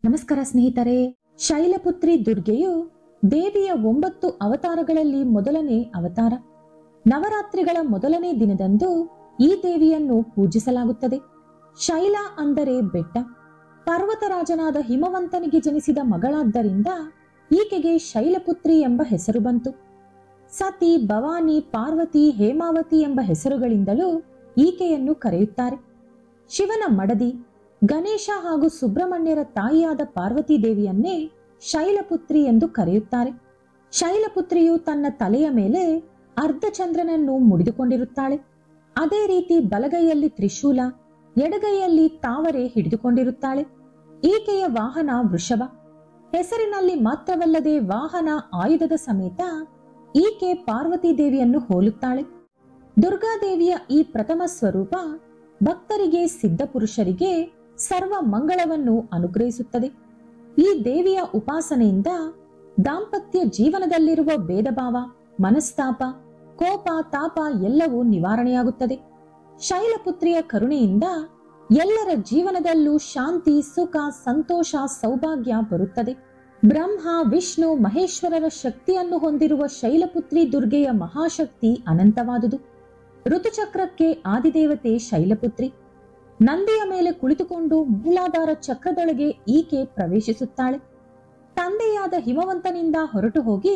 ನಮಸ್ಕಾರ ಸ್ನೇಹಿತರೆ. ಶೈಲಪುತ್ರಿ ದುರ್ಗೆಯು ದೇವಿಯ 9 ಅವತಾರಗಳಲ್ಲಿ ಮೊದಲನೇ ಅವತಾರ. ನವರಾತ್ರಿಗಳ ಮೊದಲನೇ ದಿನದಂದು ಈ ದೇವಿಯನ್ನು ಪೂಜಿಸಲಾಗುತ್ತದೆ. ಶೈಲ ಅಂದರೆ ಬೆಟ್ಟ. ಪರ್ವತರಾಜನಾದ ಹಿಮವಂತನಿಗೆ ಜನಿಸಿದ ಮಗಳಾದ್ದರಿಂದ ಈಕೆಗೆ ಶೈಲಪುತ್ರಿ ಎಂಬ ಹೆಸರು ಬಂತು. ಸತಿ, ಭವಾನಿ, ಪಾರ್ವತಿ, ಹೇಮಾವತಿ ಎಂಬ ಹೆಸರುಗಳಿಂದಲೂ ಈಕೆಯನ್ನು ಕರೆಯುತ್ತಾರೆ. ಶಿವನ ಮಡದಿ, ಗಣೇಶ ಹಾಗೂ ಸುಬ್ರಹ್ಮಣ್ಯರ ತಾಯಿಯಾದ ಪಾರ್ವತಿ ದೇವಿಯನ್ನೇ ಶೈಲಪುತ್ರಿ ಎಂದು ಕರೆಯುತ್ತಾರೆ. ಶೈಲಪುತ್ರಿಯು ತನ್ನ ತಲೆಯ ಮೇಲೆ ಅರ್ಧಚಂದ್ರನನ್ನು ಮುಡಿದುಕೊಂಡಿರುತ್ತಾಳೆ. ಅದೇ ರೀತಿ ಬಲಗೈಯಲ್ಲಿ ತ್ರಿಶೂಲ, ಎಡಗೈಯಲ್ಲಿ ತಾವರೆ ಹಿಡಿದುಕೊಂಡಿರುತ್ತಾಳೆ. ಈಕೆಯ ವಾಹನ ವೃಷಭ. ಹೆಸರಿನಲ್ಲಿ ಮಾತ್ರವಲ್ಲದೆ ವಾಹನ, ಆಯುಧದ ಸಮೇತ ಈಕೆ ಪಾರ್ವತಿ ದೇವಿಯನ್ನು ಹೋಲುತ್ತಾಳೆ. ದುರ್ಗಾದೇವಿಯ ಈ ಪ್ರಥಮ ಸ್ವರೂಪ ಭಕ್ತರಿಗೆ, ಸಿದ್ಧ ಪುರುಷರಿಗೆ ಸರ್ವ ಮಂಗಳವನ್ನು ಅನುಗ್ರಹಿಸುತ್ತದೆ. ಈ ದೇವಿಯ ಉಪಾಸನೆಯಿಂದ ದಾಂಪತ್ಯ ಜೀವನದಲ್ಲಿರುವ ಭೇದಭಾವ, ಮನಸ್ತಾಪ, ಕೋಪ, ತಾಪ ಎಲ್ಲವೂ ನಿವಾರಣೆಯಾಗುತ್ತದೆ. ಶೈಲಪುತ್ರಿಯ ಕರುಣೆಯಿಂದ ಎಲ್ಲರ ಜೀವನದಲ್ಲೂ ಶಾಂತಿ, ಸುಖ, ಸಂತೋಷ, ಸೌಭಾಗ್ಯ ಬರುತ್ತದೆ. ಬ್ರಹ್ಮ, ವಿಷ್ಣು, ಮಹೇಶ್ವರರ ಶಕ್ತಿಯನ್ನು ಹೊಂದಿರುವ ಶೈಲಪುತ್ರಿ ದುರ್ಗೆಯ ಮಹಾಶಕ್ತಿ ಅನಂತವಾದುದು. ಋತುಚಕ್ರಕ್ಕೆ ಆದಿದೇವತೆ ಶೈಲಪುತ್ರಿ. ನಂದಿಯ ಮೇಲೆ ಕುಳಿತುಕೊಂಡು ಮೂಲಾಧಾರ ಚಕ್ರದೊಳಗೆ ಈಕೆ ಪ್ರವೇಶಿಸುತ್ತಾಳೆ. ತಂದೆಯಾದ ಹಿಮವಂತನಿಂದ ಹೊರಟು ಹೋಗಿ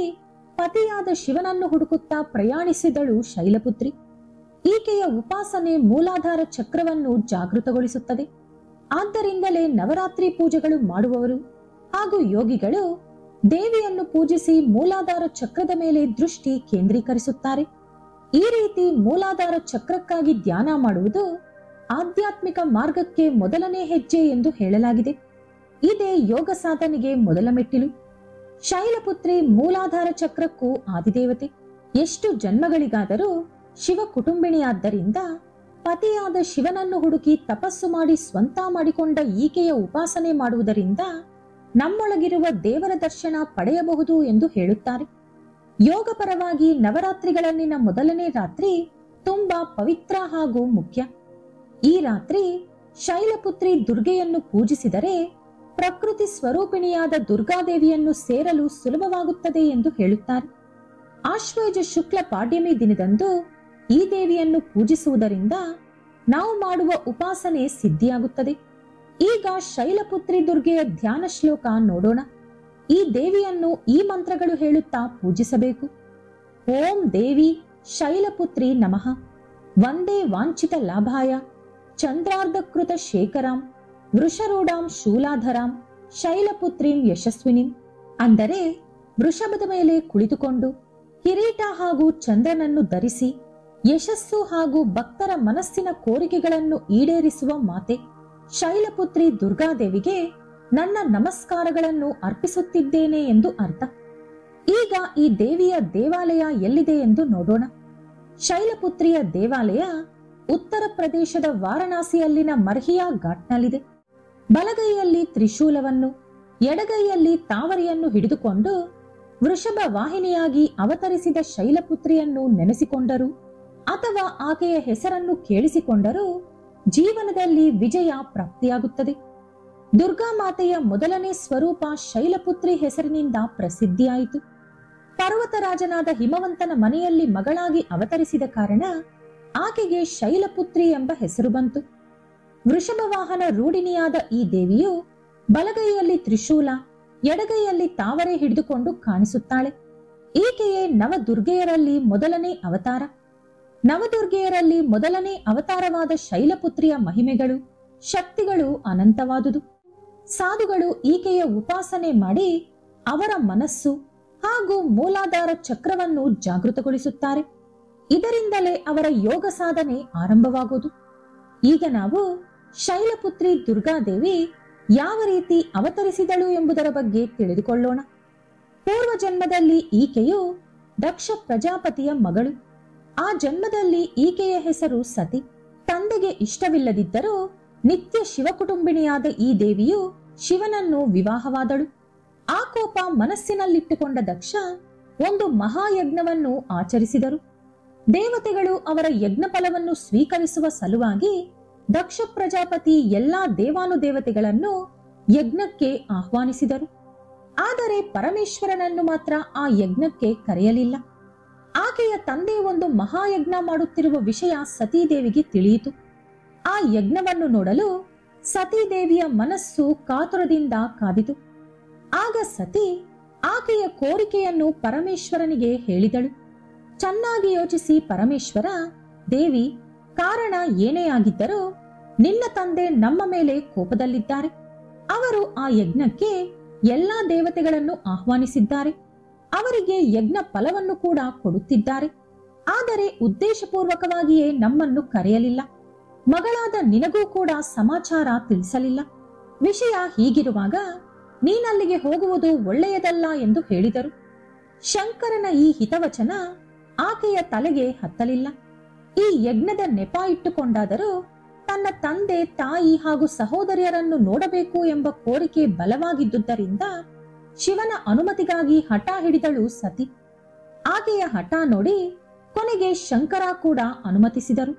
ಪತಿಯಾದ ಶಿವನನ್ನು ಹುಡುಕುತ್ತಾ ಪ್ರಯಾಣಿಸಿದಳು ಶೈಲಪುತ್ರಿ. ಈಕೆಯ ಉಪಾಸನೆ ಮೂಲಾಧಾರ ಚಕ್ರವನ್ನು ಜಾಗೃತಗೊಳಿಸುತ್ತದೆ. ಆದ್ದರಿಂದಲೇ ನವರಾತ್ರಿ ಪೂಜೆಗಳು ಮಾಡುವವರು ಹಾಗೂ ಯೋಗಿಗಳು ದೇವಿಯನ್ನು ಪೂಜಿಸಿ ಮೂಲಾಧಾರ ಚಕ್ರದ ಮೇಲೆ ದೃಷ್ಟಿ ಕೇಂದ್ರೀಕರಿಸುತ್ತಾರೆ. ಈ ರೀತಿ ಮೂಲಾಧಾರ ಚಕ್ರಕ್ಕಾಗಿ ಧ್ಯಾನ ಮಾಡುವುದು ಆಧ್ಯಾತ್ಮಿಕ ಮಾರ್ಗಕ್ಕೆ ಮೊದಲನೇ ಹೆಜ್ಜೆ ಎಂದು ಹೇಳಲಾಗಿದೆ. ಇದೇ ಯೋಗ ಸಾಧನೆಗೆ ಮೊದಲ ಮೆಟ್ಟಿಲು. ಶೈಲಪುತ್ರಿ ಮೂಲಾಧಾರ ಚಕ್ರಕ್ಕೂ ಆದಿದೇವತೆ. ಎಷ್ಟು ಜನ್ಮಗಳಿಗಾದರೂ ಶಿವ ಕುಟುಂಬಿಣಿಯಾದ್ದರಿಂದ ಪತಿಯಾದ ಶಿವನನ್ನು ಹುಡುಕಿ ತಪಸ್ಸು ಮಾಡಿ ಸ್ವಂತ ಮಾಡಿಕೊಂಡ ಈಕೆಯ ಉಪಾಸನೆ ಮಾಡುವುದರಿಂದ ನಮ್ಮೊಳಗಿರುವ ದೇವರ ದರ್ಶನ ಪಡೆಯಬಹುದು ಎಂದು ಹೇಳುತ್ತಾರೆ. ಯೋಗಪರವಾಗಿ ನವರಾತ್ರಿಗಳಲ್ಲಿನ ಮೊದಲನೇ ರಾತ್ರಿ ತುಂಬಾ ಪವಿತ್ರ ಹಾಗೂ ಮುಖ್ಯ. ಈ ರಾತ್ರಿ ಶೈಲಪುತ್ರಿ ದುರ್ಗೆಯನ್ನು ಪೂಜಿಸಿದರೆ ಪ್ರಕೃತಿ ಸ್ವರೂಪಿಣಿಯಾದ ದುರ್ಗಾದೇವಿಯನ್ನು ಸೇರಲು ಸುಲಭವಾಗುತ್ತದೆ ಎಂದು ಹೇಳುತ್ತಾರೆ. ಆಶ್ವಯುಜ ಶುಕ್ಲ ಪಾಡ್ಯಮಿ ದಿನದಂದು ಈ ದೇವಿಯನ್ನು ಪೂಜಿಸುವುದರಿಂದ ನಾವು ಮಾಡುವ ಉಪಾಸನೆ ಸಿದ್ಧಿಯಾಗುತ್ತದೆ. ಈಗ ಶೈಲಪುತ್ರಿ ದುರ್ಗೆಯ ಧ್ಯಾನ ಶ್ಲೋಕ ನೋಡೋಣ. ಈ ದೇವಿಯನ್ನು ಈ ಮಂತ್ರಗಳು ಹೇಳುತ್ತಾ ಪೂಜಿಸಬೇಕು. ಓಂ ದೇವಿ ಶೈಲಪುತ್ರಿ ನಮಃ. ವಂದೇ ವಾಂಛಿತ ಲಾಭಾಯ ಚಂದ್ರಾರ್ಧಕೃತ ಶೇಖರಾಂ ವೃಷರೂಢಾಂ ಶೂಲಾಧರಾಂ ಶೈಲಪುತ್ರೀಂ ಯಶಸ್ವಿನಿಂ. ಅಂದರೆ ವೃಷಭದ ಮೇಲೆ ಕುಳಿತುಕೊಂಡು ಕಿರೀಟ ಹಾಗೂ ಚಂದ್ರನನ್ನು ಧರಿಸಿ ಯಶಸ್ಸು ಹಾಗೂ ಭಕ್ತರ ಮನಸ್ಸಿನ ಕೋರಿಕೆಗಳನ್ನು ಈಡೇರಿಸುವ ಮಾತೆ ಶೈಲಪುತ್ರಿ ದುರ್ಗಾದೇವಿಗೆ ನನ್ನ ನಮಸ್ಕಾರಗಳನ್ನು ಅರ್ಪಿಸುತ್ತಿದ್ದೇನೆ ಎಂದು ಅರ್ಥ. ಈಗ ಈ ದೇವಿಯ ದೇವಾಲಯ ಎಲ್ಲಿದೆ ಎಂದು ನೋಡೋಣ. ಶೈಲಪುತ್ರಿಯ ದೇವಾಲಯ ಉತ್ತರ ಪ್ರದೇಶದ ವಾರಣಾಸಿಯಲ್ಲಿನ ಮರ್ಹಿಯಾ ಘಾಟ್ನಲ್ಲಿದೆ. ಬಲಗೈಯಲ್ಲಿ ತ್ರಿಶೂಲವನ್ನು, ಎಡಗೈಯಲ್ಲಿ ತಾವರೆಯನ್ನು ಹಿಡಿದುಕೊಂಡು ವೃಷಭ ವಾಹಿನಿಯಾಗಿ ಅವತರಿಸಿದ ಶೈಲಪುತ್ರಿಯನ್ನು ನೆನೆಸಿಕೊಂಡರು ಅಥವಾ ಆಕೆಯ ಹೆಸರನ್ನು ಕೇಳಿಸಿಕೊಂಡರೂ ಜೀವನದಲ್ಲಿ ವಿಜಯ ಪ್ರಾಪ್ತಿಯಾಗುತ್ತದೆ. ದುರ್ಗಾಮಾತೆಯ ಮೊದಲನೇ ಸ್ವರೂಪ ಶೈಲಪುತ್ರಿ ಹೆಸರಿನಿಂದ ಪ್ರಸಿದ್ಧಿಯಾಯಿತು. ಪರ್ವತರಾಜನಾದ ಹಿಮವಂತನ ಮನೆಯಲ್ಲಿ ಮಗಳಾಗಿ ಅವತರಿಸಿದ ಕಾರಣ ಆಕೆಗೆ ಶೈಲಪುತ್ರಿ ಎಂಬ ಹೆಸರು ಬಂತು. ವೃಷಭ ವಾಹನ ರೂಢಿಣಿಯಾದ ಈ ದೇವಿಯು ಬಲಗೈಯಲ್ಲಿ ತ್ರಿಶೂಲ, ಎಡಗೈಯಲ್ಲಿ ತಾವರೆ ಹಿಡಿದುಕೊಂಡು ಕಾಣಿಸುತ್ತಾಳೆ. ಈಕೆಯೇ ನವದುರ್ಗೆಯರಲ್ಲಿ ಮೊದಲನೇ ಅವತಾರ. ನವದುರ್ಗೆಯರಲ್ಲಿ ಮೊದಲನೇ ಅವತಾರವಾದ ಶೈಲಪುತ್ರಿಯ ಮಹಿಮೆಗಳು, ಶಕ್ತಿಗಳು ಅನಂತವಾದುದು. ಸಾಧುಗಳು ಈಕೆಯ ಉಪಾಸನೆ ಮಾಡಿ ಅವರ ಮನಸ್ಸು ಹಾಗೂ ಮೂಲಾಧಾರ ಚಕ್ರವನ್ನು ಜಾಗೃತಗೊಳಿಸುತ್ತಾರೆ. ಇದರಿಂದಲೇ ಅವರ ಯೋಗ ಸಾಧನೆ ಆರಂಭವಾಗುವುದು. ಈಗ ನಾವು ಶೈಲಪುತ್ರಿ ದುರ್ಗಾದೇವಿ ಯಾವ ರೀತಿ ಅವತರಿಸಿದಳು ಎಂಬುದರ ಬಗ್ಗೆ ತಿಳಿದುಕೊಳ್ಳೋಣ. ಪೂರ್ವ ಜನ್ಮದಲ್ಲಿ ಈಕೆಯು ದಕ್ಷ ಪ್ರಜಾಪತಿಯ ಮಗಳು. ಆ ಜನ್ಮದಲ್ಲಿ ಈಕೆಯ ಹೆಸರು ಸತಿ. ತಂದೆಗೆ ಇಷ್ಟವಿಲ್ಲದಿದ್ದರೂ ನಿತ್ಯ ಶಿವಕುಟುಂಬಿಣಿಯಾದ ಈ ದೇವಿಯು ಶಿವನನ್ನು ವಿವಾಹವಾದಳು. ಆ ಕೋಪ ಮನಸ್ಸಿನಲ್ಲಿಟ್ಟುಕೊಂಡ ದಕ್ಷ ಒಂದು ಮಹಾಯಜ್ಞವನ್ನು ಆಚರಿಸಿದರು. ದೇವತೆಗಳು ಅವರ ಯಜ್ಞ ಫಲವನ್ನು ಸ್ವೀಕರಿಸುವ ಸಲುವಾಗಿ ದಕ್ಷ ಪ್ರಜಾಪತಿ ಎಲ್ಲಾ ದೇವಾನುದೇವತೆಗಳನ್ನು ಯಜ್ಞಕ್ಕೆ ಆಹ್ವಾನಿಸಿದರು. ಆದರೆ ಪರಮೇಶ್ವರನನ್ನು ಮಾತ್ರ ಆ ಯಜ್ಞಕ್ಕೆ ಕರೆಯಲಿಲ್ಲ. ಆಕೆಯ ತಂದೆ ಒಂದು ಮಹಾಯಜ್ಞ ಮಾಡುತ್ತಿರುವ ವಿಷಯ ಸತೀದೇವಿಗೆ ತಿಳಿಯಿತು. ಆ ಯಜ್ಞವನ್ನು ನೋಡಲು ಸತೀದೇವಿಯ ಮನಸ್ಸು ಕಾತುರದಿಂದ ಕಾದಿತು. ಆಗ ಸತಿ ಆಕೆಯ ಕೋರಿಕೆಯನ್ನು ಪರಮೇಶ್ವರನಿಗೆ ಹೇಳಿದಳು. ಚೆನ್ನಾಗಿ ಯೋಚಿಸಿ ಪರಮೇಶ್ವರ, ದೇವಿ, ಕಾರಣ ಏನೇ ಆಗಿದ್ದರೂ ನಿನ್ನ ತಂದೆ ನಮ್ಮ ಮೇಲೆ ಕೋಪದಲ್ಲಿದ್ದಾರೆ. ಅವರು ಆ ಯಜ್ಞಕ್ಕೆ ಎಲ್ಲಾ ದೇವತೆಗಳನ್ನು ಆಹ್ವಾನಿಸಿದ್ದಾರೆ. ಅವರಿಗೆ ಯಜ್ಞ ಫಲವನ್ನು ಕೂಡ ಕೊಡುತ್ತಿದ್ದಾರೆ. ಆದರೆ ಉದ್ದೇಶಪೂರ್ವಕವಾಗಿಯೇ ನಮ್ಮನ್ನು ಕರೆಯಲಿಲ್ಲ. ಮಗಳಾದ ನಿನಗೂ ಕೂಡ ಸಮಾಚಾರ ತಿಳಿಸಲಿಲ್ಲ. ವಿಷಯ ಹೀಗಿರುವಾಗ ನೀನಲ್ಲಿಗೆ ಹೋಗುವುದು ಒಳ್ಳೆಯದಲ್ಲ ಎಂದು ಹೇಳಿದರು. ಶಂಕರನ ಈ ಹಿತವಚನ ಆಕೆಯ ತಲೆಗೆ ಹತ್ತಲಿಲ್ಲ. ಈ ಯಜ್ಞದ ನೆಪ ಇಟ್ಟುಕೊಂಡಾದರೂ ತನ್ನ ತಂದೆ, ತಾಯಿ ಹಾಗೂ ಸಹೋದರಿಯರನ್ನು ನೋಡಬೇಕು ಎಂಬ ಕೋರಿಕೆ ಬಲವಾಗಿದ್ದುದರಿಂದ ಶಿವನ ಅನುಮತಿಗಾಗಿ ಹಠ ಹಿಡಿದಳು ಸತಿ. ಆಕೆಯ ಹಠ ನೋಡಿ ಕೊನೆಗೆ ಶಂಕರ ಕೂಡ ಅನುಮತಿಸಿದರು.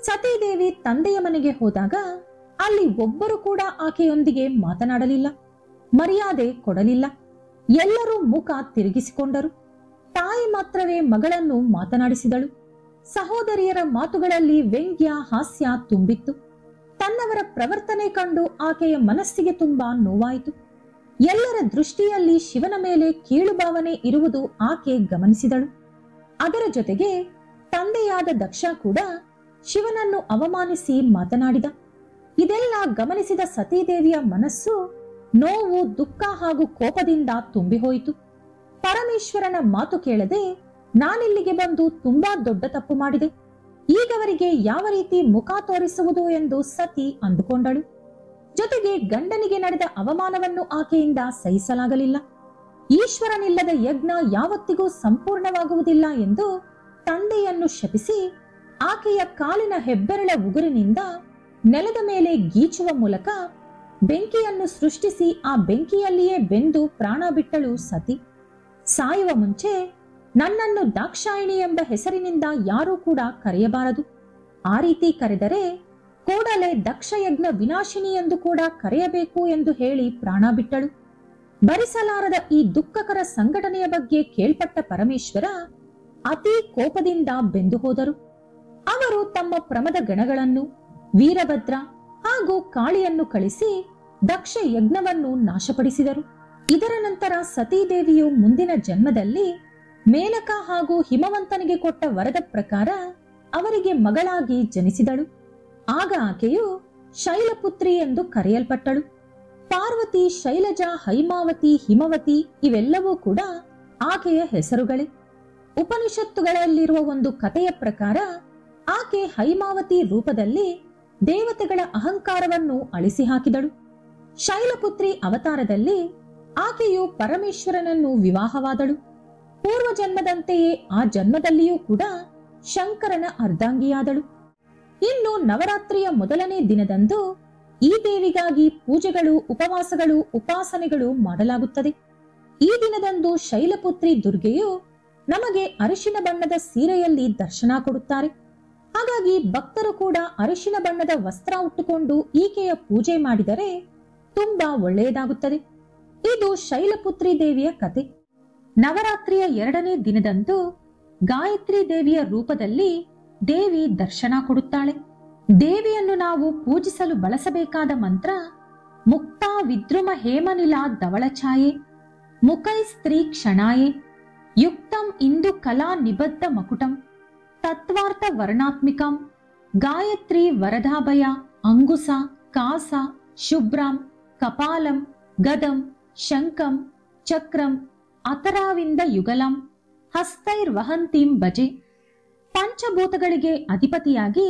ಸತೀದೇವಿ ತಂದೆಯ ಮನೆಗೆ ಹೋದಾಗ ಅಲ್ಲಿ ಒಬ್ಬರು ಕೂಡ ಆಕೆಯೊಂದಿಗೆ ಮಾತನಾಡಲಿಲ್ಲ, ಮರ್ಯಾದೆ ಕೊಡಲಿಲ್ಲ. ಎಲ್ಲರೂ ಮುಖ ತಿರುಗಿಸಿಕೊಂಡರು. ತಾಯಿ ಮಾತ್ರವೇ ಮಗಳನ್ನು ಮಾತನಾಡಿಸಿದಳು. ಸಹೋದರಿಯರ ಮಾತುಗಳಲ್ಲಿ ವ್ಯಂಗ್ಯ, ಹಾಸ್ಯ ತುಂಬಿತ್ತು. ತನ್ನವರ ಪ್ರವರ್ತನೆ ಕಂಡು ಆಕೆಯ ಮನಸ್ಸಿಗೆ ತುಂಬಾ ನೋವಾಯಿತು. ಎಲ್ಲರ ದೃಷ್ಟಿಯಲ್ಲಿ ಶಿವನ ಮೇಲೆ ಕೀಳು ಭಾವನೆ ಇರುವುದು ಆಕೆ ಗಮನಿಸಿದಳು. ಅದರ ಜೊತೆಗೆ ತಂದೆಯಾದ ದಕ್ಷ ಕೂಡ ಶಿವನನ್ನು ಅವಮಾನಿಸಿ ಮಾತನಾಡಿದ. ಇದೆಲ್ಲ ಗಮನಿಸಿದ ಸತೀದೇವಿಯ ಮನಸ್ಸು ನೋವು, ದುಃಖ ಹಾಗೂ ಕೋಪದಿಂದ ತುಂಬಿಹೋಯಿತು. ಪರಮೇಶ್ವರನ ಮಾತು ಕೇಳದೆ ನಾನಿಲ್ಲಿಗೆ ಬಂದು ತುಂಬಾ ದೊಡ್ಡ ತಪ್ಪು ಮಾಡಿದೆ. ಈಗವರಿಗೆ ಯಾವ ರೀತಿ ಮುಖ ತೋರಿಸುವುದು ಎಂದು ಸತಿ ಅಂದುಕೊಂಡಳು. ಜೊತೆಗೆ ಗಂಡನಿಗೆ ನಡೆದ ಅವಮಾನವನ್ನು ಆಕೆಯಿಂದ ಸಹಿಸಲಾಗಲಿಲ್ಲ. ಈಶ್ವರನಿಲ್ಲದ ಯಜ್ಞ ಯಾವತ್ತಿಗೂ ಸಂಪೂರ್ಣವಾಗುವುದಿಲ್ಲ ಎಂದು ತಂದೆಯನ್ನು ಶಪಿಸಿ ಆಕೆಯ ಕಾಲಿನ ಹೆಬ್ಬೆರಳ ಉಗುರಿನಿಂದ ನೆಲದ ಮೇಲೆ ಗೀಚುವ ಮೂಲಕ ಬೆಂಕಿಯನ್ನು ಸೃಷ್ಟಿಸಿ ಆ ಬೆಂಕಿಯಲ್ಲಿಯೇ ಬೆಂದು ಪ್ರಾಣ ಬಿಟ್ಟಳು ಸತಿ. ಸಾಯುವ ಮುಂಚೆ ನನ್ನನ್ನು ದಾಕ್ಷಾಯಿಣಿ ಎಂಬ ಹೆಸರಿನಿಂದ ಯಾರೂ ಕೂಡ ಕರೆಯಬಾರದು. ಆ ರೀತಿ ಕರೆದರೆ ಕೂಡಲೇ ದಕ್ಷಯಜ್ಞ ವಿನಾಶಿನಿ ಎಂದು ಕೂಡ ಕರೆಯಬೇಕು ಎಂದು ಹೇಳಿ ಪ್ರಾಣ ಬಿಟ್ಟಳು. ಭರಿಸಲಾರದ ಈ ದುಃಖಕರ ಸಂಘಟನೆಯ ಬಗ್ಗೆ ಕೇಳ್ಪಟ್ಟ ಪರಮೇಶ್ವರ ಅತಿ ಕೋಪದಿಂದ ಬೆಂದು ಹೋದರು. ಅವರು ತಮ್ಮ ಪ್ರಮದ ಗಣಗಳನ್ನು, ವೀರಭದ್ರ ಹಾಗೂ ಕಾಳಿಯನ್ನು ಕಳಿಸಿ ದಕ್ಷ ಯಜ್ಞವನ್ನು ನಾಶಪಡಿಸಿದರು. ಇದರ ನಂತರ ಸತೀದೇವಿಯು ಮುಂದಿನ ಜನ್ಮದಲ್ಲಿ ಮೇನಕ ಹಾಗೂ ಹಿಮವಂತನಿಗೆ ಕೊಟ್ಟ ವರದ ಪ್ರಕಾರ ಅವರಿಗೆ ಮಗಳಾಗಿ ಜನಿಸಿದಳು. ಆಗ ಆಕೆಯು ಶೈಲಪುತ್ರಿ ಎಂದು ಕರೆಯಲ್ಪಟ್ಟಳು. ಪಾರ್ವತಿ, ಶೈಲಜಾ, ಹೈಮಾವತಿ, ಹಿಮವತಿ ಇವೆಲ್ಲವೂ ಕೂಡ ಆಕೆಯ ಹೆಸರುಗಳೇ. ಉಪನಿಷತ್ತುಗಳಲ್ಲಿರುವ ಒಂದು ಕಥೆಯ ಪ್ರಕಾರ ಆಕೆ ಹೈಮಾವತಿ ರೂಪದಲ್ಲಿ ದೇವತೆಗಳ ಅಹಂಕಾರವನ್ನು ಅಳಿಸಿ ಹಾಕಿದಳು. ಶೈಲಪುತ್ರಿ ಅವತಾರದಲ್ಲಿ ಆಕೆಯು ಪರಮೇಶ್ವರನನ್ನು ವಿವಾಹವಾದಳು. ಪೂರ್ವ ಜನ್ಮದಂತೆಯೇ ಆ ಜನ್ಮದಲ್ಲಿಯೂ ಕೂಡ ಶಂಕರನ ಅರ್ಧಾಂಗಿಯಾದಳು. ಇನ್ನು ನವರಾತ್ರಿಯ ಮೊದಲನೇ ದಿನದಂದು ಈ ದೇವಿಗಾಗಿ ಪೂಜೆಗಳು, ಉಪವಾಸಗಳು, ಉಪಾಸನೆಗಳು ಮಾಡಲಾಗುತ್ತದೆ. ಈ ದಿನದಂದು ಶೈಲಪುತ್ರಿ ದುರ್ಗೆಯು ನಮಗೆ ಅರಿಶಿನ ಬಣ್ಣದ ಸೀರೆಯಲ್ಲಿ ದರ್ಶನ ಕೊಡುತ್ತಾರೆ. ಹಾಗಾಗಿ ಭಕ್ತರು ಕೂಡ ಅರಿಶಿನ ಬಣ್ಣದ ವಸ್ತ್ರ ಉಟ್ಟುಕೊಂಡು ಈಕೆಯ ಪೂಜೆ ಮಾಡಿದರೆ ತುಂಬಾ ಒಳ್ಳೆಯದಾಗುತ್ತದೆ. ಇದು ಶೈಲಪುತ್ರಿ ದೇವಿಯ ಕತೆ. ನವರಾತ್ರಿಯ ಎರಡನೇ ದಿನದಂದು ಗಾಯತ್ರಿ ದೇವಿಯ ರೂಪದಲ್ಲಿ ದೇವಿ ದರ್ಶನ ಕೊಡುತ್ತಾಳೆ. ದೇವಿಯನ್ನು ನಾವು ಪೂಜಿಸಲು ಬಳಸಬೇಕಾದ ಮಂತ್ರ ಮುಕ್ತಾ ವಿದ್ರುಮ ಹೇಮನಿಲ ಧವಳಛಾಯೆ ಮುಖೈ ಸ್ತ್ರೀ ಕ್ಷಣಾಯೆ ಯುಕ್ತಂ ಇಂದು ಕಲಾ ನಿಬದ್ಧ ಮಕುಟಂ ತತ್ವಾರ್ಥ ವರ್ಣಾತ್ಮಿಕಂ ಗಾಯತ್ರಿ ವರದಾಭಯ ಅಂಗುಸ ಕಾಸ ಶುಭ್ರಂ ಕಪಾಲಂ ಗದಂ ಶಂಕಂ ಚಕ್ರಂ ಅತರಾವಿಂದ ಯುಗಲಂ ಹಸ್ತೈರ್ವಹಂತಿಂ ಭಜೆ. ಪಂಚಭೂತಗಳಿಗೆ ಅಧಿಪತಿಯಾಗಿ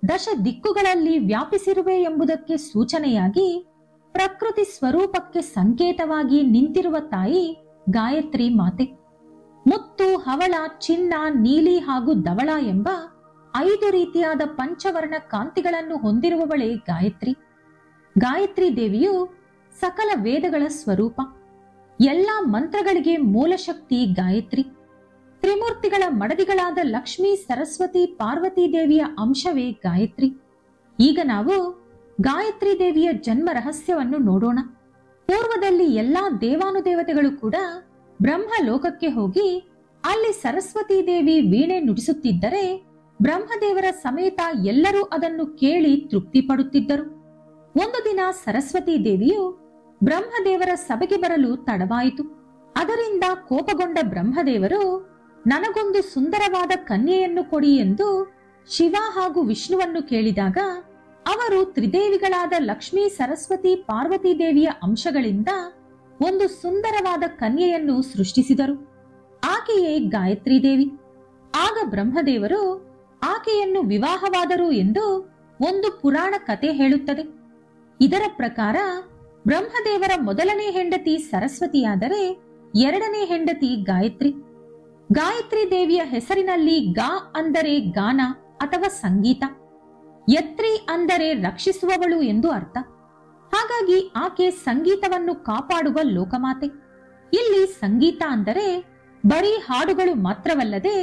ದಶ ದಿಕ್ಕುಗಳಲ್ಲಿ ವ್ಯಾಪಿಸಿರುವೆ ಎಂಬುದಕ್ಕೆ ಸೂಚನೆಯಾಗಿ ಪ್ರಕೃತಿ ಸ್ವರೂಪಕ್ಕೆ ಸಂಕೇತವಾಗಿ ನಿಂತಿರುವ ತಾಯಿ ಗಾಯತ್ರಿ ಮಾತೆ. ಮುತ್ತು, ಹವಳ, ಚಿನ್ನ, ನೀಲಿ ಹಾಗೂ ಧವಳ ಎಂಬ 5 ರೀತಿಯಾದ ಪಂಚವರ್ಣ ಕಾಂತಿಗಳನ್ನು ಹೊಂದಿರುವವಳೇ ಗಾಯತ್ರಿ. ಗಾಯತ್ರಿ ದೇವಿಯು ಸಕಲ ವೇದಗಳ ಸ್ವರೂಪ. ಎಲ್ಲಾ ಮಂತ್ರಗಳಿಗೆ ಮೂಲ ಶಕ್ತಿ ಗಾಯತ್ರಿ. ತ್ರಿಮೂರ್ತಿಗಳ ಮಡದಿಗಳಾದ ಲಕ್ಷ್ಮೀ, ಸರಸ್ವತಿ, ಪಾರ್ವತಿ ದೇವಿಯ ಅಂಶವೇ ಗಾಯತ್ರಿ. ಈಗ ನಾವು ಗಾಯತ್ರಿ ದೇವಿಯ ಜನ್ಮ ರಹಸ್ಯವನ್ನು ನೋಡೋಣ. ಪೂರ್ವದಲ್ಲಿ ಎಲ್ಲಾ ದೇವಾನುದೇವತೆಗಳು ಕೂಡ ಬ್ರಹ್ಮ ಲೋಕಕ್ಕೆ ಹೋಗಿ ಅಲ್ಲಿ ಸರಸ್ವತೀ ದೇವಿ ವೀಣೆ ನುಡಿಸುತ್ತಿದ್ದರೆ ಬ್ರಹ್ಮದೇವರ ಸಮೇತ ಎಲ್ಲರೂ ಅದನ್ನು ಕೇಳಿ ತೃಪ್ತಿ ಪಡುತ್ತಿದ್ದರು. ಒಂದು ದಿನ ಸರಸ್ವತೀ ದೇವಿಯು ಬ್ರಹ್ಮದೇವರ ಸಭೆಗೆ ಬರಲು ತಡವಾಯಿತು. ಅದರಿಂದ ಕೋಪಗೊಂಡ ಬ್ರಹ್ಮದೇವರು ನನಗೊಂದು ಸುಂದರವಾದ ಕನ್ಯೆಯನ್ನು ಕೊಡಿ ಎಂದು ಶಿವ ಹಾಗೂ ವಿಷ್ಣುವನ್ನು ಕೇಳಿದಾಗ ಅವರು ತ್ರಿದೇವಿಗಳಾದ ಲಕ್ಷ್ಮೀ, ಸರಸ್ವತಿ, ಪಾರ್ವತಿ ದೇವಿಯ ಅಂಶಗಳಿಂದ ಒಂದು ಸುಂದರವಾದ ಕನ್ಯೆಯನ್ನು ಸೃಷ್ಟಿಸಿದರು. ಆಕೆಯೇ ಗಾಯತ್ರಿ ದೇವಿ. ಆಗ ಬ್ರಹ್ಮದೇವರು ಆಕೆಯನ್ನು ವಿವಾಹವಾದರು ಎಂದು ಒಂದು ಪುರಾಣ ಕತೆ ಹೇಳುತ್ತದೆ. ಇದರ ಪ್ರಕಾರ ಬ್ರಹ್ಮದೇವರ ಮೊದಲನೇ ಹೆಂಡತಿ ಸರಸ್ವತಿಯಾದರೆ ಎರಡನೇ ಹೆಂಡತಿ ಗಾಯತ್ರಿ. ಗಾಯತ್ರಿ ದೇವಿಯ ಹೆಸರಿನಲ್ಲಿ ಗಾ ಅಂದರೆ ಗಾನ ಅಥವಾ ಸಂಗೀತ, ಯತ್ರಿ ಅಂದರೆ ರಕ್ಷಿಸುವವಳು ಎಂದು ಅರ್ಥ. ಹಾಗಾಗಿ ಆಕೆ ಸಂಗೀತವನ್ನು ಕಾಪಾಡುವ ಲೋಕಮಾತೆ. ಇಲ್ಲಿ ಸಂಗೀತ ಅಂದರೆ ಬರೀ ಹಾಡುಗಳು ಮಾತ್ರವಲ್ಲದೆ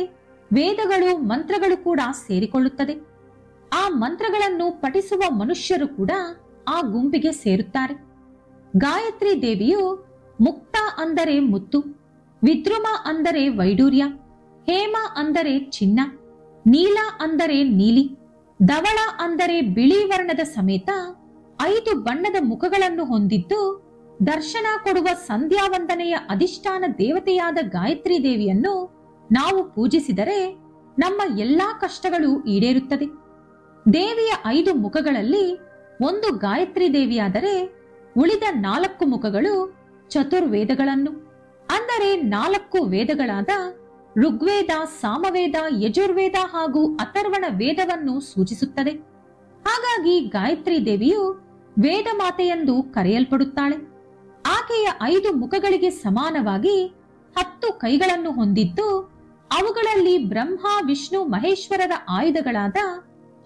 ವೇದಗಳು, ಮಂತ್ರಗಳು ಕೂಡ ಸೇರಿಕೊಳ್ಳುತ್ತದೆ. ಆ ಮಂತ್ರಗಳನ್ನು ಪಠಿಸುವ ಮನುಷ್ಯರು ಕೂಡ ಆ ಗುಂಪಿಗೆ ಸೇರುತ್ತಾರೆ. ಗಾಯತ್ರಿ ದೇವಿಯು ಮುಕ್ತ ಅಂದರೆ ಮುತ್ತು, ವಿದ್ರುಮ ಅಂದರೆ ವೈಡೂರ್ಯ, ಹೇಮ ಅಂದರೆ ಚಿನ್ನ, ನೀಲ ಅಂದರೆ ನೀಲಿ, ಧವಳ ಅಂದರೆ ಬಿಳಿ ವರ್ಣದ ಸಮೇತ 5 ಬಣ್ಣದ ಮುಖಗಳನ್ನು ಹೊಂದಿದ್ದು ದರ್ಶನ ಕೊಡುವ ಸಂಧ್ಯಾವಂದನೆಯ ಅಧಿಷ್ಠಾನ ದೇವತೆಯಾದ ಗಾಯತ್ರಿ ದೇವಿಯನ್ನು ನಾವು ಪೂಜಿಸಿದರೆ ನಮ್ಮ ಎಲ್ಲಾ ಕಷ್ಟಗಳು ಈಡೇರುತ್ತದೆ. ದೇವಿಯ 5 ಮುಖಗಳಲ್ಲಿ ಒಂದು ಗಾಯತ್ರಿ ದೇವಿಯಾದರೆ ಉಳಿದ 4 ಮುಖಗಳು ಚತುರ್ವೇದಗಳನ್ನು ಅಂದರೆ 4 ವೇದಗಳಾದ ಋಗ್ವೇದ, ಸಾಮವೇದ, ಯಜುರ್ವೇದ ಹಾಗೂ ಅಥರ್ವಣ ವೇದವನ್ನು ಸೂಚಿಸುತ್ತದೆ. ಹಾಗಾಗಿ ಗಾಯತ್ರಿ ದೇವಿಯು ವೇದ ಮಾತೆಯೆಂದು ಕರೆಯಲ್ಪಡುತ್ತಾಳೆ. ಆಕೆಯ 5 ಮುಖಗಳಿಗೆ ಸಮಾನವಾಗಿ 10 ಕೈಗಳನ್ನು ಹೊಂದಿದ್ದು ಅವುಗಳಲ್ಲಿ ಬ್ರಹ್ಮ, ವಿಷ್ಣು, ಮಹೇಶ್ವರರ ಆಯುಧಗಳಾದ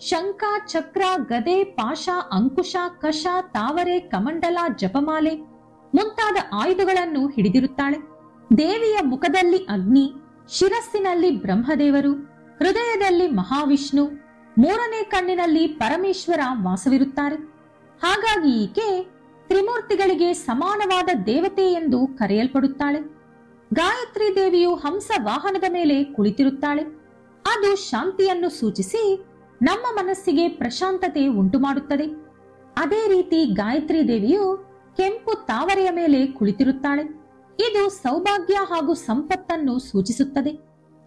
ಶಂಖ, ಚಕ್ರ, ಗದೆ, ಪಾಶ, ಅಂಕುಶ, ಕಶ, ತಾವರೆ, ಕಮಂಡಲ, ಜಪಮಾಲೆ ಮುಂತಾದ ಆಯುಧಗಳನ್ನು ಹಿಡಿದಿರುತ್ತಾಳೆ. ದೇವಿಯ ಮುಖದಲ್ಲಿ ಅಗ್ನಿ, ಶಿರಸ್ಸಿನಲ್ಲಿ ಬ್ರಹ್ಮದೇವರು, ಹೃದಯದಲ್ಲಿ ಮಹಾವಿಷ್ಣು, 3ನೇ ಕಣ್ಣಿನಲ್ಲಿ ಪರಮೇಶ್ವರ ವಾಸವಿರುತ್ತಾರೆ. ಹಾಗಾಗಿ ಈಕೆ ತ್ರಿಮೂರ್ತಿಗಳಿಗೆ ಸಮಾನವಾದ ದೇವತೆ ಎಂದು ಕರೆಯಲ್ಪಡುತ್ತಾಳೆ. ಗಾಯತ್ರಿ ದೇವಿಯು ಹಂಸ ವಾಹನದ ಮೇಲೆ ಕುಳಿತಿರುತ್ತಾಳೆ. ಅದು ಶಾಂತಿಯನ್ನು ಸೂಚಿಸಿ ನಮ್ಮ ಮನಸ್ಸಿಗೆ ಪ್ರಶಾಂತತೆ ಉಂಟುಮಾಡುತ್ತದೆ. ಅದೇ ರೀತಿ ಗಾಯತ್ರಿ ದೇವಿಯು ಕೆಂಪು ತಾವರೆಯ ಮೇಲೆ ಕುಳಿತಿರುತ್ತಾಳೆ. ಇದು ಸೌಭಾಗ್ಯ ಹಾಗೂ ಸಂಪತ್ತನ್ನು ಸೂಚಿಸುತ್ತದೆ.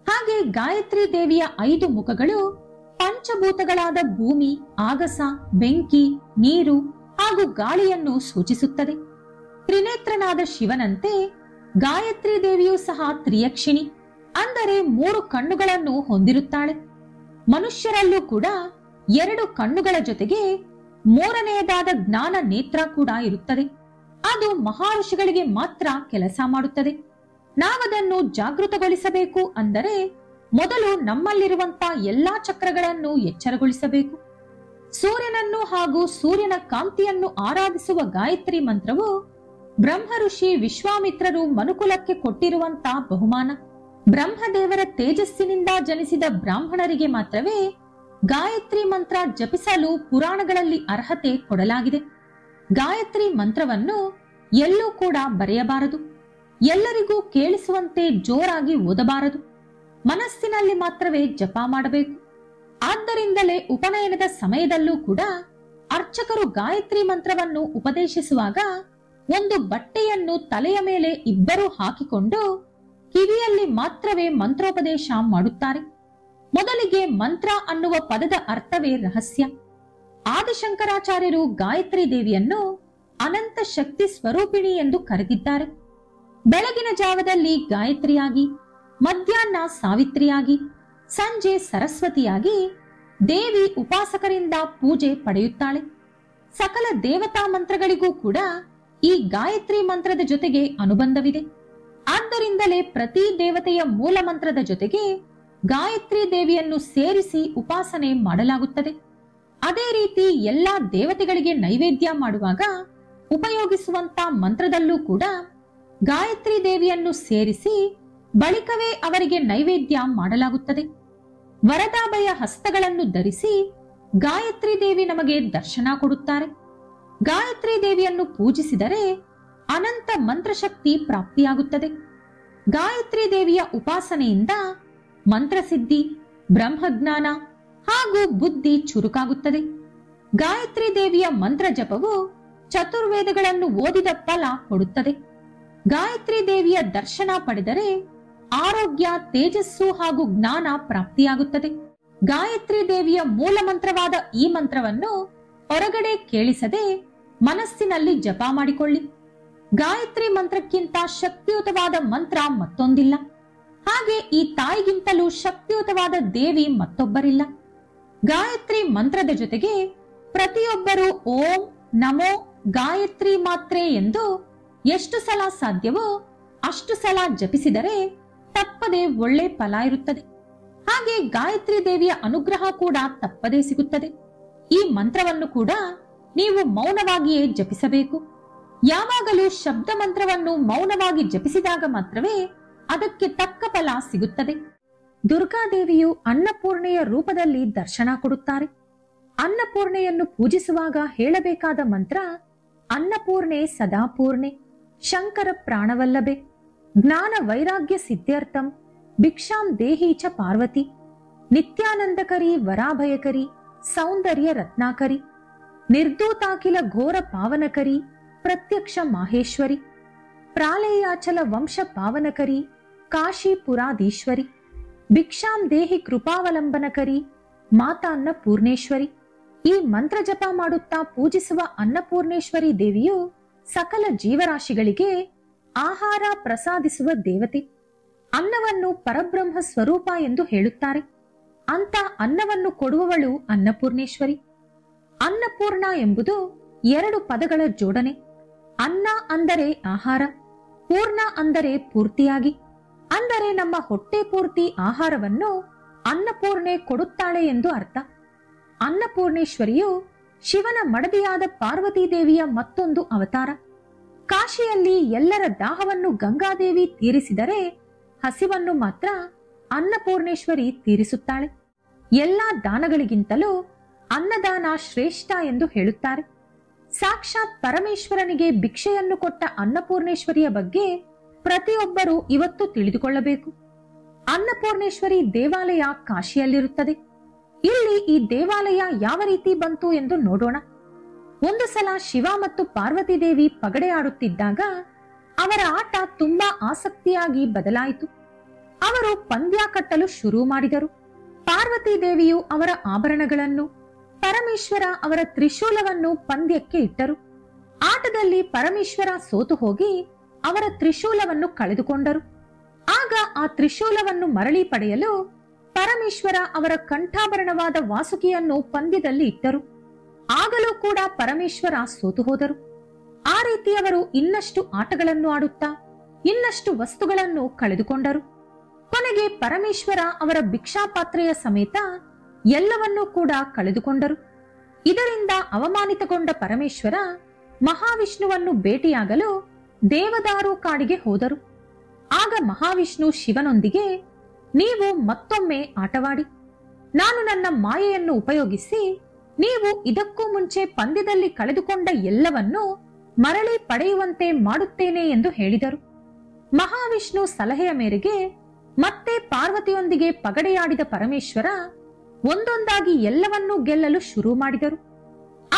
ಹಾಗೆ ಗಾಯತ್ರಿ ದೇವಿಯ 5 ಮುಖಗಳು ಪಂಚಭೂತಗಳಾದ ಭೂಮಿ, ಆಗಸ, ಬೆಂಕಿ, ನೀರು ಹಾಗೂ ಗಾಳಿಯನ್ನು ಸೂಚಿಸುತ್ತದೆ. ತ್ರಿನೇತ್ರನಾದ ಶಿವನಂತೆ ಗಾಯತ್ರಿ ದೇವಿಯೂ ಸಹ ತ್ರಿಯಕ್ಷಿಣಿ ಅಂದರೆ 3 ಕಣ್ಣುಗಳನ್ನು ಹೊಂದಿರುತ್ತಾಳೆ. ಮನುಷ್ಯರಲ್ಲೂ ಕೂಡ 2 ಕಣ್ಣುಗಳ ಜೊತೆಗೆ 3ನೇದಾದ ಜ್ಞಾನ ನೇತ್ರ ಕೂಡ ಇರುತ್ತದೆ. ಅದು ಮಹರ್ಷಿಗಳಿಗೆ ಮಾತ್ರ ಕೆಲಸ ಮಾಡುತ್ತದೆ. ನಾವದನ್ನು ಜಾಗೃತಗೊಳಿಸಬೇಕು ಅಂದರೆ ಮೊದಲು ನಮ್ಮಲ್ಲಿರುವಂತಹ ಎಲ್ಲಾ ಚಕ್ರಗಳನ್ನು ಎಚ್ಚರಗೊಳಿಸಬೇಕು. ಸೂರ್ಯನನ್ನು ಹಾಗೂ ಸೂರ್ಯನ ಕಾಂತಿಯನ್ನು ಆರಾಧಿಸುವ ಗಾಯತ್ರಿ ಮಂತ್ರವು ಬ್ರಹ್ಮ ಋಷಿ ವಿಶ್ವಾಮಿತ್ರರು ಮನುಕುಲಕ್ಕೆ ಕೊಟ್ಟಿರುವಂತಹ ಬಹುಮಾನ. ಬ್ರಹ್ಮದೇವರ ತೇಜಸ್ಸಿನಿಂದ ಜನಿಸಿದ ಬ್ರಾಹ್ಮಣರಿಗೆ ಮಾತ್ರವೇ ಗಾಯತ್ರಿ ಮಂತ್ರ ಜಪಿಸಲು ಪುರಾಣಗಳಲ್ಲಿ ಅರ್ಹತೆ ಕೊಡಲಾಗಿದೆ. ಗಾಯತ್ರಿ ಮಂತ್ರವನ್ನು ಎಲ್ಲೂ ಕೂಡ ಬರೆಯಬಾರದು, ಎಲ್ಲರಿಗೂ ಕೇಳಿಸುವಂತೆ ಜೋರಾಗಿ ಓದಬಾರದು, ಮನಸ್ಸಿನಲ್ಲಿ ಮಾತ್ರವೇ ಜಪ ಮಾಡಬೇಕು. ಆದ್ದರಿಂದಲೇ ಉಪನಯನದ ಸಮಯದಲ್ಲೂ ಕೂಡ ಅರ್ಚಕರು ಗಾಯತ್ರಿ ಮಂತ್ರವನ್ನು ಉಪದೇಶಿಸುವಾಗ ಒಂದು ಬಟ್ಟೆಯನ್ನು ತಲೆಯ ಮೇಲೆ ಇಬ್ಬರು ಹಾಕಿಕೊಂಡು ಕಿವಿಯಲ್ಲಿ ಮಾತ್ರವೇ ಮಂತ್ರೋಪದೇಶ ಮಾಡುತ್ತಾರೆ. ಮೊದಲಿಗೆ ಮಂತ್ರ ಅನ್ನುವ ಪದದ ಅರ್ಥವೇ ರಹಸ್ಯ. ಆದಿಶಂಕರಾಚಾರ್ಯರು ಗಾಯತ್ರಿ ದೇವಿಯನ್ನು ಅನಂತ ಶಕ್ತಿ ಸ್ವರೂಪಿಣಿ ಎಂದು ಕರೆದಿದ್ದಾರೆ. ಬೆಳಗಿನ ಜಾವದಲ್ಲಿ ಗಾಯತ್ರಿಯಾಗಿ, ಮಧ್ಯಾಹ್ನ ಸಾವಿತ್ರಿಯಾಗಿ, ಸಂಜೆ ಸರಸ್ವತಿಯಾಗಿ ದೇವಿ ಉಪಾಸಕರಿಂದ ಪೂಜೆ ಪಡೆಯುತ್ತಾಳೆ. ಸಕಲ ದೇವತಾ ಮಂತ್ರಗಳಿಗೂ ಕೂಡ ಈ ಗಾಯತ್ರಿ ಮಂತ್ರದ ಜೊತೆಗೆ ಅನುಬಂಧವಿದೆ. ಆದ್ದರಿಂದಲೇ ಪ್ರತಿ ದೇವತೆಯ ಮೂಲ ಮಂತ್ರದ ಜೊತೆಗೆ ಗಾಯತ್ರಿ ದೇವಿಯನ್ನು ಸೇರಿಸಿ ಉಪಾಸನೆ ಮಾಡಲಾಗುತ್ತದೆ. ಅದೇ ರೀತಿ ಎಲ್ಲಾ ದೇವತೆಗಳಿಗೆ ನೈವೇದ್ಯ ಮಾಡುವಾಗ ಉಪಯೋಗಿಸುವಂತ ಮಂತ್ರದಲ್ಲೂ ಕೂಡ ಗಾಯತ್ರಿ ದೇವಿಯನ್ನು ಸೇರಿಸಿ ಬಳಿಕವೇ ಅವರಿಗೆ ನೈವೇದ್ಯ ಮಾಡಲಾಗುತ್ತದೆ. ವರದಾಭಯ ಹಸ್ತಗಳನ್ನು ಧರಿಸಿ ಗಾಯತ್ರಿ ದೇವಿ ನಮಗೆ ದರ್ಶನ ಕೊಡುತ್ತಾರೆ. ಗಾಯತ್ರಿ ದೇವಿಯನ್ನು ಪೂಜಿಸಿದರೆ ಅನಂತ ಮಂತ್ರಶಕ್ತಿ ಪ್ರಾಪ್ತಿಯಾಗುತ್ತದೆ. ಗಾಯತ್ರಿ ದೇವಿಯ ಉಪಾಸನೆಯಿಂದ ಮಂತ್ರಸಿದ್ಧಿ, ಬ್ರಹ್ಮಜ್ಞಾನ ಹಾಗೂ ಬುದ್ಧಿ ಚುರುಕಾಗುತ್ತದೆ. ಗಾಯತ್ರಿ ದೇವಿಯ ಮಂತ್ರ ಜಪವು ಚತುರ್ವೇದಗಳನ್ನು ಓದಿದ ಫಲ ಕೊಡುತ್ತದೆ. ಗಾಯತ್ರಿ ದೇವಿಯ ದರ್ಶನ ಪಡೆದರೆ ಆರೋಗ್ಯ, ತೇಜಸ್ಸು ಹಾಗೂ ಜ್ಞಾನ ಪ್ರಾಪ್ತಿಯಾಗುತ್ತದೆ. ಗಾಯತ್ರಿ ದೇವಿಯ ಮೂಲ ಮಂತ್ರವಾದ ಈ ಮಂತ್ರವನ್ನು ಹೊರಗಡೆ ಕೇಳಿಸದೆ ಮನಸ್ಸಿನಲ್ಲಿ ಜಪ ಮಾಡಿಕೊಳ್ಳಿ. ಗಾಯತ್ರಿ ಮಂತ್ರಕ್ಕಿಂತ ಶಕ್ತಿಯುತವಾದ ಮಂತ್ರ ಮತ್ತೊಂದಿಲ್ಲ. ಹಾಗೆ ಈ ತಾಯಿಗಿಂತಲೂ ಶಕ್ತಿಯುತವಾದ ದೇವಿ ಮತ್ತೊಬ್ಬರಿಲ್ಲ. ಗಾಯತ್ರಿ ಮಂತ್ರದ ಜೊತೆಗೆ ಪ್ರತಿಯೊಬ್ಬರು ಓಂ ನಮೋ ಗಾಯತ್ರಿ ಮಾತ್ರೆ ಎಂದು ಎಷ್ಟು ಸಲ ಸಾಧ್ಯವೋ ಅಷ್ಟು ಸಲ ಜಪಿಸಿದರೆ ತಪ್ಪದೆ ಒಳ್ಳೆ ಫಲ ಇರುತ್ತದೆ. ಹಾಗೆ ಗಾಯತ್ರಿ ದೇವಿಯ ಅನುಗ್ರಹ ಕೂಡ ತಪ್ಪದೇ ಸಿಗುತ್ತದೆ. ಈ ಮಂತ್ರವನ್ನು ಕೂಡ ನೀವು ಮೌನವಾಗಿಯೇ ಜಪಿಸಬೇಕು. ಯಾವಾಗಲೂ ಶಬ್ದ ಮಂತ್ರವನ್ನು ಮೌನವಾಗಿ ಜಪಿಸಿದಾಗ ಮಾತ್ರವೇ ಅದಕ್ಕೆ ತಕ್ಕ ಫಲ ಸಿಗುತ್ತದೆ. ದುರ್ಗಾದೇವಿಯು ಅನ್ನಪೂರ್ಣೆಯ ರೂಪದಲ್ಲಿ ದರ್ಶನ ಕೊಡುತ್ತಾರೆ. ಅನ್ನಪೂರ್ಣೆಯನ್ನು ಪೂಜಿಸುವಾಗ ಹೇಳಬೇಕಾದ ಮಂತ್ರ ಅನ್ನಪೂರ್ಣೆ ಸದಾಪೂರ್ಣೆ, ಶಂಕರ ಪ್ರಾಣವಲ್ಲಭೆ, ಜ್ಞಾನ ವೈರಾಗ್ಯ ಸಿದ್ಧಾರ್ಥಂ, ಭಿಕ್ಷಾಂ ದೇಹಿ ಚ ಪಾರ್ವತಿ, ನಿತ್ಯಾನಂದಕರಿ ವರಾಭಯಕರಿ, ಸೌಂದರ್ಯ ರತ್ನಾಕರಿ, ನಿರ್ದೂತಾಖಿಲ ಘೋರ ಪಾವನಕರಿ, ಪ್ರತ್ಯಕ್ಷ ಮಾಹೇಶ್ವರಿ, ಪ್ರಾಳಯಾಚಲ ವಂಶ ಪಾವನಕರಿ, ಕಾಶಿಪುರಾಧೀಶ್ವರಿ, ಭಿಕ್ಷಾಂ ದೇಹಿ ಕೃಪಾವಲಂಬನಕರಿ, ಮಾತಾ ಅನ್ನಪೂರ್ಣೇಶ್ವರಿ. ಈ ಮಂತ್ರ ಜಪ ಮಾಡುತ್ತಾ ಪೂಜಿಸುವ ಅನ್ನಪೂರ್ಣೇಶ್ವರಿ ದೇವಿಯು ಸಕಲ ಜೀವರಾಶಿಗಳಿಗೆ ಆಹಾರ ಪ್ರಸಾದಿಸುವ ದೇವತೆ. ಅನ್ನವನ್ನು ಪರಬ್ರಹ್ಮ ಸ್ವರೂಪ ಎಂದು ಹೇಳುತ್ತಾರೆ. ಅಂತ ಅನ್ನವನ್ನು ಕೊಡುವವಳು ಅನ್ನಪೂರ್ಣೇಶ್ವರಿ. ಅನ್ನಪೂರ್ಣ ಎಂಬುದು ಎರಡು ಪದಗಳ ಜೋಡಣೆ. ಅನ್ನ ಅಂದರೆ ಆಹಾರ, ಪೂರ್ಣ ಅಂದರೆ ಪೂರ್ತಿಯಾಗಿ. ಅಂದರೆ ನಮ್ಮ ಹೊಟ್ಟೆ ಪೂರ್ತಿ ಆಹಾರವನ್ನು ಅನ್ನಪೂರ್ಣೆ ಕೊಡುತ್ತಾಳೆ ಎಂದು ಅರ್ಥ. ಅನ್ನಪೂರ್ಣೇಶ್ವರಿಯು ಶಿವನ ಮಡದಿಯಾದ ಪಾರ್ವತೀ ದೇವಿಯ ಮತ್ತೊಂದು ಅವತಾರ. ಕಾಶಿಯಲ್ಲಿ ಎಲ್ಲರ ದಾಹವನ್ನು ಗಂಗಾದೇವಿ ತೀರಿಸಿದರೆ ಹಸಿವನ್ನು ಮಾತ್ರ ಅನ್ನಪೂರ್ಣೇಶ್ವರಿ ತೀರಿಸುತ್ತಾಳೆ. ಎಲ್ಲಾ ದಾನಗಳಿಗಿಂತಲೂ ಅನ್ನದಾನ ಶ್ರೇಷ್ಠ ಎಂದು ಹೇಳುತ್ತಾರೆ. ಸಾಕ್ಷಾತ್ ಪರಮೇಶ್ವರನಿಗೆ ಭಿಕ್ಷೆಯನ್ನು ಕೊಟ್ಟ ಅನ್ನಪೂರ್ಣೇಶ್ವರಿಯ ಬಗ್ಗೆ ಪ್ರತಿಯೊಬ್ಬರೂ ಇವತ್ತು ತಿಳಿದುಕೊಳ್ಳಬೇಕು. ಅನ್ನಪೂರ್ಣೇಶ್ವರಿ ದೇವಾಲಯ ಕಾಶಿಯಲ್ಲಿರುತ್ತದೆ. ಇಲ್ಲಿ ಈ ದೇವಾಲಯ ಯಾವ ರೀತಿ ಬಂತು ಎಂದು ನೋಡೋಣ. ಒಂದು ಸಲ ಶಿವ ಮತ್ತು ಪಾರ್ವತಿ ದೇವಿ ಪಗಡೆ ಆಡುತ್ತಿದ್ದಾಗ ಅವರ ಆಟ ತುಂಬಾ ಆಸಕ್ತಿಯಾಗಿ ಬದಲಾಯಿತು. ಅವರು ಪಂದ್ಯ ಕಟ್ಟಲು ಶುರು ಮಾಡಿದರು. ಪಾರ್ವತಿ ದೇವಿಯು ಅವರ ಆಭರಣಗಳನ್ನು, ಪರಮೇಶ್ವರ ಅವರ ತ್ರಿಶೂಲವನ್ನು ಪಂದ್ಯಕ್ಕೆ ಇಟ್ಟರು. ಆಟದಲ್ಲಿ ಪರಮೇಶ್ವರ ಸೋತು ಹೋಗಿ ಅವರ ತ್ರಿಶೂಲವನ್ನು ಕಳೆದುಕೊಂಡರು. ಆಗ ಆ ತ್ರಿಶೂಲವನ್ನು ಮರಳಿ ಪಡೆಯಲು ಪರಮೇಶ್ವರ ಅವರ ಕಂಠಾಭರಣವಾದ ವಾಸುಕಿಯನ್ನು ಪಂದ್ಯದಲ್ಲಿ ಇಟ್ಟರು. ಆಗಲೂ ಕೂಡ ಪರಮೇಶ್ವರ ಸೋತು ಹೋದರು. ಆ ರೀತಿ ಅವರು ಇನ್ನಷ್ಟು ಆಟಗಳನ್ನು ಆಡುತ್ತಾ ಇನ್ನಷ್ಟು ವಸ್ತುಗಳನ್ನು ಕಳೆದುಕೊಂಡರು. ಕೊನೆಗೆ ಪರಮೇಶ್ವರ ಅವರ ಭಿಕ್ಷಾಪಾತ್ರೆಯ ಸಮೇತ ಎಲ್ಲವನ್ನೂ ಕೂಡ ಕಳೆದುಕೊಂಡರು. ಇದರಿಂದ ಅವಮಾನಿತಗೊಂಡ ಪರಮೇಶ್ವರ ಮಹಾವಿಷ್ಣುವನ್ನು ಭೇಟಿಯಾಗಲು ದೇವದಾರು ಕಾಡಿಗೆ ಹೋದರು. ಆಗ ಮಹಾವಿಷ್ಣು ಶಿವನೊಂದಿಗೆ, ನೀವು ಮತ್ತೊಮ್ಮೆ ಆಟವಾಡಿ, ನಾನು ನನ್ನ ಮಾಯೆಯನ್ನು ಉಪಯೋಗಿಸಿ ನೀವು ಇದಕ್ಕೂ ಮುಂಚೆ ಪಂದ್ಯದಲ್ಲಿ ಕಳೆದುಕೊಂಡ ಎಲ್ಲವನ್ನೂ ಮರಳಿ ಪಡೆಯುವಂತೆ ಮಾಡುತ್ತೇನೆ ಎಂದು ಹೇಳಿದರು. ಮಹಾವಿಷ್ಣು ಸಲಹೆಯ ಮೇರೆಗೆ ಮತ್ತೆ ಪಾರ್ವತಿಯೊಂದಿಗೆ ಪಗಡೆಯಾಡಿದ ಪರಮೇಶ್ವರ ಒಂದೊಂದಾಗಿ ಎಲ್ಲವನ್ನೂ ಗೆಲ್ಲಲು ಶುರು ಮಾಡಿದರು.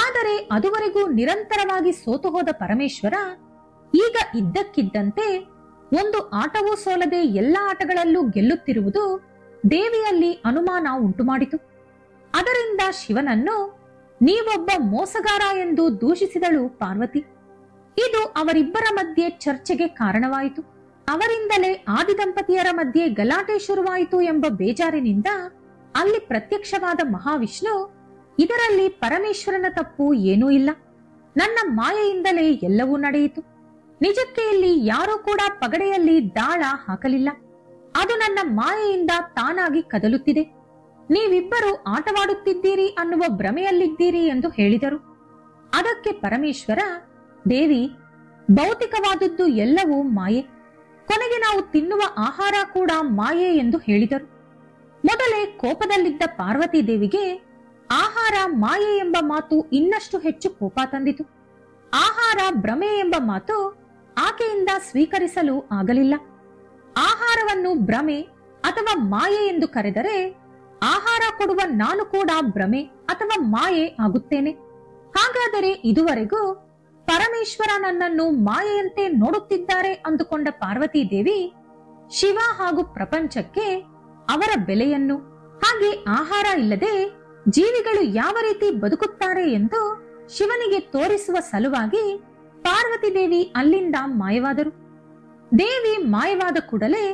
ಆದರೆ ಅದುವರೆಗೂ ನಿರಂತರವಾಗಿ ಸೋತು ಹೋದ ಪರಮೇಶ್ವರ ಈಗ ಇದ್ದಕ್ಕಿದ್ದಂತೆ ಒಂದು ಆಟವೂ ಸೋಲದೆ ಎಲ್ಲಾ ಆಟಗಳಲ್ಲೂ ಗೆಲ್ಲುತ್ತಿರುವುದು ದೇವಿಯಲ್ಲಿ ಅನುಮಾನ ಉಂಟುಮಾಡಿತು. ಅದರಿಂದ ಶಿವನನ್ನು ನೀವೊಬ್ಬ ಮೋಸಗಾರ ಎಂದು ದೂಷಿಸಿದಳು ಪಾರ್ವತಿ. ಇದು ಅವರಿಬ್ಬರ ಮಧ್ಯೆ ಚರ್ಚೆಗೆ ಕಾರಣವಾಯಿತು. ಅವರಿಂದಲೇ ಆದಿದಂಪತಿಯರ ಮಧ್ಯೆ ಗಲಾಟೆ ಶುರುವಾಯಿತು ಎಂಬ ಬೇಜಾರಿನಿಂದ ಅಲ್ಲಿ ಪ್ರತ್ಯಕ್ಷವಾದ ಮಹಾವಿಷ್ಣು, ಇದರಲ್ಲಿ ಪರಮೇಶ್ವರನ ತಪ್ಪು ಏನೂ ಇಲ್ಲ, ನನ್ನ ಮಾಯೆಯಿಂದಲೇ ಎಲ್ಲವೂ ನಡೆಯಿತು. ನಿಜಕ್ಕೆ ಇಲ್ಲಿ ಯಾರೂ ಕೂಡ ಪಗಡೆಯಲ್ಲಿ ದಾಳ ಹಾಕಲಿಲ್ಲ, ಅದು ನನ್ನ ಮಾಯೆಯಿಂದ ತಾನಾಗಿ ಕದಲುತ್ತಿದೆ. ನೀವಿಬ್ಬರು ಆಟವಾಡುತ್ತಿದ್ದೀರಿ ಅನ್ನುವ ಭ್ರಮೆಯಲ್ಲಿದ್ದೀರಿ ಎಂದು ಹೇಳಿದರು. ಅದಕ್ಕೆ ಪರಮೇಶ್ವರ, ದೇವಿ, ಭೌತಿಕವಾದದ್ದು ಎಲ್ಲವೂ ಮಾಯೆ, ಕೊನೆಗೆ ನಾವು ತಿನ್ನುವ ಆಹಾರ ಕೂಡ ಮಾಯೆ ಎಂದು ಹೇಳಿದರು. ಮೊದಲೇ ಕೋಪದಲ್ಲಿದ್ದ ಪಾರ್ವತಿ ದೇವಿಗೆ ಆಹಾರ ಮಾಯೆ ಎಂಬ ಮಾತು ಇನ್ನಷ್ಟು ಹೆಚ್ಚು ಕೋಪ ತಂದಿತು. ಆಹಾರ ಭ್ರಮೆ ಎಂಬ ಮಾತು ಆಕೆಯಿಂದ ಸ್ವೀಕರಿಸಲು ಆಗಲಿಲ್ಲ. ಆಹಾರವನ್ನು ಭ್ರಮೆ ಅಥವಾ ಮಾಯೆ ಎಂದು ಕರೆದರೆ ಆಹಾರ ಕೊಡುವ ನಾನು ಕೂಡ ಭ್ರಮೆ ಅಥವಾ ಮಾಯೆ ಆಗುತ್ತೇನೆ. ಹಾಗಾದರೆ ಇದುವರೆಗೂ ಪರಮೇಶ್ವರ ನನ್ನನ್ನು ಮಾಯೆಯಂತೆ ನೋಡುತ್ತಿದ್ದಾರೆ ಅಂದುಕೊಂಡ ಪಾರ್ವತಿ ದೇವಿ ಶಿವ ಹಾಗೂ ಪ್ರಪಂಚಕ್ಕೆ ಅವರ ಬೆಲೆಯನ್ನು, ಹಾಗೆ ಆಹಾರ ಇಲ್ಲದೆ ಜೀವಿಗಳು ಯಾವ ರೀತಿ ಬದುಕುತ್ತಾರೆ ಎಂದು ಶಿವನಿಗೆ ತೋರಿಸುವ ಸಲುವಾಗಿ ಪಾರ್ವತಿ ದೇವಿ ಅಲ್ಲಿಂದ ಮಾಯವಾದರು. ದೇವಿ ಮಾಯವಾದ ಕೂಡಲೇ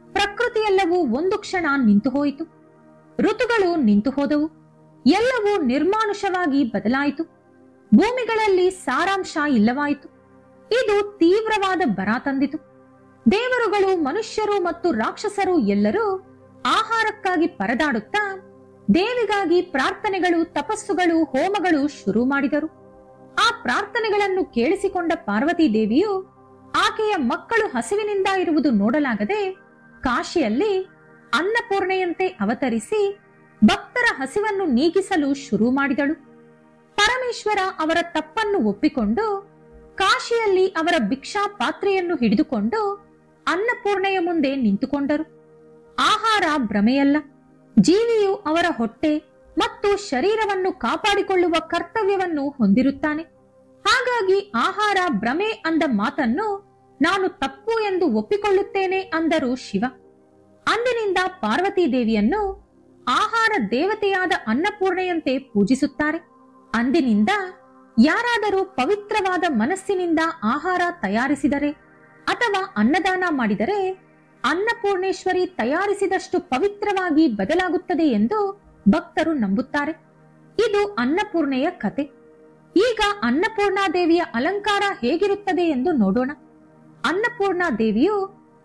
ಪ್ರಕೃತಿಯೆಲ್ಲವೂ ಒಂದು ಕ್ಷಣ ನಿಂತು ಹೋಯಿತು. ಋತುಗಳು ನಿಂತು ಹೋದವು. ಎಲ್ಲವೂ ನಿರ್ಮಾನುಷವಾಗಿ ಬದಲಾಯಿತು. ಭೂಮಿಗಳಲ್ಲಿ ಸಾರಾಂಶ ಇಲ್ಲವಾಯಿತು. ಇದು ತೀವ್ರವಾದ ಬರ ತಂದಿತು. ದೇವರುಗಳು, ಮನುಷ್ಯರು ಮತ್ತು ರಾಕ್ಷಸರು ಎಲ್ಲರೂ ಆಹಾರಕ್ಕಾಗಿ ಪರದಾಡುತ್ತಾ ದೇವಿಗಾಗಿ ಪ್ರಾರ್ಥನೆಗಳು, ತಪಸ್ಸುಗಳು, ಹೋಮಗಳು ಶುರು ಮಾಡಿದರು. ಆ ಪ್ರಾರ್ಥನೆಗಳನ್ನು ಕೇಳಿಸಿಕೊಂಡ ಪಾರ್ವತಿ ದೇವಿಯು ಆಕೆಯ ಮಕ್ಕಳು ಹಸಿವಿನಿಂದ ಇರುವುದು ನೋಡಲಾಗದೆ ಕಾಶಿಯಲ್ಲಿ ಅನ್ನಪೂರ್ಣೆಯಂತೆ ಅವತರಿಸಿ ಭಕ್ತರ ಹಸಿವನ್ನು ನೀಗಿಸಲು ಶುರು ಮಾಡಿದಳು. ಪರಮೇಶ್ವರ ಅವರ ತಪ್ಪನ್ನು ಒಪ್ಪಿಕೊಂಡು ಕಾಶಿಯಲ್ಲಿ ಅವರ ಭಿಕ್ಷಾ ಪಾತ್ರೆಯನ್ನು ಹಿಡಿದುಕೊಂಡು ಅನ್ನಪೂರ್ಣೆಯ ಮುಂದೆ ನಿಂತುಕೊಂಡರು. ಆಹಾರ ಭ್ರಮೆಯಲ್ಲ. ಜೀವಿಯು ಅವರ ಹೊಟ್ಟೆ ಮತ್ತು ಶರೀರವನ್ನು ಕಾಪಾಡಿಕೊಳ್ಳುವ ಕರ್ತವ್ಯವನ್ನು ಹೊಂದಿರುತ್ತಾನೆ. ಹಾಗಾಗಿ ಆಹಾರ ಭ್ರಮೆ ಅಂದ ಮಾತನ್ನು ನಾನು ತಪ್ಪು ಎಂದು ಒಪ್ಪಿಕೊಳ್ಳುತ್ತೇನೆ ಅಂದರು ಶಿವ. ಅಂದಿನಿಂದ ಪಾರ್ವತಿ ದೇವಿಯನ್ನು ಆಹಾರ ದೇವತೆಯಾದ ಅನ್ನಪೂರ್ಣೆಯಂತೆ ಪೂಜಿಸುತ್ತಾರೆ. ಅಂದಿನಿಂದ ಯಾರಾದರೂ ಪವಿತ್ರವಾದ ಮನಸ್ಸಿನಿಂದ ಆಹಾರ ತಯಾರಿಸಿದರೆ ಅಥವಾ ಅನ್ನದಾನ ಮಾಡಿದರೆ ಅನ್ನಪೂರ್ಣೇಶ್ವರಿ ತಯಾರಿಸಿದಷ್ಟು ಪವಿತ್ರವಾಗಿ ಬದಲಾಗುತ್ತದೆ ಎಂದು ಭಕ್ತರು ನಂಬುತ್ತಾರೆ. ಇದು ಅನ್ನಪೂರ್ಣೆಯ ಕತೆ. ಈಗ ಅನ್ನಪೂರ್ಣಾದೇವಿಯ ಅಲಂಕಾರ ಹೇಗಿರುತ್ತದೆ ಎಂದು ನೋಡೋಣ. ಅನ್ನಪೂರ್ಣಾದೇವಿಯು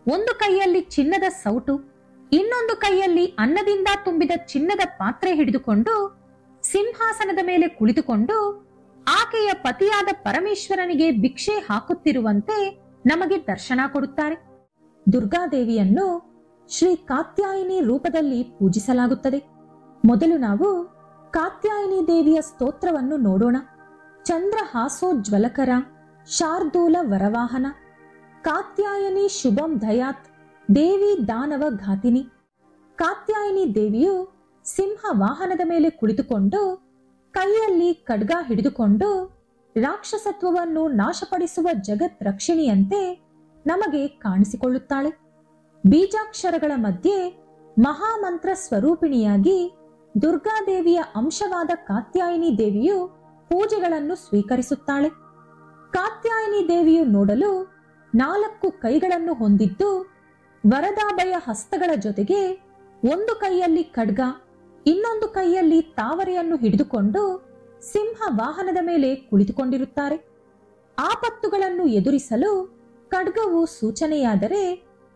ಒಂದು ಕೈಯಲ್ಲಿ ಚಿನ್ನದ ಸೌಟು, ಇನ್ನೊಂದು ಕೈಯಲ್ಲಿ ಅನ್ನದಿಂದ ತುಂಬಿದ ಚಿನ್ನದ ಪಾತ್ರೆ ಹಿಡಿದುಕೊಂಡು ಸಿಂಹಾಸನದ ಮೇಲೆ ಕುಳಿತುಕೊಂಡು ಆಕೆಯ ಪತಿಯಾದ ಪರಮೇಶ್ವರನಿಗೆ ಭಿಕ್ಷೆ ಹಾಕುತ್ತಿರುವಂತೆ ನಮಗೆ ದರ್ಶನ ಕೊಡುತ್ತಾರೆ. ದುರ್ಗಾದೇವಿಯನ್ನು ಶ್ರೀ ಕಾತ್ಯಾಯಿನಿ ರೂಪದಲ್ಲಿ ಪೂಜಿಸಲಾಗುತ್ತದೆ. ಮೊದಲು ನಾವು ಕಾತ್ಯಾಯಿನಿ ದೇವಿಯ ಸ್ತೋತ್ರವನ್ನು ನೋಡೋಣ. ಚಂದ್ರಹಾಸೋಜ್ವಲಕರ ಶಾರ್ದೂಲ ವರವಾಹನ ಕಾತ್ಯಾಯನಿ ಶುಭಂ ದಯಾತ್ ದೇವಿ ದಾನವ ಘಾತಿನಿ. ಕಾತ್ಯಾಯಿನಿ ದೇವಿಯು ಸಿಂಹ ವಾಹನದ ಮೇಲೆ ಕುಳಿತುಕೊಂಡು ಕೈಯಲ್ಲಿ ಖಡ್ಗ ಹಿಡಿದುಕೊಂಡು ರಾಕ್ಷಸತ್ವವನ್ನು ನಾಶಪಡಿಸುವ ಜಗತ್ ರಕ್ಷಿಣಿಯಂತೆ ನಮಗೆ ಕಾಣಿಸಿಕೊಳ್ಳುತ್ತಾಳೆ. ಬೀಜಾಕ್ಷರಗಳ ಮಧ್ಯೆ ಮಹಾಮಂತ್ರ ಸ್ವರೂಪಿಣಿಯಾಗಿ ದುರ್ಗಾದೇವಿಯ ಅಂಶವಾದ ಕಾತ್ಯಾಯಿನಿ ದೇವಿಯು ಪೂಜೆಗಳನ್ನು ಸ್ವೀಕರಿಸುತ್ತಾಳೆ. ಕಾತ್ಯಾಯಿನಿ ದೇವಿಯು ನೋಡಲು 4 ಕೈಗಳನ್ನು ಹೊಂದಿದ್ದು ವರದಾಭಯ ಹಸ್ತಗಳ ಜೊತೆಗೆ ಒಂದು ಕೈಯಲ್ಲಿ ಖಡ್ಗ, ಇನ್ನೊಂದು ಕೈಯಲ್ಲಿ ತಾವರೆಯನ್ನು ಹಿಡಿದುಕೊಂಡು ಸಿಂಹ ವಾಹನದ ಮೇಲೆ ಕುಳಿತುಕೊಂಡಿರುತ್ತಾರೆ. ಆಪತ್ತುಗಳನ್ನು ಎದುರಿಸಲು ಖಡ್ಗವು ಸೂಚನೆಯಾದರೆ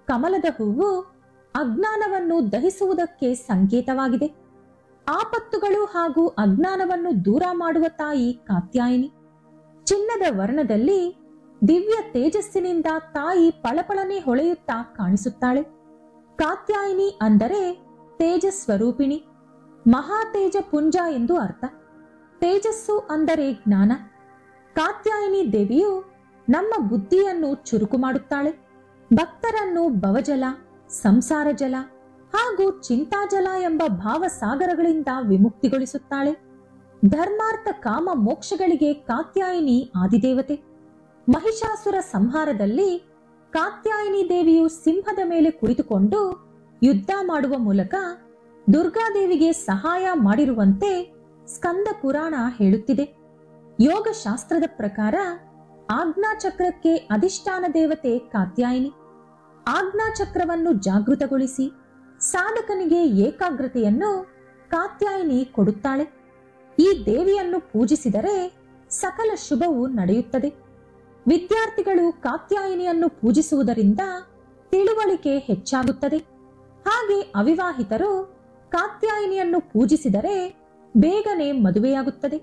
ಕಮಲದ ಹೂವು ಅಜ್ಞಾನವನ್ನು ದಹಿಸುವುದಕ್ಕೆ ಸಂಕೇತವಾಗಿದೆ. ಆಪತ್ತುಗಳು ಹಾಗೂ ಅಜ್ಞಾನವನ್ನು ದೂರ ಮಾಡುವ ತಾಯಿ ಕಾತ್ಯಾಯಿನಿ. ಚಿನ್ನದ ವರ್ಣದಲ್ಲಿ ದಿವ್ಯ ತೇಜಸ್ಸಿನಿಂದ ತಾಯಿ ಪಳಪಳನೆ ಹೊಳೆಯುತ್ತಾ ಕಾಣಿಸುತ್ತಾಳೆ. ಕಾತ್ಯಾಯಿನಿ ಅಂದರೆ ತೇಜಸ್ವರೂಪಿಣಿ, ಮಹಾತೇಜ ಪುಂಜ ಎಂದು ಅರ್ಥ. ತೇಜಸ್ಸು ಅಂದರೆ ಜ್ಞಾನ. ಕಾತ್ಯಾಯಿನಿ ದೇವಿಯು ನಮ್ಮ ಬುದ್ಧಿಯನ್ನು ಚುರುಕು ಮಾಡುತ್ತಾಳೆ. ಭಕ್ತರನ್ನು ಭವಜಲ, ಸಂಸಾರ ಜಲ ಹಾಗೂ ಚಿಂತಾಜಲ ಎಂಬ ಭಾವಸಾಗರಗಳಿಂದ ವಿಮುಕ್ತಿಗೊಳಿಸುತ್ತಾಳೆ. ಧರ್ಮಾರ್ಥ ಕಾಮ ಮೋಕ್ಷಗಳಿಗೆ ಕಾತ್ಯಾಯಿನಿ ಆದಿದೇವತೆ. ಮಹಿಷಾಸುರ ಸಂಹಾರದಲ್ಲಿ ಕಾತ್ಯಾಯಿನಿ ದೇವಿಯು ಸಿಂಹದ ಮೇಲೆ ಕುಳಿತುಕೊಂಡು ಯುದ್ಧ ಮಾಡುವ ಮೂಲಕ ದುರ್ಗಾದೇವಿಗೆ ಸಹಾಯ ಮಾಡಿರುವಂತೆ ಸ್ಕಂದ ಪುರಾಣ ಹೇಳುತ್ತಿದೆ. ಯೋಗಶಾಸ್ತ್ರದ ಪ್ರಕಾರ ಆಜ್ಞಾಚಕ್ರಕ್ಕೆ ಅಧಿಷ್ಠಾನ ದೇವತೆ ಕಾತ್ಯಾಯಿನಿ. ಆಜ್ಞಾಚಕ್ರವನ್ನು ಜಾಗೃತಗೊಳಿಸಿ ಸಾಧಕನಿಗೆ ಏಕಾಗ್ರತೆಯನ್ನು ಕಾತ್ಯಾಯಿನಿ ಕೊಡುತ್ತಾಳೆ. ಈ ದೇವಿಯನ್ನು ಪೂಜಿಸಿದರೆ ಸಕಲ ಶುಭವೂ ನಡೆಯುತ್ತದೆ. ವಿದ್ಯಾರ್ಥಿಗಳು ಕಾತ್ಯಾಯಿನಿಯನ್ನು ಪೂಜಿಸುವುದರಿಂದ ತಿಳುವಳಿಕೆ ಹೆಚ್ಚಾಗುತ್ತದೆ. ಹಾಗೆ ಅವಿವಾಹಿತರು ಕಾತ್ಯಾಯಿನಿಯನ್ನು ಪೂಜಿಸಿದರೆ ಬೇಗನೆ ಮದುವೆಯಾಗುತ್ತದೆ.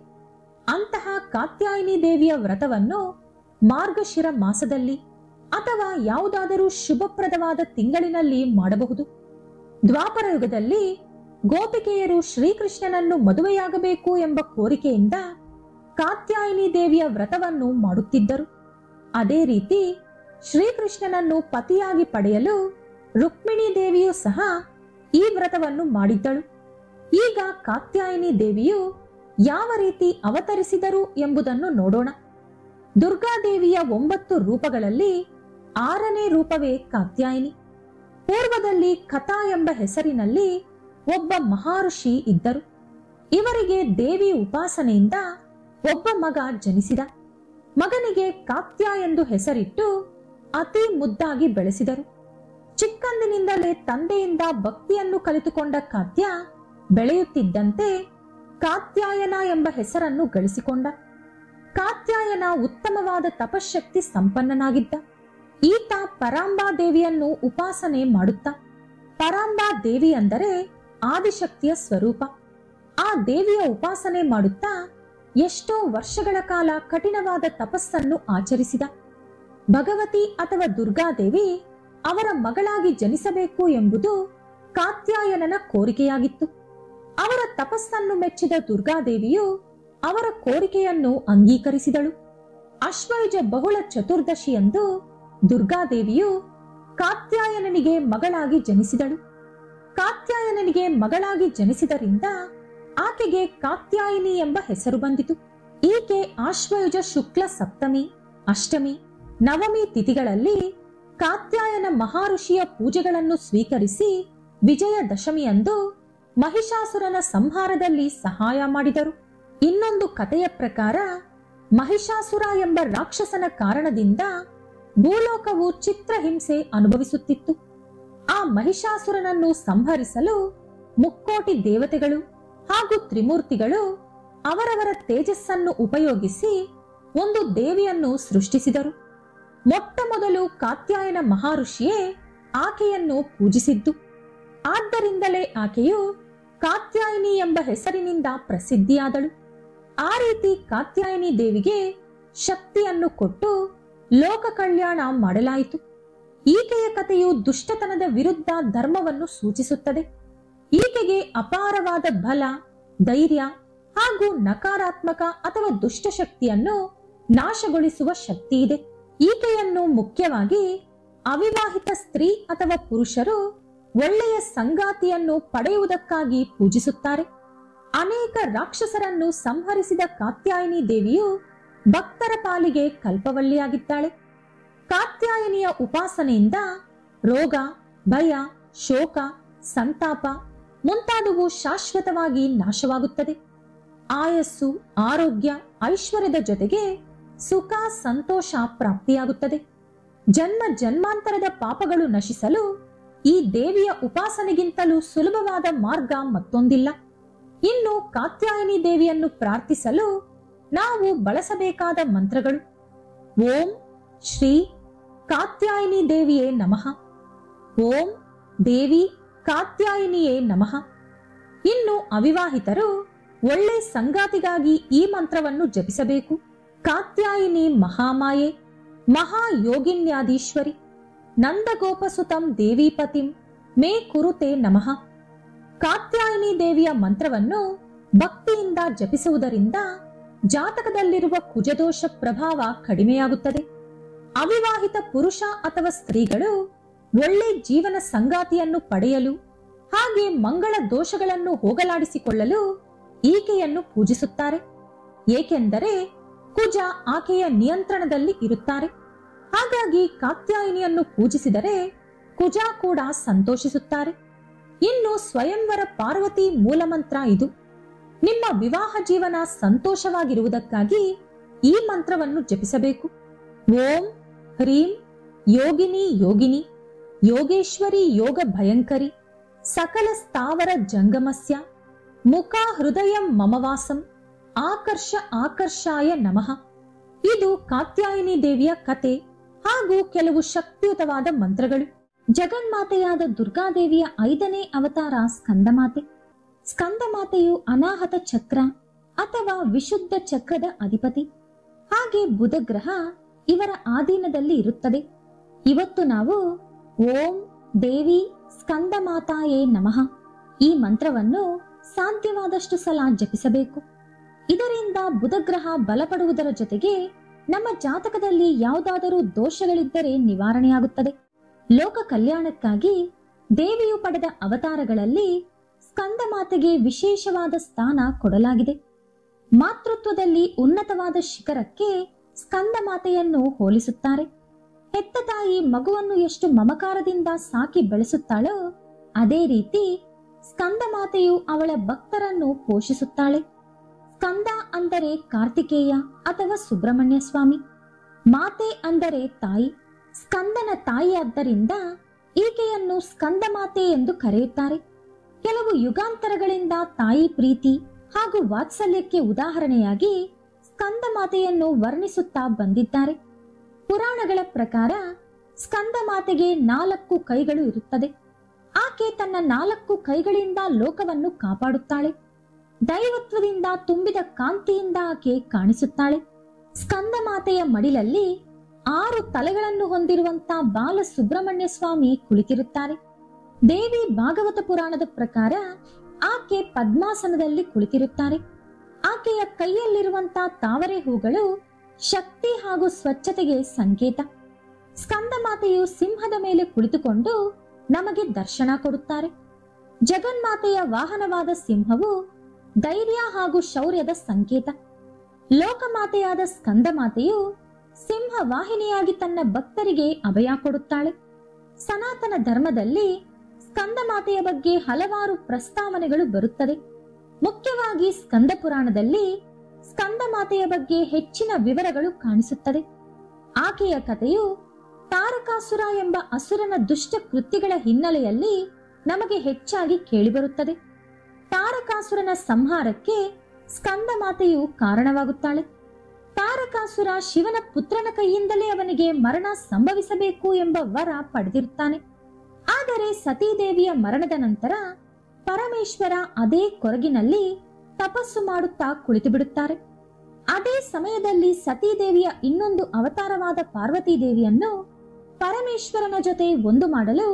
ಅಂತಹ ಕಾತ್ಯಾಯಿನಿ ದೇವಿಯ ವ್ರತವನ್ನು ಮಾರ್ಗಶಿರ ಮಾಸದಲ್ಲಿ ಅಥವಾ ಯಾವುದಾದರೂ ಶುಭಪ್ರದವಾದ ತಿಂಗಳಿನಲ್ಲಿ ಮಾಡಬಹುದು. ದ್ವಾಪರ ಯುಗದಲ್ಲಿ ಗೋಪಿಕೆಯರು ಶ್ರೀಕೃಷ್ಣನನ್ನು ಮದುವೆಯಾಗಬೇಕು ಎಂಬ ಕೋರಿಕೆಯಿಂದ ಕಾತ್ಯಾಯಿನಿ ದೇವಿಯ ವ್ರತವನ್ನು ಮಾಡುತ್ತಿದ್ದರು. ಅದೇ ರೀತಿ ಶ್ರೀಕೃಷ್ಣನನ್ನು ಪತಿಯಾಗಿ ಪಡೆಯಲು ರುಕ್ಮಿಣಿ ದೇವಿಯೂ ಸಹ ಈ ವ್ರತವನ್ನು ಮಾಡಿದ್ದಳು. ಈಗ ಕಾತ್ಯಾಯಿನಿ ದೇವಿಯು ಯಾವ ರೀತಿ ಅವತರಿಸಿದರು ಎಂಬುದನ್ನು ನೋಡೋಣ. ದುರ್ಗಾದೇವಿಯ 9 ರೂಪಗಳಲ್ಲಿ 6ನೇ ರೂಪವೇ ಕಾತ್ಯಾಯಿನಿ. ಪೂರ್ವದಲ್ಲಿ ಕಥಾ ಎಂಬ ಹೆಸರಿನಲ್ಲಿ ಒಬ್ಬ ಮಹರ್ಷಿ ಇದ್ದರು. ಇವರಿಗೆ ದೇವಿ ಉಪಾಸನೆಯಿಂದ ಒಬ್ಬ ಮಗ ಜನಿಸಿದ. ಮಗನಿಗೆ ಕಾತ್ಯ ಎಂದು ಹೆಸರಿಟ್ಟು ಅತಿ ಮುದ್ದಾಗಿ ಬೆಳೆಸಿದರು. ಚಿಕ್ಕಂದಿನಿಂದಲೇ ತಂದೆಯಿಂದ ಭಕ್ತಿಯನ್ನು ಕಲಿತುಕೊಂಡ ಕಾತ್ಯ ಬೆಳೆಯುತ್ತಿದ್ದಂತೆ ಕಾತ್ಯಾಯನ ಎಂಬ ಹೆಸರನ್ನು ಗಳಿಸಿಕೊಂಡ. ಕಾತ್ಯಾಯನ ಉತ್ತಮವಾದ ತಪಶಕ್ತಿ ಸಂಪನ್ನನಾಗಿದ್ದ. ಈತ ಪರಾಂಬಾ ದೇವಿಯನ್ನು ಉಪಾಸನೆ ಮಾಡುತ್ತಾ, ಪರಾಂಬಾ ದೇವಿ ಅಂದರೆ ಆದಿಶಕ್ತಿಯ ಸ್ವರೂಪ, ಆ ದೇವಿಯ ಉಪಾಸನೆ ಮಾಡುತ್ತಾ ಎಷ್ಟೋ ವರ್ಷಗಳ ಕಾಲ ಕಠಿಣವಾದ ತಪಸ್ಸನ್ನು ಆಚರಿಸಿದ. ಭಗವತಿ ಅಥವಾ ದುರ್ಗಾದೇವಿ ಅವರ ಮಗಳಾಗಿ ಜನಿಸಬೇಕು ಎಂಬುದು ಕಾತ್ಯಾಯನನ ಕೋರಿಕೆಯಾಗಿತ್ತು. ಅವರ ತಪಸ್ಸನ್ನು ಮೆಚ್ಚಿದ ದುರ್ಗಾದೇವಿಯು ಅವರ ಕೋರಿಕೆಯನ್ನು ಅಂಗೀಕರಿಸಿದಳು. ಅಶ್ವಯುಜ ಬಹುಳ ಚತುರ್ದಶಿಯಂದು ದುರ್ಗಾದೇವಿಯು ಕಾತ್ಯಾಯನನಿಗೆ ಮಗಳಾಗಿ ಜನಿಸಿದಳು. ಕಾತ್ಯಾಯನನಿಗೆ ಮಗಳಾಗಿ ಜನಿಸಿದರಿಂದ ಆಕೆಗೆ ಕಾತ್ಯಾಯಿನಿ ಎಂಬ ಹೆಸರು ಬಂದಿತು. ಈಕೆ ಆಶ್ವಯುಜ ಶುಕ್ಲ ಸಪ್ತಮಿ, ಅಷ್ಟಮಿ, ನವಮಿ ತಿಥಿಗಳಲ್ಲಿ ಕಾತ್ಯಾಯನ ಮಹಾಋಷಿಯ ಪೂಜೆಗಳನ್ನು ಸ್ವೀಕರಿಸಿ ವಿಜಯದಶಮಿಯಂದು ಮಹಿಷಾಸುರನ ಸಂಹಾರದಲ್ಲಿ ಸಹಾಯ ಮಾಡಿದರು. ಇನ್ನೊಂದು ಕಥೆಯ ಪ್ರಕಾರ ಮಹಿಷಾಸುರ ಎಂಬ ರಾಕ್ಷಸನ ಕಾರಣದಿಂದ ಭೂಲೋಕವು ಚಿತ್ರಹಿಂಸೆ ಅನುಭವಿಸುತ್ತಿತ್ತು. ಆ ಮಹಿಷಾಸುರನನ್ನು ಸಂಹರಿಸಲು ಮುಕ್ಕೋಟಿ ದೇವತೆಗಳು ಹಾಗೂ ತ್ರಿಮೂರ್ತಿಗಳು ಅವರವರ ತೇಜಸ್ಸನ್ನು ಉಪಯೋಗಿಸಿ ಒಂದು ದೇವಿಯನ್ನು ಸೃಷ್ಟಿಸಿದರು. ಮೊಟ್ಟ ಮೊದಲು ಕಾತ್ಯಾಯನ ಮಹಾಋಷಿಯೇ ಆಕೆಯನ್ನು ಪೂಜಿಸಿದ್ದು. ಆದ್ದರಿಂದಲೇ ಆಕೆಯು ಕಾತ್ಯಾಯಿನಿ ಎಂಬ ಹೆಸರಿನಿಂದ ಪ್ರಸಿದ್ಧಿಯಾದಳು. ಆ ರೀತಿ ಕಾತ್ಯಾಯಿನಿ ದೇವಿಗೆ ಶಕ್ತಿಯನ್ನು ಕೊಟ್ಟು ಲೋಕ ಕಲ್ಯಾಣ ಮಾಡಲಾಯಿತು. ಈಕೆಯ ಕಥೆಯು ದುಷ್ಟತನದ ವಿರುದ್ಧ ಧರ್ಮವನ್ನು ಸೂಚಿಸುತ್ತದೆ. ಈಕೆಗೆ ಅಪಾರವಾದ ಬಲ, ಧೈರ್ಯ ಹಾಗೂ ನಕಾರಾತ್ಮಕ ಅಥವಾ ದುಷ್ಟಶಕ್ತಿಯನ್ನು ನಾಶಗೊಳಿಸುವ ಶಕ್ತಿ ಇದೆ. ಈಕೆಯನ್ನು ಮುಖ್ಯವಾಗಿ ಅವಿವಾಹಿತ ಸ್ತ್ರೀ ಅಥವಾ ಪುರುಷರು ಒಳ್ಳೆಯ ಸಂಗಾತಿಯನ್ನು ಪಡೆಯುವುದಕ್ಕಾಗಿ ಪೂಜಿಸುತ್ತಾರೆ. ಅನೇಕ ರಾಕ್ಷಸರನ್ನು ಸಂಹರಿಸಿದ ಕಾತ್ಯಾಯಿನಿ ದೇವಿಯು ಭಕ್ತರ ಪಾಲಿಗೆ ಕಲ್ಪವಲ್ಲಿಯಾಗಿದ್ದಾಳೆ. ಕಾತ್ಯಾಯಿನಿಯ ಉಪಾಸನೆಯಿಂದ ರೋಗ, ಭಯ, ಶೋಕ, ಸಂತಾಪ ಮುಂತಾದವು ಶಾಶ್ವತವಾಗಿ ನಾಶವಾಗುತ್ತದೆ. ಆಯಸ್ಸು, ಆರೋಗ್ಯ, ಐಶ್ವರ್ಯದ ಜೊತೆಗೆ ಸುಖ, ಸಂತೋಷ ಪ್ರಾಪ್ತಿಯಾಗುತ್ತದೆ. ಜನ್ಮ ಜನ್ಮಾಂತರದ ಪಾಪಗಳು ನಶಿಸಲು ಈ ದೇವಿಯ ಉಪಾಸನೆಗಿಂತಲೂ ಸುಲಭವಾದ ಮಾರ್ಗ ಮತ್ತೊಂದಿಲ್ಲ. ಇನ್ನು ಕಾತ್ಯಾಯಿನಿ ದೇವಿಯನ್ನು ಪ್ರಾರ್ಥಿಸಲು ನಾವು ಬಳಸಬೇಕಾದ ಮಂತ್ರಗಳು: ಓಂ ಶ್ರೀ ಕಾತ್ಯಾಯಿನಿ ದೇವಿಯೇ ನಮಃ, ಓಂ ದೇವಿ ಕಾತ್ಯಾಯಿನಿಯೇ ನಮಃ. ಇನ್ನು ಅವಿವಾಹಿತರು ಒಳ್ಳೆ ಸಂಗಾತಿಗಾಗಿ ಈ ಮಂತ್ರವನ್ನು ಜಪಿಸಬೇಕು. ಕಾತ್ಯಾಯಿನಿ ಮಹಾಮಾಯೆ, ಮಹಾಯೋಗಿನ್ಯಾದೀಶ್ವರಿ, ನಂದಗೋಪಸುತಂ ದೇವೀಪತಿಂ ಮೇ ಕುರುತೆ ನಮಃ. ಕಾತ್ಯಾಯಿನಿ ದೇವಿಯ ಮಂತ್ರವನ್ನು ಭಕ್ತಿಯಿಂದ ಜಪಿಸುವುದರಿಂದ ಜಾತಕದಲ್ಲಿರುವ ಕುಜದೋಷ ಪ್ರಭಾವ ಕಡಿಮೆಯಾಗುತ್ತದೆ. ಅವಿವಾಹಿತ ಪುರುಷ ಅಥವಾ ಸ್ತ್ರೀಗಳು ಒಳ್ಳೆ ಜೀವನ ಸಂಗಾತಿಯನ್ನು ಪಡೆಯಲು ಹಾಗೆ ಮಂಗಳ ದೋಷಗಳನ್ನು ಹೋಗಲಾಡಿಸಿಕೊಳ್ಳಲು ಈಕೆಯನ್ನು ಪೂಜಿಸುತ್ತಾರೆ. ಏಕೆಂದರೆ ಕುಜ ಆಕೆಯ ನಿಯಂತ್ರಣದಲ್ಲಿ ಇರುತ್ತಾರೆ. ಹಾಗಾಗಿ ಕಾತ್ಯಾಯಿನಿಯನ್ನು ಪೂಜಿಸಿದರೆ ಕುಜ ಕೂಡ ಸಂತೋಷಿಸುತ್ತಾರೆ. ಇನ್ನು ಸ್ವಯಂವರ ಪಾರ್ವತಿ ಮೂಲಮಂತ್ರ ಇದು. ನಿಮ್ಮ ವಿವಾಹ ಜೀವನ ಸಂತೋಷವಾಗಿರುವುದಕ್ಕಾಗಿ ಈ ಮಂತ್ರವನ್ನು ಜಪಿಸಬೇಕು. ಓಂ ಹ್ರೀಂ ಯೋಗಿನಿ ಯೋಗಿನಿ ಯೋಗೇಶ್ವರಿ ಯೋಗ ಭಯಂಕರಿ ಸಕಲ ಸ್ಥಾವರ ಜಂಗಮಸ್ಯ ಮುಖ ಹೃದಯಂ ಮಮವಾಸಂ ಆಕರ್ಷ ಆಕರ್ಷಾಯ ನಮಃ. ಇದು ಕಾತ್ಯಾಯಿನಿ ದೇವಿಯ ಕತೆ ಹಾಗೂ ಕೆಲವು ಶಕ್ತಿಯುತವಾದ ಮಂತ್ರಗಳು. ಜಗನ್ಮಾತೆಯಾದ ದುರ್ಗಾದೇವಿಯ 5ನೇ ಅವತಾರ ಸ್ಕಂದಮಾತೆ. ಸ್ಕಂದಮಾತೆಯು ಅನಾಹತ ಚಕ್ರ ಅಥವಾ ವಿಶುದ್ಧ ಚಕ್ರದ ಅಧಿಪತಿ. ಹಾಗೆ ಬುಧ ಗ್ರಹ ಇವರ ಆಧೀನದಲ್ಲಿ ಇರುತ್ತದೆ. ಇವತ್ತು ನಾವು ಓಂ ದೇವಿ ಸ್ಕಂದಮಾತಾಯೇ ನಮಃ ಈ ಮಂತ್ರವನ್ನು ಸಾಧ್ಯವಾದಷ್ಟು ಸಲ ಜಪಿಸಬೇಕು. ಇದರಿಂದ ಬುಧಗ್ರಹ ಬಲಪಡುವುದರ ಜೊತೆಗೆ ನಮ್ಮ ಜಾತಕದಲ್ಲಿ ಯಾವುದಾದರೂ ದೋಷಗಳಿದ್ದರೆ ನಿವಾರಣೆಯಾಗುತ್ತದೆ. ಲೋಕ ಕಲ್ಯಾಣಕ್ಕಾಗಿ ದೇವಿಯು ಪಡೆದ ಅವತಾರಗಳಲ್ಲಿ ಸ್ಕಂದ ಮಾತೆಗೆ ವಿಶೇಷವಾದ ಸ್ಥಾನ ಕೊಡಲಾಗಿದೆ. ಮಾತೃತ್ವದಲ್ಲಿ ಉನ್ನತವಾದ ಶಿಖರಕ್ಕೆ ಸ್ಕಂದ ಮಾತೆಯನ್ನು ಹೋಲಿಸುತ್ತಾರೆ. ಹೆತ್ತ ತಾಯಿ ಮಗುವನ್ನು ಎಷ್ಟು ಮಮಕಾರದಿಂದ ಸಾಕಿ ಬೆಳೆಸುತ್ತಾಳೋ ಅದೇ ರೀತಿ ಸ್ಕಂದ ಮಾತೆಯು ಅವಳ ಭಕ್ತರನ್ನು ಪೋಷಿಸುತ್ತಾಳೆ. ಸ್ಕಂದ ಅಂದರೆ ಕಾರ್ತಿಕೇಯ ಅಥವಾ ಸುಬ್ರಹ್ಮಣ್ಯ ಸ್ವಾಮಿ, ಮಾತೆ ಅಂದರೆ ತಾಯಿ, ಸ್ಕಂದನ ತಾಯಿಯಾದ್ದರಿಂದ ಈಕೆಯನ್ನು ಸ್ಕಂದ ಮಾತೆ ಎಂದು ಕರೆಯುತ್ತಾರೆ. ಕೆಲವು ಯುಗಾಂತರಗಳಿಂದ ತಾಯಿ ಪ್ರೀತಿ ಹಾಗೂ ವಾತ್ಸಲ್ಯಕ್ಕೆ ಉದಾಹರಣೆಯಾಗಿ ಸ್ಕಂದ ಮಾತೆಯನ್ನು ವರ್ಣಿಸುತ್ತಾ ಬಂದಿದ್ದಾರೆ. ಪುರಾಣಗಳ ಪ್ರಕಾರ ಸ್ಕಂದ ಮಾತೆಗೆ 4 ಕೈಗಳು ಇರುತ್ತದೆ. ಆಕೆ ತನ್ನ 4 ಕೈಗಳಿಂದ ಲೋಕವನ್ನು ಕಾಪಾಡುತ್ತಾಳೆ. ದೈವತ್ವದಿಂದ ತುಂಬಿದ ಕಾಂತಿಯಿಂದ ಆಕೆ ಕಾಣಿಸುತ್ತಾಳೆ. ಸ್ಕಂದ ಮಾತೆಯ ಮಡಿಲಲ್ಲಿ 6 ತಲೆಗಳನ್ನು ಹೊಂದಿರುವಂತ ಬಾಲ ಸುಬ್ರಹ್ಮಣ್ಯ ಸ್ವಾಮಿ ಕುಳಿತಿರುತ್ತಾರೆ. ದೇವಿ ಭಾಗವತ ಪುರಾಣದ ಪ್ರಕಾರ ಆಕೆ ಪದ್ಮಾಸನದಲ್ಲಿ ಕುಳಿತಿರುತ್ತಾರೆ. ಆಕೆಯ ಕೈಯಲ್ಲಿರುವಂತ ತಾವರೆ ಹೂಗಳು ಶಕ್ತಿ ಹಾಗೂ ಸ್ವಚ್ಛತೆಗೆ ಸಂಕೇತ. ಸ್ಕಂದ ಮಾತೆಯು ಸಿಂಹದ ಮೇಲೆ ಕುಳಿತುಕೊಂಡು ನಮಗೆ ದರ್ಶನ ಕೊಡುತ್ತಾರೆ. ಜಗನ್ಮಾತೆಯ ವಾಹನವಾದ ಸಿಂಹವು ಧೈರ್ಯ ಹಾಗೂ ಶೌರ್ಯದ ಸಂಕೇತ. ಲೋಕಮಾತೆಯಾದ ಸ್ಕಂದ ಮಾತೆಯು ಸಿಂಹ ವಾಹಿನಿಯಾಗಿ ತನ್ನ ಭಕ್ತರಿಗೆ ಅಭಯ ಕೊಡುತ್ತಾಳೆ. ಸನಾತನ ಧರ್ಮದಲ್ಲಿ ಸ್ಕಂದ ಮಾತೆಯ ಬಗ್ಗೆ ಹಲವಾರು ಪ್ರಸ್ತಾವನೆಗಳು ಬರುತ್ತದೆ. ಮುಖ್ಯವಾಗಿ ಸ್ಕಂದ ಪುರಾಣದಲ್ಲಿ ಸ್ಕಂದ ಮಾತೆಯ ಬಗ್ಗೆ ಹೆಚ್ಚಿನ ವಿವರಗಳು ಕಾಣಿಸುತ್ತದೆ. ಆಕೆಯ ಕಥೆಯು ತಾರಕಾಸುರ ಎಂಬ ಅಸುರನ ದುಷ್ಟ ಕೃತ್ಯಗಳ ಹಿನ್ನೆಲೆಯಲ್ಲಿ ನಮಗೆ ಹೆಚ್ಚಾಗಿ ಕೇಳಿಬರುತ್ತದೆ. ತಾರಕಾಸುರನ ಸಂಹಾರಕ್ಕೆ ಸ್ಕಂದ ಮಾತೆಯು ಕಾರಣವಾಗುತ್ತಾಳೆ. ತಾರಕಾಸುರ ಶಿವನ ಪುತ್ರನ ಕೈಯಿಂದಲೇ ಅವನಿಗೆ ಮರಣ ಸಂಭವಿಸಬೇಕು ಎಂಬ ವರ ಪಡೆದಿರುತ್ತಾನೆ. ಆದರೆ ಸತೀದೇವಿಯ ಮರಣದ ನಂತರ ಪರಮೇಶ್ವರ ಅದೇ ಕೊರಗಿನಲ್ಲಿ ತಪಸ್ಸು ಮಾಡುತ್ತಾ ಕುಳಿತು ಬಿಡುತ್ತಾರೆ. ಅದೇ ಸಮಯದಲ್ಲಿ ಸತೀದೇವಿಯ ಇನ್ನೊಂದು ಅವತಾರವಾದ ಪಾರ್ವತೀ ದೇವಿಯನ್ನು ಪರಮೇಶ್ವರನ ಜೊತೆ ಒಂದು ಮಾಡಲು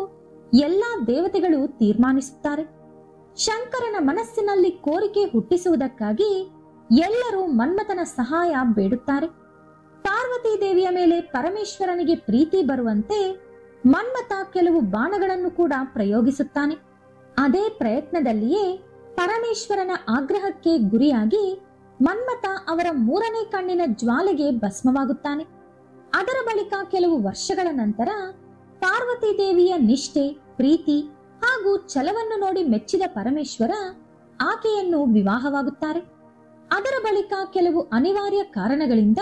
ಎಲ್ಲಾ ದೇವತೆಗಳು ತೀರ್ಮಾನಿಸುತ್ತಾರೆ. ಶಂಕರನ ಮನಸ್ಸಿನಲ್ಲಿ ಕೋರಿಕೆ ಹುಟ್ಟಿಸುವುದಕ್ಕಾಗಿ ಎಲ್ಲರೂ ಮನ್ಮಥನ ಸಹಾಯ ಬೇಡುತ್ತಾರೆ. ಪಾರ್ವತೀ ದೇವಿಯ ಮೇಲೆ ಪರಮೇಶ್ವರನಿಗೆ ಪ್ರೀತಿ ಬರುವಂತೆ ಮನ್ಮಥ ಕೆಲವು ಬಾಣಗಳನ್ನು ಕೂಡ ಪ್ರಯೋಗಿಸುತ್ತಾನೆ. ಅದೇ ಪ್ರಯತ್ನದಲ್ಲಿಯೇ ಪರಮೇಶ್ವರನ ಆಗ್ರಹಕ್ಕೆ ಗುರಿಯಾಗಿ ಮನ್ಮಥ ಅವರ 3ನೇ ಕಣ್ಣಿನ ಜ್ವಾಲೆಗೆ ಭಸ್ಮವಾಗುತ್ತಾನೆ. ಅದರ ಬಳಿಕ ಕೆಲವು ವರ್ಷಗಳ ನಂತರ ಪಾರ್ವತೀ ದೇವಿಯ ನಿಷ್ಠೆ, ಪ್ರೀತಿ ಹಾಗೂ ಛಲವನ್ನು ನೋಡಿ ಮೆಚ್ಚಿದ ಪರಮೇಶ್ವರ ಆಕೆಯನ್ನು ವಿವಾಹವಾಗುತ್ತಾರೆ. ಅದರ ಬಳಿಕ ಕೆಲವು ಅನಿವಾರ್ಯ ಕಾರಣಗಳಿಂದ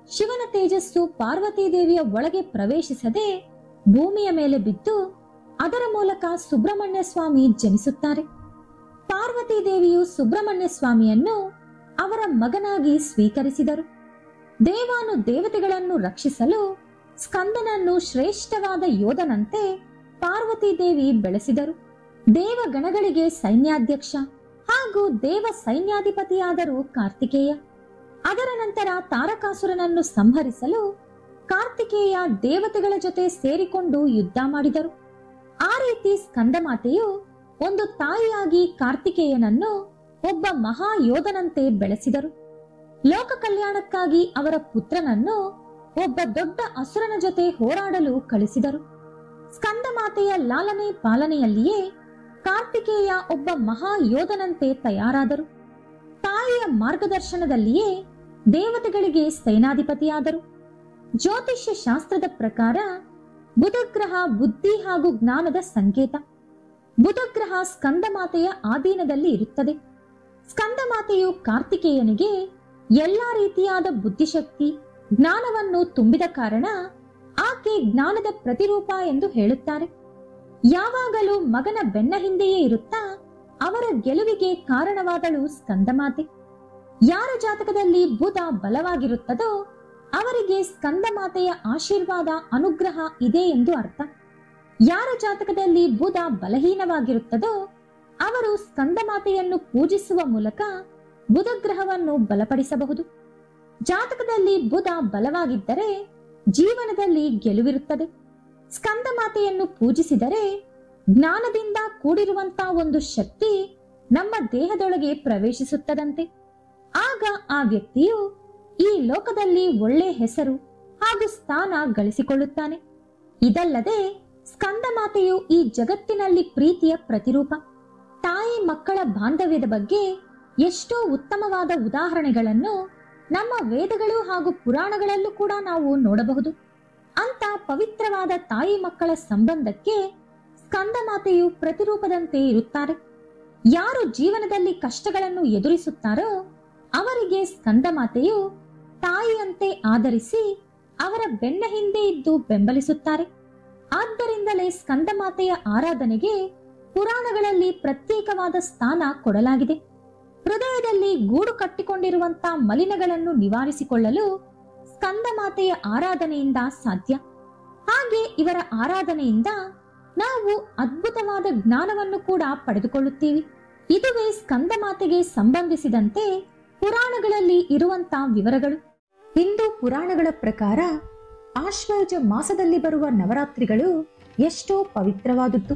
ಶಿವನ ತೇಜಸ್ಸು ಪಾರ್ವತೀ ದೇವಿಯ ಒಳಗೆ ಪ್ರವೇಶಿಸದೆ ಭೂಮಿಯ ಮೇಲೆ ಬಿದ್ದು ಅದರ ಮೂಲಕ ಸುಬ್ರಹ್ಮಣ್ಯ ಸ್ವಾಮಿ ಜನಿಸುತ್ತಾರೆ. ಪಾರ್ವತೀ ದೇವಿಯು ಸುಬ್ರಹ್ಮಣ್ಯ ಸ್ವಾಮಿಯನ್ನು ಅವರ ಮಗನಾಗಿ ಸ್ವೀಕರಿಸಿದರು. ದೇವಾನು ದೇವತೆಗಳನ್ನು ರಕ್ಷಿಸಲು ಸ್ಕಂದನನ್ನು ಶ್ರೇಷ್ಠವಾದ ಯೋಧನಂತೆ ಪಾರ್ವತೀ ದೇವಿ ಬೆಳೆಸಿದರು. ದೇವಗಣಗಳಿಗೆ ಸೈನ್ಯಾಧ್ಯಕ್ಷ ಹಾಗೂ ದೇವ ಸೈನ್ಯಾಧಿಪತಿಯಾದರು ಕಾರ್ತಿಕೇಯ. ಅದರ ನಂತರ ತಾರಕಾಸುರನನ್ನು ಸಂಹರಿಸಲು ಕಾರ್ತಿಕೇಯ ದೇವತೆಗಳ ಜೊತೆ ಸೇರಿಕೊಂಡು ಯುದ್ಧ ಮಾಡಿದರು. ಆ ರೀತಿ ಸ್ಕಂದಮಾತೆಯು ಒಂದು ತಾಯಿಯಾಗಿ ಕಾರ್ತಿಕೇಯನನ್ನು ಒಬ್ಬ ಮಹಾಯೋಧನಂತೆ ಬೆಳೆಸಿದರು. ಲೋಕ ಕಲ್ಯಾಣಕ್ಕಾಗಿ ಅವರ ಪುತ್ರನನ್ನು ಒಬ್ಬ ದೊಡ್ಡ ಅಸುರನ ಜೊತೆ ಹೋರಾಡಲು ಕಳಿಸಿದರು. ಸ್ಕಂದಮಾತೆಯ ಲಾಲನೆ ಪಾಲನೆಯಲ್ಲಿಯೇ ಕಾರ್ತಿಕೇಯ ಒಬ್ಬ ಮಹಾಯೋಧನಂತೆ ತಯಾರಾದರು. ತಾಯಿಯ ಮಾರ್ಗದರ್ಶನದಲ್ಲಿಯೇ ದೇವತೆಗಳಿಗೆ ಸೇನಾಧಿಪತಿಯಾದರು. ಜ್ಯೋತಿಷ್ಯ ಶಾಸ್ತ್ರದ ಪ್ರಕಾರ ಬುಧಗ್ರಹ ಬುದ್ಧಿ ಹಾಗೂ ಜ್ಞಾನದ ಸಂಕೇತ. ಬುಧಗ್ರಹ ಸ್ಕಂದಮಾತೆಯ ಆಧೀನದಲ್ಲಿ ಇರುತ್ತದೆ. ಸ್ಕಂದಮಾತೆಯು ಕಾರ್ತಿಕೇಯನಿಗೆ ಎಲ್ಲಾ ರೀತಿಯಾದ ಬುದ್ಧಿಶಕ್ತಿ, ಜ್ಞಾನವನ್ನು ತುಂಬಿದ ಕಾರಣ ಆಕೆ ಜ್ಞಾನದ ಪ್ರತಿರೂಪ ಎಂದು ಹೇಳುತ್ತಾರೆ. ಯಾವಾಗಲೂ ಮಗನ ಬೆನ್ನ ಹಿಂದೆಯೇ ಇರುತ್ತಾ ಅವರ ಗೆಲುವಿಗೆ ಕಾರಣವಾದಳು ಸ್ಕಂದಮಾತೆ. ಯಾರ ಜಾತಕದಲ್ಲಿ ಬುಧ ಬಲವಾಗಿರುತ್ತದೋ ಅವರಿಗೆ ಸ್ಕಂದಮಾತೆಯ ಆಶೀರ್ವಾದ, ಅನುಗ್ರಹ ಇದೆ ಎಂದು ಅರ್ಥ. ಯಾರ ಜಾತಕದಲ್ಲಿ ಬುಧ ಬಲಹೀನವಾಗಿರುತ್ತದೋ ಅವರು ಸ್ಕಂದಮಾತೆಯನ್ನು ಪೂಜಿಸುವ ಮೂಲಕ ಬುಧಗ್ರಹವನ್ನು ಬಲಪಡಿಸಬಹುದು. ಜಾತಕದಲ್ಲಿ ಬುಧ ಬಲವಾಗಿದ್ದರೆ ಜೀವನದಲ್ಲಿ ಗೆಲುವಿರುತ್ತದೆ. ಸ್ಕಂದಮಾತೆಯನ್ನು ಪೂಜಿಸಿದರೆ ಜ್ಞಾನದಿಂದ ಕೂಡಿರುವಂತಹ ಒಂದು ಶಕ್ತಿ ನಮ್ಮ ದೇಹದೊಳಗೆ ಪ್ರವೇಶಿಸುತ್ತದಂತೆ. ಆಗ ಆ ವ್ಯಕ್ತಿಯು ಈ ಲೋಕದಲ್ಲಿ ಒಳ್ಳೆ ಹೆಸರು ಹಾಗೂ ಸ್ಥಾನ ಗಳಿಸಿಕೊಳ್ಳುತ್ತಾನೆ. ಇದಲ್ಲದೆ ಸ್ಕಂದಮಾತೆಯು ಈ ಜಗತ್ತಿನಲ್ಲಿ ಪ್ರೀತಿಯ ಪ್ರತಿರೂಪ. ತಾಯಿ ಮಕ್ಕಳ ಬಾಂಧವ್ಯದ ಬಗ್ಗೆ ಎಷ್ಟೋ ಉತ್ತಮವಾದ ಉದಾಹರಣೆಗಳನ್ನು ನಮ್ಮ ವೇದಗಳು ಹಾಗೂ ಪುರಾಣಗಳಲ್ಲೂ ಕೂಡ ನಾವು ನೋಡಬಹುದು. ಅಂತ ಪವಿತ್ರವಾದ ತಾಯಿ ಮಕ್ಕಳ ಸಂಬಂಧಕ್ಕೆ ಸ್ಕಂದಮಾತೆಯು ಪ್ರತಿರೂಪದಂತೆ ಇರುತ್ತಾರೆ. ಯಾರು ಜೀವನದಲ್ಲಿ ಕಷ್ಟಗಳನ್ನು ಎದುರಿಸುತ್ತಾರೋ ಅವರಿಗೆ ಸ್ಕಂದಮಾತೆಯು ತಾಯಿಯಂತೆ ಆದರಿಸಿ ಅವರ ಬೆನ್ನ ಹಿಂದೆ ಇದ್ದು ಬೆಂಬಲಿಸುತ್ತಾರೆ. ಆದ್ದರಿಂದಲೇ ಸ್ಕಂದಮಾತೆಯ ಆರಾಧನೆಗೆ ಪುರಾಣಗಳಲ್ಲಿ ಪ್ರತ್ಯೇಕವಾದ ಸ್ಥಾನ ಕೊಡಲಾಗಿದೆ. ಹೃದಯದಲ್ಲಿ ಗೂಡು ಕಟ್ಟಿಕೊಂಡಿರುವಂತಹ ಮಲಿನಗಳನ್ನು ನಿವಾರಿಸಿಕೊಳ್ಳಲು ಸ್ಕಂದಮಾತೆಯ ಆರಾಧನೆಯಿಂದ ಸಾಧ್ಯ. ಹಾಗೆ ಇವರ ಆರಾಧನೆಯಿಂದ ನಾವು ಅದ್ಭುತವಾದ ಜ್ಞಾನವನ್ನು ಕೂಡ ಪಡೆದುಕೊಳ್ಳುತ್ತೀವಿ. ಇದುವೇ ಸ್ಕಂದಮಾತೆಗೆ ಸಂಬಂಧಿಸಿದಂತೆ ಪುರಾಣಗಳಲ್ಲಿ ಇರುವಂತಹ ವಿವರಗಳು. ಹಿಂದೂ ಪುರಾಣಗಳ ಪ್ರಕಾರ ಆಶ್ವಯುಜ ಮಾಸದಲ್ಲಿ ಬರುವ ನವರಾತ್ರಿಗಳು ಎಷ್ಟೋ ಪವಿತ್ರವಾದದ್ದು.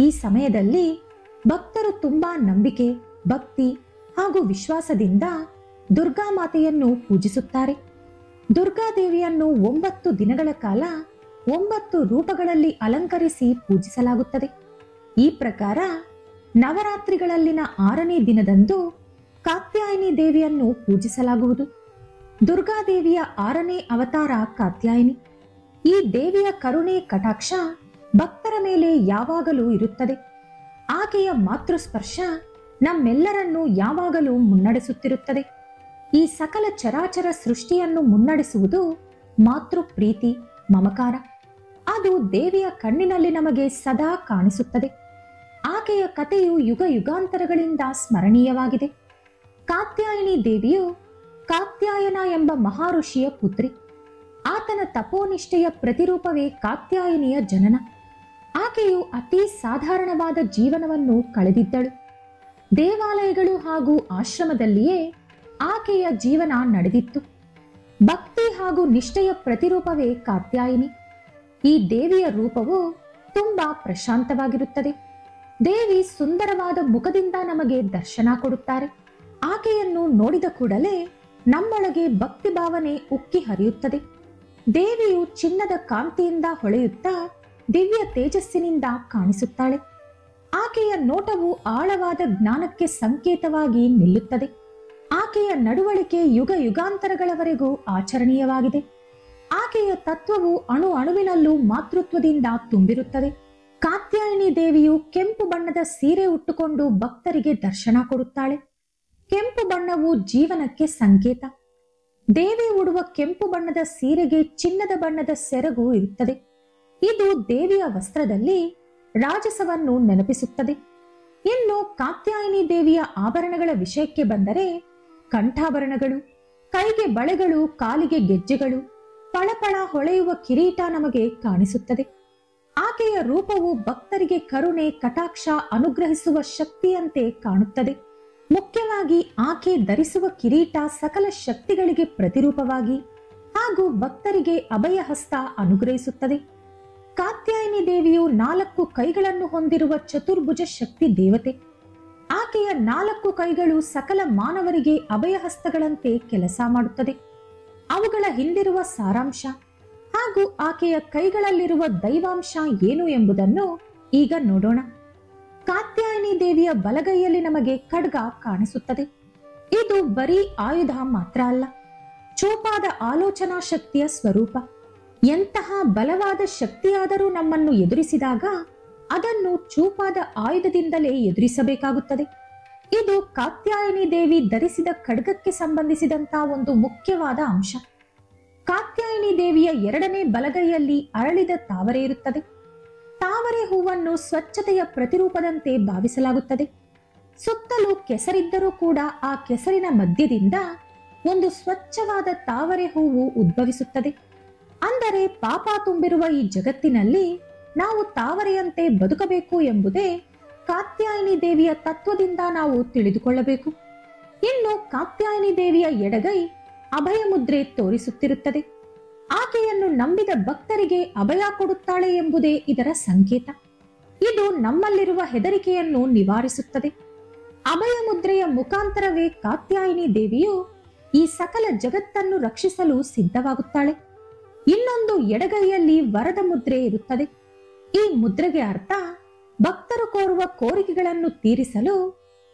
ಈ ಸಮಯದಲ್ಲಿ ಭಕ್ತರು ತುಂಬಾ ನಂಬಿಕೆ, ಭಕ್ತಿ ಹಾಗೂ ವಿಶ್ವಾಸದಿಂದ ದುರ್ಗಾಮಾತೆಯನ್ನು ಪೂಜಿಸುತ್ತಾರೆ. ದುರ್ಗಾದೇವಿಯನ್ನು 9 ದಿನಗಳ ಕಾಲ 9 ರೂಪಗಳಲ್ಲಿ ಅಲಂಕರಿಸಿ ಪೂಜಿಸಲಾಗುತ್ತದೆ. ಈ ಪ್ರಕಾರ ನವರಾತ್ರಿಗಳಲ್ಲಿನ 6ನೇ ದಿನದಂದು ಕಾತ್ಯಾಯಿನಿ ದೇವಿಯನ್ನು ಪೂಜಿಸಲಾಗುವುದು. ದುರ್ಗಾದೇವಿಯ 6ನೇ ಅವತಾರ ಕಾತ್ಯಾಯಿನಿ. ಈ ದೇವಿಯ ಕರುಣೆ ಕಟಾಕ್ಷ ಭಕ್ತರ ಮೇಲೆ ಯಾವಾಗಲೂ ಇರುತ್ತದೆ. ಆಕೆಯ ಮಾತೃಸ್ಪರ್ಶ ನಮ್ಮೆಲ್ಲರನ್ನೂ ಯಾವಾಗಲೂ ಮುನ್ನಡೆಸುತ್ತಿರುತ್ತದೆ. ಈ ಸಕಲ ಚರಾಚರ ಸೃಷ್ಟಿಯನ್ನು ಮುನ್ನಡೆಸುವುದು ಮಾತೃ ಪ್ರೀತಿ, ಮಮಕಾರ. ಅದು ದೇವಿಯ ಕಣ್ಣಿನಲ್ಲಿ ನಮಗೆ ಸದಾ ಕಾಣಿಸುತ್ತದೆ. ಆಕೆಯ ಕಥೆಯು ಯುಗ ಯುಗಾಂತರಗಳಿಂದ ಸ್ಮರಣೀಯವಾಗಿದೆ. ಕಾತ್ಯಾಯಿನಿ ದೇವಿಯು ಕಾತ್ಯಾಯನ ಎಂಬ ಮಹಾಋಷಿಯ ಪುತ್ರಿ. ಆತನ ತಪೋನಿಷ್ಠೆಯ ಪ್ರತಿರೂಪವೇ ಕಾತ್ಯಾಯಿನಿಯ ಜನನ. ಆಕೆಯು ಅತಿ ಸಾಧಾರಣವಾದ ಜೀವನವನ್ನು ಕಳೆದಿದ್ದಳು. ದೇವಾಲಯಗಳು ಹಾಗೂ ಆಶ್ರಮದಲ್ಲಿಯೇ ಆಕೆಯ ಜೀವನ ನಡೆದಿತ್ತು. ಭಕ್ತಿ ಹಾಗೂ ನಿಷ್ಠೆಯ ಪ್ರತಿರೂಪವೇ ಕಾತ್ಯಾಯಿನಿ. ಈ ದೇವಿಯ ರೂಪವು ತುಂಬಾ ಪ್ರಶಾಂತವಾಗಿರುತ್ತದೆ. ದೇವಿ ಸುಂದರವಾದ ಮುಖದಿಂದ ನಮಗೆ ದರ್ಶನ ಕೊಡುತ್ತಾರೆ. ಆಕೆಯನ್ನು ನೋಡಿದ ಕೂಡಲೇ ನಮ್ಮೊಳಗೆ ಭಕ್ತಿ ಭಾವನೆ ಉಕ್ಕಿ ಹರಿಯುತ್ತದೆ. ದೇವಿಯು ಚಿನ್ನದ ಕಾಂತಿಯಿಂದ ಹೊಳೆಯುತ್ತಾ ದಿವ್ಯ ತೇಜಸ್ಸಿನಿಂದ ಕಾಣಿಸುತ್ತಾಳೆ. ಆಕೆಯ ನೋಟವು ಆಳವಾದ ಜ್ಞಾನಕ್ಕೆ ಸಂಕೇತವಾಗಿ ನಿಲ್ಲುತ್ತದೆ. ಆಕೆಯ ನಡವಳಿಕೆ ಯುಗ ಯುಗಾಂತರಗಳವರೆಗೂ ಆಚರಣೀಯವಾಗಿದೆ. ಆಕೆಯ ತತ್ವವು ಅಣು ಅಣುವಿನಲ್ಲೂ ಮಾತೃತ್ವದಿಂದ ತುಂಬಿರುತ್ತದೆ. ಕಾತ್ಯಾಯಿನಿ ದೇವಿಯು ಕೆಂಪು ಬಣ್ಣದ ಸೀರೆ ಉಟ್ಟುಕೊಂಡು ಭಕ್ತರಿಗೆ ದರ್ಶನ ಕೊಡುತ್ತಾಳೆ. ಕೆಂಪು ಬಣ್ಣವು ಜೀವನಕ್ಕೆ ಸಂಕೇತ. ದೇವಿ ಉಡುವ ಕೆಂಪು ಬಣ್ಣದ ಸೀರೆಗೆ ಚಿನ್ನದ ಬಣ್ಣದ ಸೆರಗು ಇರುತ್ತದೆ. ಇದು ದೇವಿಯ ವಸ್ತ್ರದಲ್ಲಿ ರಾಜಸವನ್ನು ನೆನಪಿಸುತ್ತದೆ. ಇನ್ನು ಕಾತ್ಯಾಯಿನಿ ದೇವಿಯ ಆಭರಣಗಳ ವಿಷಯಕ್ಕೆ ಬಂದರೆ ಕಂಠಾಭರಣಗಳು, ಕೈಗೆ ಬಳೆಗಳು, ಕಾಲಿಗೆ ಗೆಜ್ಜೆಗಳು, ಪಳಪಳ ಹೊಳೆಯುವ ಕಿರೀಟ ನಮಗೆ ಕಾಣಿಸುತ್ತದೆ. ಆಕೆಯ ರೂಪವು ಭಕ್ತರಿಗೆ ಕರುಣೆ ಕಟಾಕ್ಷ ಅನುಗ್ರಹಿಸುವ ಶಕ್ತಿಯಂತೆ ಕಾಣುತ್ತದೆ. ಮುಖ್ಯವಾಗಿ ಆಕೆ ಧರಿಸುವ ಕಿರೀಟ ಸಕಲ ಶಕ್ತಿಗಳಿಗೆ ಪ್ರತಿರೂಪವಾಗಿ ಹಾಗೂ ಭಕ್ತರಿಗೆ ಅಭಯ ಹಸ್ತ ಅನುಗ್ರಹಿಸುತ್ತದೆ. ಕಾತ್ಯಾಯಿನಿ ದೇವಿಯು 4 ಕೈಗಳನ್ನು ಹೊಂದಿರುವ ಚತುರ್ಭುಜ ಶಕ್ತಿ ದೇವತೆ. ಆಕೆಯ 4 ಕೈಗಳು ಸಕಲ ಮಾನವರಿಗೆ ಅಭಯ ಹಸ್ತಗಳಂತೆ ಕೆಲಸ ಮಾಡುತ್ತದೆ. ಅವುಗಳ ಹಿಂದಿರುವ ಸಾರಾಂಶ ಹಾಗೂ ಆಕೆಯ ಕೈಗಳಲ್ಲಿರುವ ದೈವಾಂಶ ಏನು ಎಂಬುದನ್ನು ಈಗ ನೋಡೋಣ. ಕಾತ್ಯಾಯಿನಿ ದೇವಿಯ ಬಲಗೈಯಲ್ಲಿ ನಮಗೆ ಖಡ್ಗ ಕಾಣಿಸುತ್ತದೆ. ಇದು ಬರೀ ಆಯುಧ ಮಾತ್ರ ಅಲ್ಲ, ಚೂಪಾದ ಆಲೋಚನಾ ಶಕ್ತಿಯ ಸ್ವರೂಪ. ಎಂತಹ ಬಲವಾದ ಶಕ್ತಿಯಾದರೂ ನಮ್ಮನ್ನು ಎದುರಿಸಿದಾಗ ಅದನ್ನು ಚೂಪಾದ ಆಯುಧದಿಂದಲೇ ಎದುರಿಸಬೇಕಾಗುತ್ತದೆ. ಇದು ಕಾತ್ಯಾಯಿನಿ ದೇವಿ ಧರಿಸಿದ ಖಡ್ಗಕ್ಕೆ ಸಂಬಂಧಿಸಿದಂತಹ ಒಂದು ಮುಖ್ಯವಾದ ಅಂಶ. ಕಾತ್ಯಾಯಿನಿ ದೇವಿಯ 2ನೇ ಬಲಗೈಯಲ್ಲಿ ಅರಳಿದ ತಾವರೆ ಇರುತ್ತದೆ. ತಾವರೆ ಹೂವನ್ನು ಸ್ವಚ್ಛತೆಯ ಪ್ರತಿರೂಪದಂತೆ ಭಾವಿಸಲಾಗುತ್ತದೆ. ಸುತ್ತಲೂ ಕೆಸರಿದ್ದರೂ ಕೂಡ ಆ ಕೆಸರಿನ ಮಧ್ಯದಿಂದ ಒಂದು ಸ್ವಚ್ಛವಾದ ತಾವರೆ ಹೂವು ಉದ್ಭವಿಸುತ್ತದೆ. ಅಂದರೆ ಪಾಪ ತುಂಬಿರುವ ಈ ಜಗತ್ತಿನಲ್ಲಿ ನಾವು ತಾವರೆಯಂತೆ ಬದುಕಬೇಕು ಎಂಬುದೇ ಕಾತ್ಯಾಯಿನಿ ದೇವಿಯ ತತ್ವದಿಂದ ನಾವು ತಿಳಿದುಕೊಳ್ಳಬೇಕು. ಇನ್ನು ಕಾತ್ಯಾಯಿನಿ ದೇವಿಯ ಎಡಗೈ ಅಭಯ ಮುದ್ರೆ ತೋರಿಸುತ್ತಿರುತ್ತದೆ. ಆಕೆಯನ್ನು ನಂಬಿದ ಭಕ್ತರಿಗೆ ಅಭಯ ಕೊಡುತ್ತಾಳೆ ಎಂಬುದೇ ಇದರ ಸಂಕೇತ. ಇದು ನಮ್ಮಲ್ಲಿರುವ ಹೆದರಿಕೆಯನ್ನು ನಿವಾರಿಸುತ್ತದೆ. ಅಭಯ ಮುದ್ರೆಯ ಮುಖಾಂತರವೇ ಕಾತ್ಯಾಯಿನಿ ದೇವಿಯು ಈ ಸಕಲ ಜಗತ್ತನ್ನು ರಕ್ಷಿಸಲು ಸಿದ್ಧವಾಗುತ್ತಾಳೆ. ಇನ್ನೊಂದು ಎಡಗೈಯಲ್ಲಿ ವರದ ಮುದ್ರೆ ಇರುತ್ತದೆ. ಈ ಮುದ್ರೆಗೆ ಅರ್ಥ ಭಕ್ತರು ಕೋರುವ ಕೋರಿಕೆಗಳನ್ನು ತೀರಿಸಲು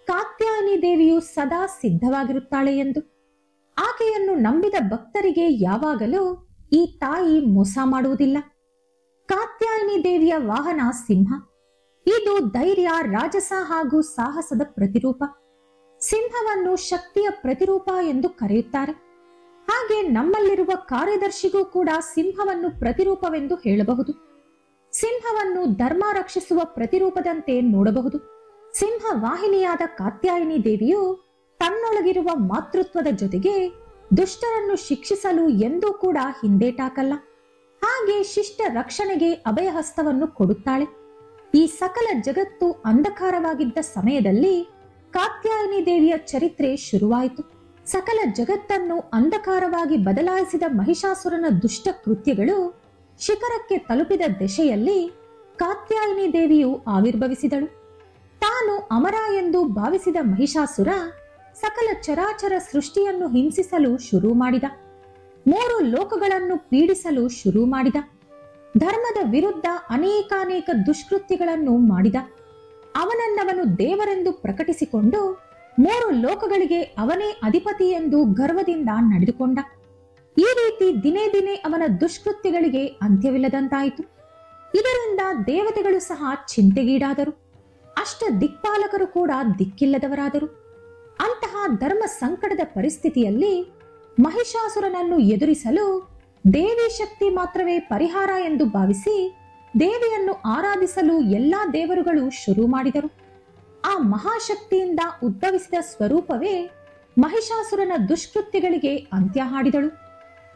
ಕಾತ್ಯಾಯಿನಿ ದೇವಿಯು ಸದಾ ಸಿದ್ಧವಾಗಿರುತ್ತಾಳೆ ಎಂದು. ಆಕೆಯನ್ನು ನಂಬಿದ ಭಕ್ತರಿಗೆ ಯಾವಾಗಲೂ ಈ ತಾಯಿ ಮೋಸ ಮಾಡುವುದಿಲ್ಲ. ಕಾತ್ಯಾಯಿನಿ ದೇವಿಯ ವಾಹನ ಸಿಂಹ. ಇದು ಧೈರ್ಯ, ರಾಜಸ ಹಾಗೂ ಸಾಹಸದ ಪ್ರತಿರೂಪ. ಸಿಂಹವನ್ನು ಶಕ್ತಿಯ ಪ್ರತಿರೂಪ ಎಂದು ಕರೆಯುತ್ತಾರೆ. ಹಾಗೆ ನಮ್ಮಲ್ಲಿರುವ ಕಾರ್ಯದರ್ಶಿಗೂ ಕೂಡ ಸಿಂಹವನ್ನು ಪ್ರತಿರೂಪವೆಂದು ಹೇಳಬಹುದು. ಸಿಂಹವನ್ನು ಧರ್ಮ ರಕ್ಷಿಸುವ ಪ್ರತಿರೂಪದಂತೆ ನೋಡಬಹುದು. ಸಿಂಹ ವಾಹಿನಿಯಾದ ಕಾತ್ಯಾಯಿನಿ ದೇವಿಯು ತನ್ನೊಳಗಿರುವ ಮಾತೃತ್ವದ ಜೊತೆಗೆ ದುಷ್ಟರನ್ನು ಶಿಕ್ಷಿಸಲು ಎಂದೂ ಕೂಡ ಹಿಂದೇಟಾಕಲ್ಲ. ಹಾಗೆ ಶಿಷ್ಟ ರಕ್ಷಣೆಗೆ ಅಭಯಹಸ್ತವನ್ನು ಕೊಡುತ್ತಾಳೆ. ಈ ಸಕಲ ಜಗತ್ತು ಅಂಧಕಾರವಾಗಿದ್ದ ಸಮಯದಲ್ಲಿ ಕಾತ್ಯಾಯಿನಿ ದೇವಿಯ ಚರಿತ್ರೆ ಶುರುವಾಯಿತು. ಸಕಲ ಜಗತ್ತನ್ನು ಅಂಧಕಾರವಾಗಿ ಬದಲಾಯಿಸಿದ ಮಹಿಷಾಸುರನ ದುಷ್ಟ ಕೃತ್ಯಗಳು ಶಿಖರಕ್ಕೆ ತಲುಪಿದ ದೆಸೆಯಲ್ಲಿ ಕಾತ್ಯಾಯಿನಿ ದೇವಿಯು ಆವಿರ್ಭವಿಸಿದಳು. ತಾನು ಅಮರ ಎಂದು ಭಾವಿಸಿದ ಮಹಿಷಾಸುರ ಸಕಲ ಚರಾಚರ ಸೃಷ್ಟಿಯನ್ನು ಹಿಂಸಿಸಲು ಶುರು ಮಾಡಿದ. 3 ಲೋಕಗಳನ್ನು ಪೀಡಿಸಲು ಶುರು ಮಾಡಿದ. ಧರ್ಮದ ವಿರುದ್ಧ ಅನೇಕಾನೇಕ ದುಷ್ಕೃತ್ಯಗಳನ್ನು ಮಾಡಿದ. ಅವನನ್ನವನು ದೇವರೆಂದು ಪ್ರಕಟಿಸಿಕೊಂಡು 3 ಲೋಕಗಳಿಗೆ ಅವನೇ ಅಧಿಪತಿ ಎಂದು ಗರ್ವದಿಂದ ನಡೆದುಕೊಂಡ. ಈ ರೀತಿ ದಿನೇ ದಿನೇ ಅವನ ದುಷ್ಕೃತ್ಯಗಳಿಗೆ ಅಂತ್ಯವಿಲ್ಲದಂತಾಯಿತು. ಇದರಿಂದ ದೇವತೆಗಳು ಸಹ ಚಿಂತೆಗೀಡಾದರು. ಅಷ್ಟ ದಿಕ್ಪಾಲಕರು ಕೂಡ ದಿಕ್ಕಿಲ್ಲದವರಾದರು. ಅಂತಹ ಧರ್ಮ ಸಂಕಟದ ಪರಿಸ್ಥಿತಿಯಲ್ಲಿ ಮಹಿಷಾಸುರನನ್ನು ಎದುರಿಸಲು ದೇವಿ ಶಕ್ತಿ ಮಾತ್ರವೇ ಪರಿಹಾರ ಎಂದು ಭಾವಿಸಿ ದೇವಿಯನ್ನು ಆರಾಧಿಸಲು ಎಲ್ಲಾ ದೇವರುಗಳು ಶುರು ಮಾಡಿದರು. ಆ ಮಹಾಶಕ್ತಿಯಿಂದ ಉದ್ಭವಿಸಿದ ಸ್ವರೂಪವೇ ಮಹಿಷಾಸುರನ ದುಷ್ಕೃತ್ಯಗಳಿಗೆ ಅಂತ್ಯ ಹಾಡಿದಳು.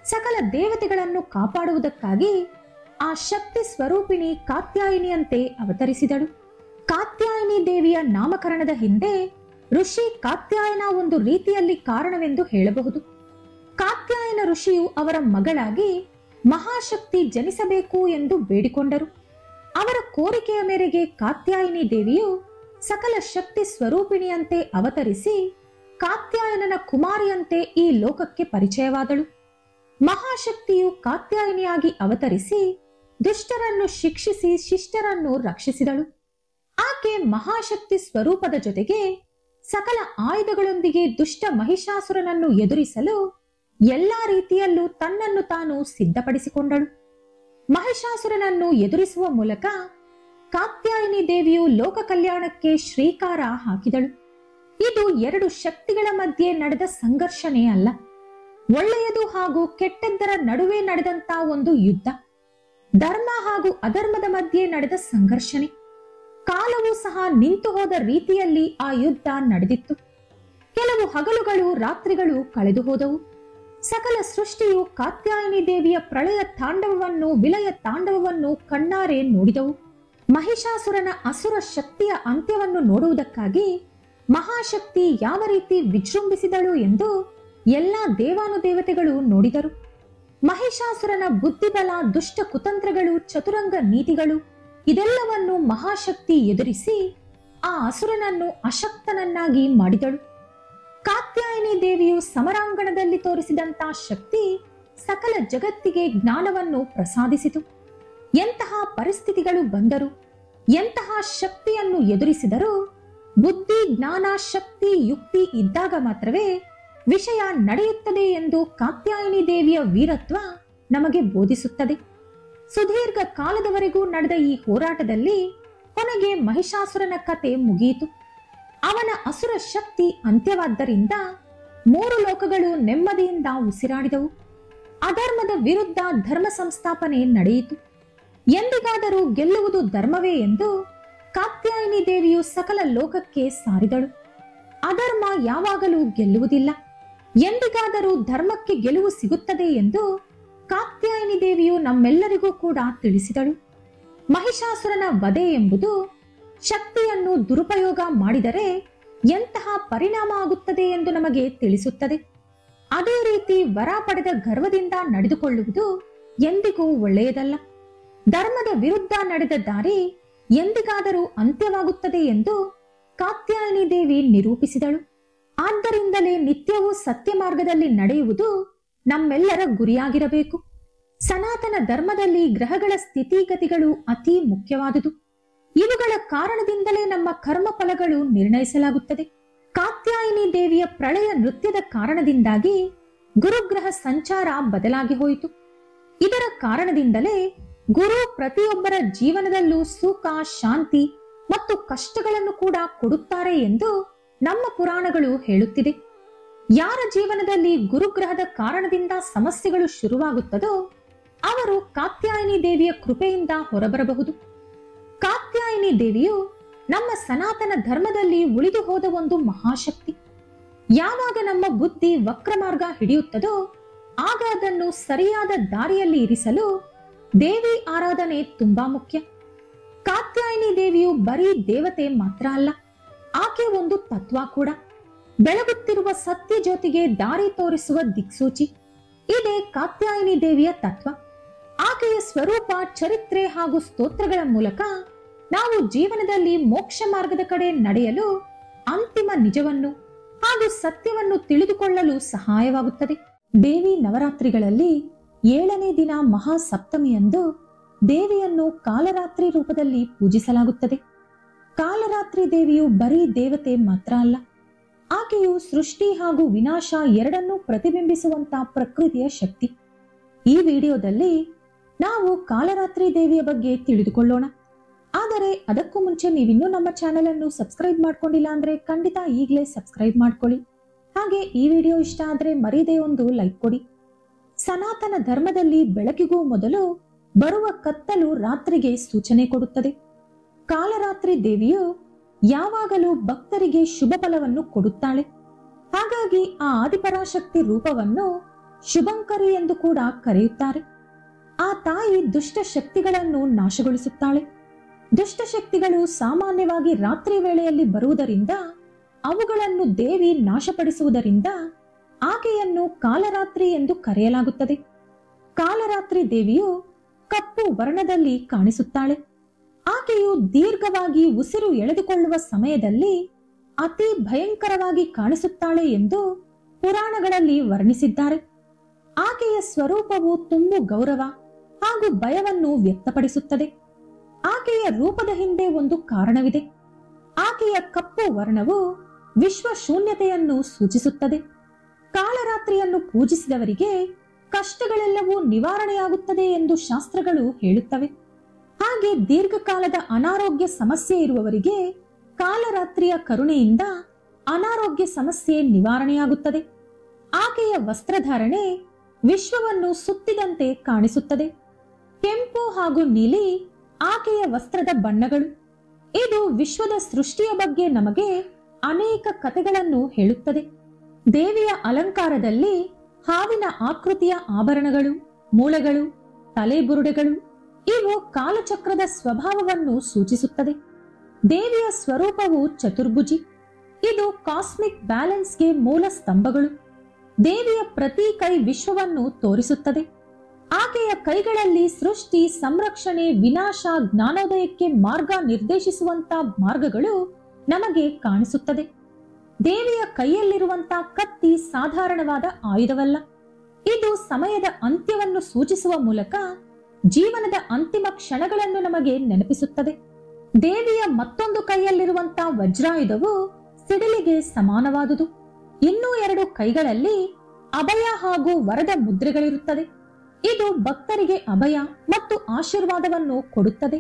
ಸಕಲ ದೇವತೆಗಳನ್ನು ಕಾಪಾಡುವುದಕ್ಕಾಗಿ ಆ ಶಕ್ತಿ ಸ್ವರೂಪಿಣಿ ಕಾತ್ಯಾಯಿನಿಯಂತೆ ಅವತರಿಸಿದಳು. ಕಾತ್ಯಾಯಿನಿ ದೇವಿಯ ನಾಮಕರಣದ ಹಿಂದೆ ಋಷಿ ಕಾತ್ಯಾಯನ ಒಂದು ರೀತಿಯಲ್ಲಿ ಕಾರಣವೆಂದು ಹೇಳಬಹುದು. ಕಾತ್ಯಾಯನ ಋಷಿಯು ಅವರ ಮಗಳಾಗಿ ಮಹಾಶಕ್ತಿ ಜನಿಸಬೇಕು ಎಂದು ಬೇಡಿಕೊಂಡರು. ಅವರ ಕೋರಿಕೆಯ ಮೇರೆಗೆ ಕಾತ್ಯಾಯಿನಿ ದೇವಿಯು ಸಕಲ ಶಕ್ತಿ ಸ್ವರೂಪಿಣಿಯಂತೆ ಅವತರಿಸಿ ಕಾತ್ಯಾಯನನ ಕುಮಾರಿಯಂತೆ ಈ ಲೋಕಕ್ಕೆ ಪರಿಚಯವಾದಳು. ಮಹಾಶಕ್ತಿಯು ಕಾತ್ಯಾಯಿನಿಯಾಗಿ ಅವತರಿಸಿ ದುಷ್ಟರನ್ನು ಶಿಕ್ಷಿಸಿ ಶಿಷ್ಟರನ್ನು ರಕ್ಷಿಸಿದಳು. ಆಕೆ ಮಹಾಶಕ್ತಿ ಸ್ವರೂಪದ ಜೊತೆಗೆ ಸಕಲ ಆಯುಧಗಳೊಂದಿಗೆ ದುಷ್ಟ ಮಹಿಷಾಸುರನನ್ನು ಎದುರಿಸಲು ಎಲ್ಲಾ ರೀತಿಯಲ್ಲೂ ತನ್ನನ್ನು ತಾನು ಸಿದ್ಧಪಡಿಸಿಕೊಂಡಳು. ಮಹಿಷಾಸುರನನ್ನು ಎದುರಿಸುವ ಮೂಲಕ ಕಾತ್ಯಾಯಿನಿ ದೇವಿಯು ಲೋಕ ಕಲ್ಯಾಣಕ್ಕೆ ಶ್ರೀಕಾರ ಹಾಕಿದಳು. ಇದು 2 ಶಕ್ತಿಗಳ ಮಧ್ಯೆ ನಡೆದ ಸಂಘರ್ಷಣೆ ಅಲ್ಲ, ಒಳ್ಳೆಯದು ಹಾಗೂ ಕೆಟ್ಟದ್ದರ ನಡುವೆ ನಡೆದಂತ ಒಂದು ಯುದ್ಧ. ಧರ್ಮ ಹಾಗೂ ಅಧರ್ಮದ ಮಧ್ಯೆ ನಡೆದ ಸಂಘರ್ಷಣೆ. ಕಾಲವೂ ಸಹ ನಿಂತು ಹೋದ ರೀತಿಯಲ್ಲಿ ಆ ಯುದ್ಧ ನಡೆದಿತ್ತು. ಕೆಲವು ಹಗಲುಗಳು ರಾತ್ರಿಗಳು ಕಳೆದು ಹೋದವು. ಸಕಲ ಸೃಷ್ಟಿಯು ಕಾತ್ಯಾಯಿನಿ ದೇವಿಯ ಪ್ರಳಯ ತಾಂಡವವನ್ನು ವಿಲಯ ತಾಂಡವವನ್ನು ಕಣ್ಣಾರೆ ನೋಡಿದವು. ಮಹಿಷಾಸುರನ ಅಸುರ ಶಕ್ತಿಯ ಅಂತ್ಯವನ್ನು ನೋಡುವುದಕ್ಕಾಗಿ ಮಹಾಶಕ್ತಿ ಯಾವ ರೀತಿ ವಿಜೃಂಭಿಸಿದಳು ಎಂದು ಎಲ್ಲಾ ದೇವಾನುದೇವತೆಗಳು ನೋಡಿದರು. ಮಹಿಷಾಸುರನ ಬುದ್ಧಿಬಲ, ದುಷ್ಟ ಕುತಂತ್ರಗಳು, ಚತುರಂಗ ನೀತಿಗಳು ಇದೆಲ್ಲವನ್ನು ಮಹಾಶಕ್ತಿ ಎದುರಿಸಿ ಆ ಅಸುರನನ್ನು ಅಶಕ್ತನನ್ನಾಗಿ ಮಾಡಿದಳು. ಕಾತ್ಯಾಯಿನಿ ದೇವಿಯು ಸಮರಾಂಗಣದಲ್ಲಿ ತೋರಿಸಿದಂತ ಶಕ್ತಿ ಸಕಲ ಜಗತ್ತಿಗೆ ಜ್ಞಾನವನ್ನು ಪ್ರಸಾದಿಸಿತು. ಎಂತಹ ಪರಿಸ್ಥಿತಿಗಳು ಬಂದರು, ಎಂತಹ ಶಕ್ತಿಯನ್ನು ಎದುರಿಸಿದರೂ ಬುದ್ಧಿ, ಜ್ಞಾನ, ಶಕ್ತಿ, ಯುಕ್ತಿ ಇದ್ದಾಗ ಮಾತ್ರವೇ ವಿಷಯ ನಡೆಯುತ್ತದೆ ಎಂದು ಕಾತ್ಯಾಯಿನಿ ದೇವಿಯ ವೀರತ್ವ ನಮಗೆ ಬೋಧಿಸುತ್ತದೆ. ಸುದೀರ್ಘ ಕಾಲದವರೆಗೂ ನಡೆದ ಈ ಹೋರಾಟದಲ್ಲಿ ಕೊನೆಗೆ ಮಹಿಷಾಸುರನ ಕತೆ ಮುಗಿಯಿತು. ಅವನ ಅಸುರ ಶಕ್ತಿ ಅಂತ್ಯವಾದ್ದರಿಂದ 3 ಲೋಕಗಳು ನೆಮ್ಮದಿಯಿಂದ ಉಸಿರಾಡಿದವು. ಅಧರ್ಮದ ವಿರುದ್ಧ ಧರ್ಮ ಸಂಸ್ಥಾಪನೆ ನಡೆಯಿತು. ಎಂದಿಗಾದರೂ ಗೆಲ್ಲುವುದು ಧರ್ಮವೇ ಎಂದು ಕಾತ್ಯಾಯಿನಿ ದೇವಿಯು ಸಕಲ ಲೋಕಕ್ಕೆ ಸಾರಿದಳು. ಅಧರ್ಮ ಯಾವಾಗಲೂ ಗೆಲ್ಲುವುದಿಲ್ಲ, ಎಂದಿಗಾದರೂ ಧರ್ಮಕ್ಕೆ ಗೆಲುವು ಸಿಗುತ್ತದೆ ಎಂದು ಕಾತ್ಯಾಯಿನಿ ದೇವಿಯು ನಮ್ಮೆಲ್ಲರಿಗೂ ಕೂಡ ತಿಳಿಸಿದಳು. ಮಹಿಷಾಸುರನ ವಧೆ ಎಂಬುದು ಶಕ್ತಿಯನ್ನು ದುರುಪಯೋಗ ಮಾಡಿದರೆ ಎಂತಹ ಪರಿಣಾಮ ಆಗುತ್ತದೆ ಎಂದು ನಮಗೆ ತಿಳಿಸುತ್ತದೆ. ಅದೇ ರೀತಿ ವರ ಪಡೆದ ಗರ್ವದಿಂದ ನಡೆದುಕೊಳ್ಳುವುದು ಎಂದಿಗೂ ಒಳ್ಳೆಯದಲ್ಲ. ಧರ್ಮದ ವಿರುದ್ಧ ನಡೆದ ದಾರಿ ಎಂದಿಗಾದರೂ ಅಂತ್ಯವಾಗುತ್ತದೆ ಎಂದು ಕಾತ್ಯಾಯನಿ ದೇವಿ ನಿರೂಪಿಸಿದಳು. ಆದ್ದರಿಂದಲೇ ನಿತ್ಯವೂ ಸತ್ಯ ಮಾರ್ಗದಲ್ಲಿ ನಡೆಯುವುದು ನಮ್ಮೆಲ್ಲರ ಗುರಿಯಾಗಿರಬೇಕು. ಸನಾತನ ಧರ್ಮದಲ್ಲಿ ಗ್ರಹಗಳ ಸ್ಥಿತಿಗತಿಗಳು ಅತಿ ಮುಖ್ಯವಾದುದು. ಇವುಗಳ ಕಾರಣದಿಂದಲೇ ನಮ್ಮ ಕರ್ಮ ಫಲಗಳು ನಿರ್ಣಯಿಸಲಾಗುತ್ತದೆ. ಕಾತ್ಯಾಯನಿ ದೇವಿಯ ಪ್ರಳಯ ನೃತ್ಯದ ಕಾರಣದಿಂದಾಗಿ ಗುರುಗ್ರಹ ಸಂಚಾರ ಬದಲಾಗಿ ಹೋಯಿತು. ಇದರ ಕಾರಣದಿಂದಲೇ ಗುರು ಪ್ರತಿಯೊಬ್ಬರ ಜೀವನದಲ್ಲೂ ಸುಖ, ಶಾಂತಿ ಮತ್ತು ಕಷ್ಟಗಳನ್ನು ಕೂಡ ಕೊಡುತ್ತಾರೆ ಎಂದು ನಮ್ಮ ಪುರಾಣಗಳು ಹೇಳುತ್ತಿದೆ. ಯಾರ ಜೀವನದಲ್ಲಿ ಗುರುಗ್ರಹದ ಕಾರಣದಿಂದ ಸಮಸ್ಯೆಗಳು ಶುರುವಾಗುತ್ತದೋ ಅವರು ಕಾತ್ಯಾಯನಿ ದೇವಿಯ ಕೃಪೆಯಿಂದ ಹೊರಬರಬಹುದು. ಕಾತ್ಯಾಯನಿ ದೇವಿಯು ನಮ್ಮ ಸನಾತನ ಧರ್ಮದಲ್ಲಿ ಉಳಿದು ಹೋದ ಒಂದು ಮಹಾಶಕ್ತಿ. ಯಾವಾಗ ನಮ್ಮ ಬುದ್ಧಿ ವಕ್ರಮಾರ್ಗ ಹಿಡಿಯುತ್ತದೋ ಆಗ ಅದನ್ನು ಸರಿಯಾದ ದಾರಿಯಲ್ಲಿ ಇರಿಸಲು ದೇವಿ ಆರಾಧನೆ ತುಂಬಾ ಮುಖ್ಯ. ಕಾತ್ಯಾಯನಿ ದೇವಿಯು ಬರೀ ದೇವತೆ ಮಾತ್ರ ಅಲ್ಲ, ಆಕೆ ಒಂದು ತತ್ವ ಕೂಡ. ಬೆಳಗುತ್ತಿರುವ ಸತ್ಯ ಜ್ಯೋತಿಗೆ ದಾರಿ ತೋರಿಸುವ ದಿಕ್ಸೂಚಿ. ಇದೇ ಕಾತ್ಯಾಯನಿ ದೇವಿಯ ತತ್ವ. ಆಕೆಯ ಸ್ವರೂಪ, ಚರಿತ್ರೆ ಹಾಗೂ ಸ್ತೋತ್ರಗಳ ಮೂಲಕ ನಾವು ಜೀವನದಲ್ಲಿ ಮೋಕ್ಷ ಮಾರ್ಗದ ಕಡೆ ನಡೆಯಲು, ಅಂತಿಮ ನಿಜವನ್ನು ಹಾಗೂ ಸತ್ಯವನ್ನು ತಿಳಿದುಕೊಳ್ಳಲು ಸಹಾಯವಾಗುತ್ತದೆ. ದೇವಿ ನವರಾತ್ರಿಗಳಲ್ಲಿ 7ನೇ ದಿನ ಮಹಾಸಪ್ತಮಿಯಂದು ದೇವಿಯನ್ನು ಕಾಲರಾತ್ರಿ ರೂಪದಲ್ಲಿ ಪೂಜಿಸಲಾಗುತ್ತದೆ. ಕಾಲರಾತ್ರಿ ದೇವಿಯು ಬರೀ ದೇವತೆ ಮಾತ್ರ ಅಲ್ಲ, ಆಕೆಯು ಸೃಷ್ಟಿ ಹಾಗೂ ವಿನಾಶ ಎರಡನ್ನೂ ಪ್ರತಿಬಿಂಬಿಸುವಂತಹ ಪ್ರಕೃತಿಯ ಶಕ್ತಿ. ಈ ವಿಡಿಯೋದಲ್ಲಿ ನಾವು ಕಾಲರಾತ್ರಿ ದೇವಿಯ ಬಗ್ಗೆ ತಿಳಿದುಕೊಳ್ಳೋಣ. ಆದರೆ ಅದಕ್ಕೂ ಮುಂಚೆ ನೀವಿನ್ನೂ ನಮ್ಮ ಚಾನೆಲ್ ಅನ್ನು ಸಬ್ಸ್ಕ್ರೈಬ್ ಮಾಡ್ಕೊಂಡಿಲ್ಲ ಅಂದ್ರೆ ಖಂಡಿತ ಈಗಲೇ ಸಬ್ಸ್ಕ್ರೈಬ್ ಮಾಡ್ಕೊಳ್ಳಿ. ಹಾಗೆ ಈ ವಿಡಿಯೋ ಇಷ್ಟ ಆದ್ರೆ ಮರೀದೇ ಒಂದು ಲೈಕ್ ಕೊಡಿ. ಸನಾತನ ಧರ್ಮದಲ್ಲಿ ಬೆಳಕಿಗೂ ಮೊದಲು ಬರುವ ಕತ್ತಲು ರಾತ್ರಿಗೆ ಸೂಚನೆ ಕೊಡುತ್ತದೆ. ಕಾಲರಾತ್ರಿ ದೇವಿಯು ಯಾವಾಗಲೂ ಭಕ್ತರಿಗೆ ಶುಭ ಫಲವನ್ನು ಕೊಡುತ್ತಾಳೆ. ಹಾಗಾಗಿ ಆ ಆದಿಪರಾಶಕ್ತಿ ರೂಪವನ್ನು ಶುಭಂಕರಿ ಎಂದು ಕೂಡ ಕರೆಯುತ್ತಾರೆ. ಆ ತಾಯಿ ದುಷ್ಟ ಶಕ್ತಿಗಳನ್ನು ನಾಶಗೊಳಿಸುತ್ತಾಳೆ. ದುಷ್ಟಶಕ್ತಿಗಳು ಸಾಮಾನ್ಯವಾಗಿ ರಾತ್ರಿ ವೇಳೆಯಲ್ಲಿ ಬರುವುದರಿಂದ ಅವುಗಳನ್ನು ದೇವಿ ನಾಶಪಡಿಸುವುದರಿಂದ ಆಕೆಯನ್ನು ಕಾಲರಾತ್ರಿ ಎಂದು ಕರೆಯಲಾಗುತ್ತದೆ. ಕಾಲರಾತ್ರಿ ದೇವಿಯು ಕಪ್ಪು ವರ್ಣದಲ್ಲಿ ಕಾಣಿಸುತ್ತಾಳೆ. ಆಕೆಯು ದೀರ್ಘವಾಗಿ ಉಸಿರು ಎಳೆದುಕೊಳ್ಳುವ ಸಮಯದಲ್ಲಿ ಅತಿ ಭಯಂಕರವಾಗಿ ಕಾಣಿಸುತ್ತಾಳೆ ಎಂದು ಪುರಾಣಗಳಲ್ಲಿ ವರ್ಣಿಸಿದ್ದಾರೆ. ಆಕೆಯ ಸ್ವರೂಪವು ತುಂಬು ಗೌರವ ಹಾಗೂ ಭಯವನ್ನು ವ್ಯಕ್ತಪಡಿಸುತ್ತದೆ. ಆಕೆಯ ರೂಪದ ಹಿಂದೆ ಒಂದು ಕಾರಣವಿದೆ. ಆಕೆಯ ಕಪ್ಪು ವರ್ಣವು ವಿಶ್ವ ಶೂನ್ಯತೆಯನ್ನು ಸೂಚಿಸುತ್ತದೆ. ಕಾಳರಾತ್ರಿಯನ್ನು ಪೂಜಿಸಿದವರಿಗೆ ಕಷ್ಟಗಳೆಲ್ಲವೂ ನಿವಾರಣೆಯಾಗುತ್ತದೆ ಎಂದು ಶಾಸ್ತ್ರಗಳು ಹೇಳುತ್ತವೆ. ಹಾಗೆ ದೀರ್ಘಕಾಲದ ಅನಾರೋಗ್ಯ ಸಮಸ್ಯೆ ಇರುವವರಿಗೆ ಕಾಲರಾತ್ರಿಯ ಕರುಣೆಯಿಂದ ಅನಾರೋಗ್ಯ ಸಮಸ್ಯೆ ನಿವಾರಣೆಯಾಗುತ್ತದೆ. ಆಕೆಯ ವಸ್ತ್ರಧಾರಣೆ ವಿಶ್ವವನ್ನು ಸುತ್ತಿದಂತೆ ಕಾಣಿಸುತ್ತದೆ. ಕೆಂಪು ಹಾಗೂ ನೀಲಿ ಆಕೆಯ ವಸ್ತ್ರದ ಬಣ್ಣಗಳು. ಇದು ವಿಶ್ವದ ಸೃಷ್ಟಿಯ ಬಗ್ಗೆ ನಮಗೆ ಅನೇಕ ಕಥೆಗಳನ್ನು ಹೇಳುತ್ತದೆ. ದೇವಿಯ ಅಲಂಕಾರದಲ್ಲಿ ಹಾವಿನ ಆಕೃತಿಯ ಆಭರಣಗಳು, ಮೂಳೆಗಳು, ತಲೆಬುರುಡೆಗಳು ಇವು ಕಾಲಚಕ್ರದ ಸ್ವಭಾವವನ್ನು ಸೂಚಿಸುತ್ತದೆ. ದೇವಿಯ ಸ್ವರೂಪವು ಚತುರ್ಭುಜಿ. ಇದು ಕಾಸ್ಮಿಕ್ ಬ್ಯಾಲೆನ್ಸ್ಗೆ ಮೂಲ ಸ್ತಂಭಗಳು. ದೇವಿಯ ಪ್ರತಿ ಕೈ ವಿಶ್ವವನ್ನು ತೋರಿಸುತ್ತದೆ. ಆಕೆಯ ಕೈಗಳಲ್ಲಿ ಸೃಷ್ಟಿ, ಸಂರಕ್ಷಣೆ, ವಿನಾಶ, ಜ್ಞಾನೋದಯಕ್ಕೆ ಮಾರ್ಗ ನಿರ್ದೇಶಿಸುವಂತ ಮಾರ್ಗಗಳು ನಮಗೆ ಕಾಣಿಸುತ್ತದೆ. ದೇವಿಯ ಕೈಯಲ್ಲಿರುವಂತಹ ಕತ್ತಿ ಸಾಧಾರಣವಾದ ಆಯುಧವಲ್ಲ. ಇದು ಸಮಯದ ಅಂತ್ಯವನ್ನು ಸೂಚಿಸುವ ಮೂಲಕ ಜೀವನದ ಅಂತಿಮ ಕ್ಷಣಗಳನ್ನು ನಮಗೆ ನೆನಪಿಸುತ್ತದೆ. ದೇವಿಯ ಮತ್ತೊಂದು ಕೈಯಲ್ಲಿರುವಂತಹ ವಜ್ರಾಯುಧವು ಸಿಡಿಲಿಗೆ ಸಮಾನವಾದುದು. ಇನ್ನೂ 2 ಕೈಗಳಲ್ಲಿ ಅಭಯ ಹಾಗೂ ವರದ ಮುದ್ರೆಗಳಿರುತ್ತದೆ. ಇದು ಭಕ್ತರಿಗೆ ಅಭಯ ಮತ್ತು ಆಶೀರ್ವಾದವನ್ನು ಕೊಡುತ್ತದೆ.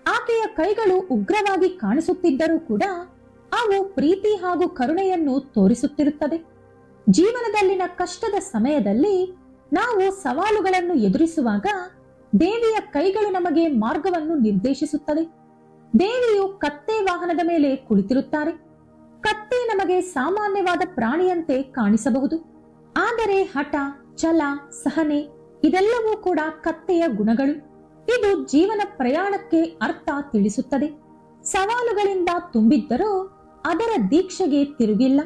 ಆಕೆಯ ಕೈಗಳು ಉಗ್ರವಾಗಿ ಕಾಣಿಸುತ್ತಿದ್ದರೂ ಕೂಡ ಅವು ಪ್ರೀತಿ ಹಾಗೂ ಕರುಣೆಯನ್ನು ತೋರಿಸುತ್ತಿರುತ್ತದೆ. ಜೀವನದಲ್ಲಿನ ಕಷ್ಟದ ಸಮಯದಲ್ಲಿ ನಾವು ಸವಾಲುಗಳನ್ನು ಎದುರಿಸುವಾಗ ದೇವಿಯ ಕೈಗಳು ನಮಗೆ ಮಾರ್ಗವನ್ನು ನಿರ್ದೇಶಿಸುತ್ತದೆ. ದೇವಿಯು ಕತ್ತೆ ವಾಹನದ ಮೇಲೆ ಕುಳಿತಿರುತ್ತಾರೆ. ಕತ್ತೆ ನಮಗೆ ಸಾಮಾನ್ಯವಾದ ಪ್ರಾಣಿಯಂತೆ ಕಾಣಿಸಬಹುದು. ಆದರೆ ಹಠ, ಛಲ, ಸಹನೆ ಇದೆಲ್ಲವೂ ಕೂಡ ಕತ್ತೆಯ ಗುಣಗಳು. ಇದು ಜೀವನ ಪ್ರಯಾಣಕ್ಕೆ ಅರ್ಥ ತಿಳಿಸುತ್ತದೆ. ಸವಾಲುಗಳಿಂದ ತುಂಬಿದ್ದರೂ ಅದರ ದೀಕ್ಷೆಗೆ ತಿರುಗಿಲ್ಲ.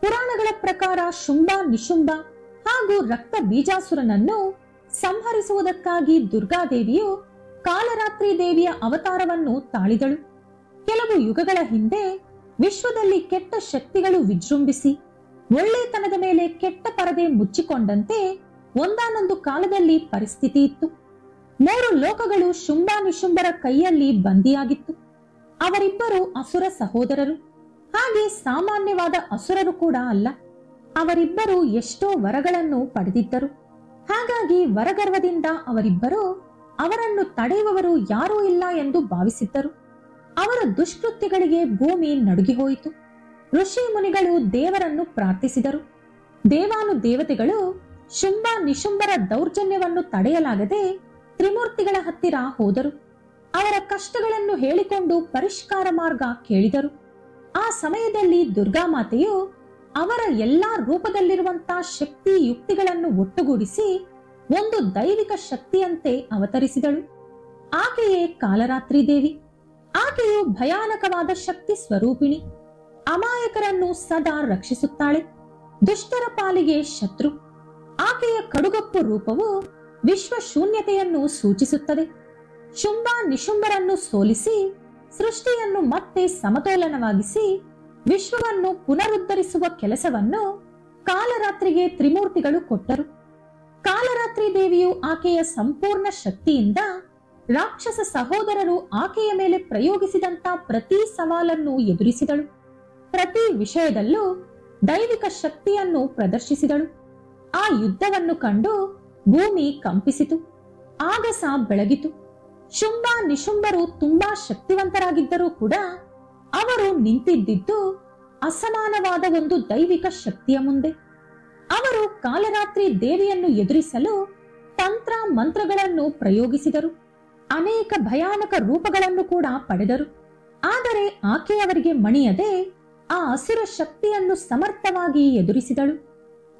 ಪುರಾಣಗಳ ಪ್ರಕಾರ ಶುಂಭ, ನಿಶುಂಭ ಹಾಗೂ ರಕ್ತ ಬೀಜಾಸುರನನ್ನು ಸಂಹರಿಸುವುದಕ್ಕಾಗಿ ದುರ್ಗಾದೇವಿಯು ಕಾಲರಾತ್ರಿ ದೇವಿಯ ಅವತಾರವನ್ನು ತಾಳಿದಳು. ಕೆಲವು ಯುಗಗಳ ಹಿಂದೆ ವಿಶ್ವದಲ್ಲಿ ಕೆಟ್ಟ ಶಕ್ತಿಗಳು ವಿಜೃಂಭಿಸಿ ಒಳ್ಳೆತನದ ಮೇಲೆ ಕೆಟ್ಟ ಪರದೆ ಮುಚ್ಚಿಕೊಂಡಂತೆ ಒಂದಾನೊಂದು ಕಾಲದಲ್ಲಿ ಪರಿಸ್ಥಿತಿ ಇತ್ತು. 3 ಲೋಕಗಳು ಶುಂಭ ನಿಶುಂಭರ ಕೈಯಲ್ಲಿ ಬಂದಿಯಾಗಿತ್ತು. ಅವರಿಬ್ಬರು ಅಸುರ ಸಹೋದರರು. ಹಾಗೆ ಸಾಮಾನ್ಯವಾದ ಅಸುರರು ಕೂಡ ಅಲ್ಲ. ಅವರಿಬ್ಬರು ಎಷ್ಟೋ ವರಗಳನ್ನು ಪಡೆದಿದ್ದರು. ಹಾಗಾಗಿ ವರಗರ್ವದಿಂದ ಅವರಿಬ್ಬರು ಅವರನ್ನು ತಡೆಯುವವರು ಯಾರೂ ಇಲ್ಲ ಎಂದು ಭಾವಿಸಿದ್ದರು. ಅವರ ದುಷ್ಕೃತ್ಯಗಳಿಗೆ ಭೂಮಿ ನಡುಗಿ ಹೋಯಿತು. ಋಷಿ ಮುನಿಗಳು ದೇವರನ್ನು ಪ್ರಾರ್ಥಿಸಿದರು. ದೇವಾನುದೇವತೆಗಳು ಶುಂಭ ನಿಶುಂಭರ ದೌರ್ಜನ್ಯವನ್ನು ತಡೆಯಲಾಗದೆ ತ್ರಿಮೂರ್ತಿಗಳ ಹತ್ತಿರ ಹೋದರು. ಅವರ ಕಷ್ಟಗಳನ್ನು ಹೇಳಿಕೊಂಡು ಪರಿಷ್ಕಾರ ಮಾರ್ಗ ಕೇಳಿದರು. ಆ ಸಮಯದಲ್ಲಿ ದುರ್ಗಾಮಾತೆಯು ಅವರ ಎಲ್ಲಾ ರೂಪದಲ್ಲಿರುವಂತಹ ಶಕ್ತಿ ಯುಕ್ತಿಗಳನ್ನು ಒಟ್ಟುಗೂಡಿಸಿ ಒಂದು ದೈವಿಕ ಶಕ್ತಿಯಂತೆ ಅವತರಿಸಿದಳು. ಆಕೆಯೇ ಕಾಲರಾತ್ರಿ ದೇವಿ. ಆಕೆಯು ಭಯಾನಕವಾದ ಶಕ್ತಿ ಸ್ವರೂಪಿಣಿ. ಅಮಾಯಕರನ್ನು ಸದಾ ರಕ್ಷಿಸುತ್ತಾಳೆ. ದುಷ್ಟರ ಪಾಲಿಗೆ ಶತ್ರು. ಆಕೆಯ ಕಡುಗಪ್ಪು ರೂಪವು ವಿಶ್ವ ಶೂನ್ಯತೆಯನ್ನು ಸೂಚಿಸುತ್ತದೆ. ಶುಂಭ ನಿಶುಂಭರನ್ನು ಸೋಲಿಸಿ ಸೃಷ್ಟಿಯನ್ನು ಮತ್ತೆ ಸಮತೋಲನವಾಗಿಸಿ ವಿಶ್ವವನ್ನು ಪುನರುದ್ಧರಿಸುವ ಕೆಲಸವನ್ನು ಕಾಲರಾತ್ರಿಗೆ ತ್ರಿಮೂರ್ತಿಗಳು ಕೊಟ್ಟರು. ಕಾಲರಾತ್ರಿ ದೇವಿಯು ಆಕೆಯ ಸಂಪೂರ್ಣ ಶಕ್ತಿಯಿಂದ ರಾಕ್ಷಸ ಸಹೋದರರು ಆಕೆಯ ಮೇಲೆ ಪ್ರಯೋಗಿಸಿದಂತ ಪ್ರತಿ ಸವಾಲನ್ನು ಎದುರಿಸಿದಳು. ಪ್ರತಿ ವಿಷಯದಲ್ಲೂ ದೈವಿಕ ಶಕ್ತಿಯನ್ನು ಪ್ರದರ್ಶಿಸಿದಳು. ಆ ಯುದ್ಧವನ್ನು ಕಂಡು ಭೂಮಿ ಕಂಪಿಸಿತು. ಆಗಸ ಬೆಳಗಿತು. ಶುಂಭ ನಿಶುಂಭರು ತುಂಬಾ ಶಕ್ತಿವಂತರಾಗಿದ್ದರೂ ಕೂಡ ಅವರು ನಿಂತಿದ್ದಿದ್ದು ಅಸಮಾನವಾದ ಒಂದು ದೈವಿಕ ಶಕ್ತಿಯ ಮುಂದೆ. ಅವರು ಕಾಲರಾತ್ರಿ ದೇವಿಯನ್ನು ಎದುರಿಸಲು ತಂತ್ರ ಮಂತ್ರಗಳನ್ನು ಪ್ರಯೋಗಿಸಿದರು. ಅನೇಕ ಭಯಾನಕ ರೂಪಗಳನ್ನು ಕೂಡ ಪಡೆದರು. ಆದರೆ ಆಕೆಯವರಿಗೆ ಮಣಿಯದೆ ಆ ಅಸುರ ಶಕ್ತಿಯನ್ನು ಸಮರ್ಥವಾಗಿ ಎದುರಿಸಿದಳು.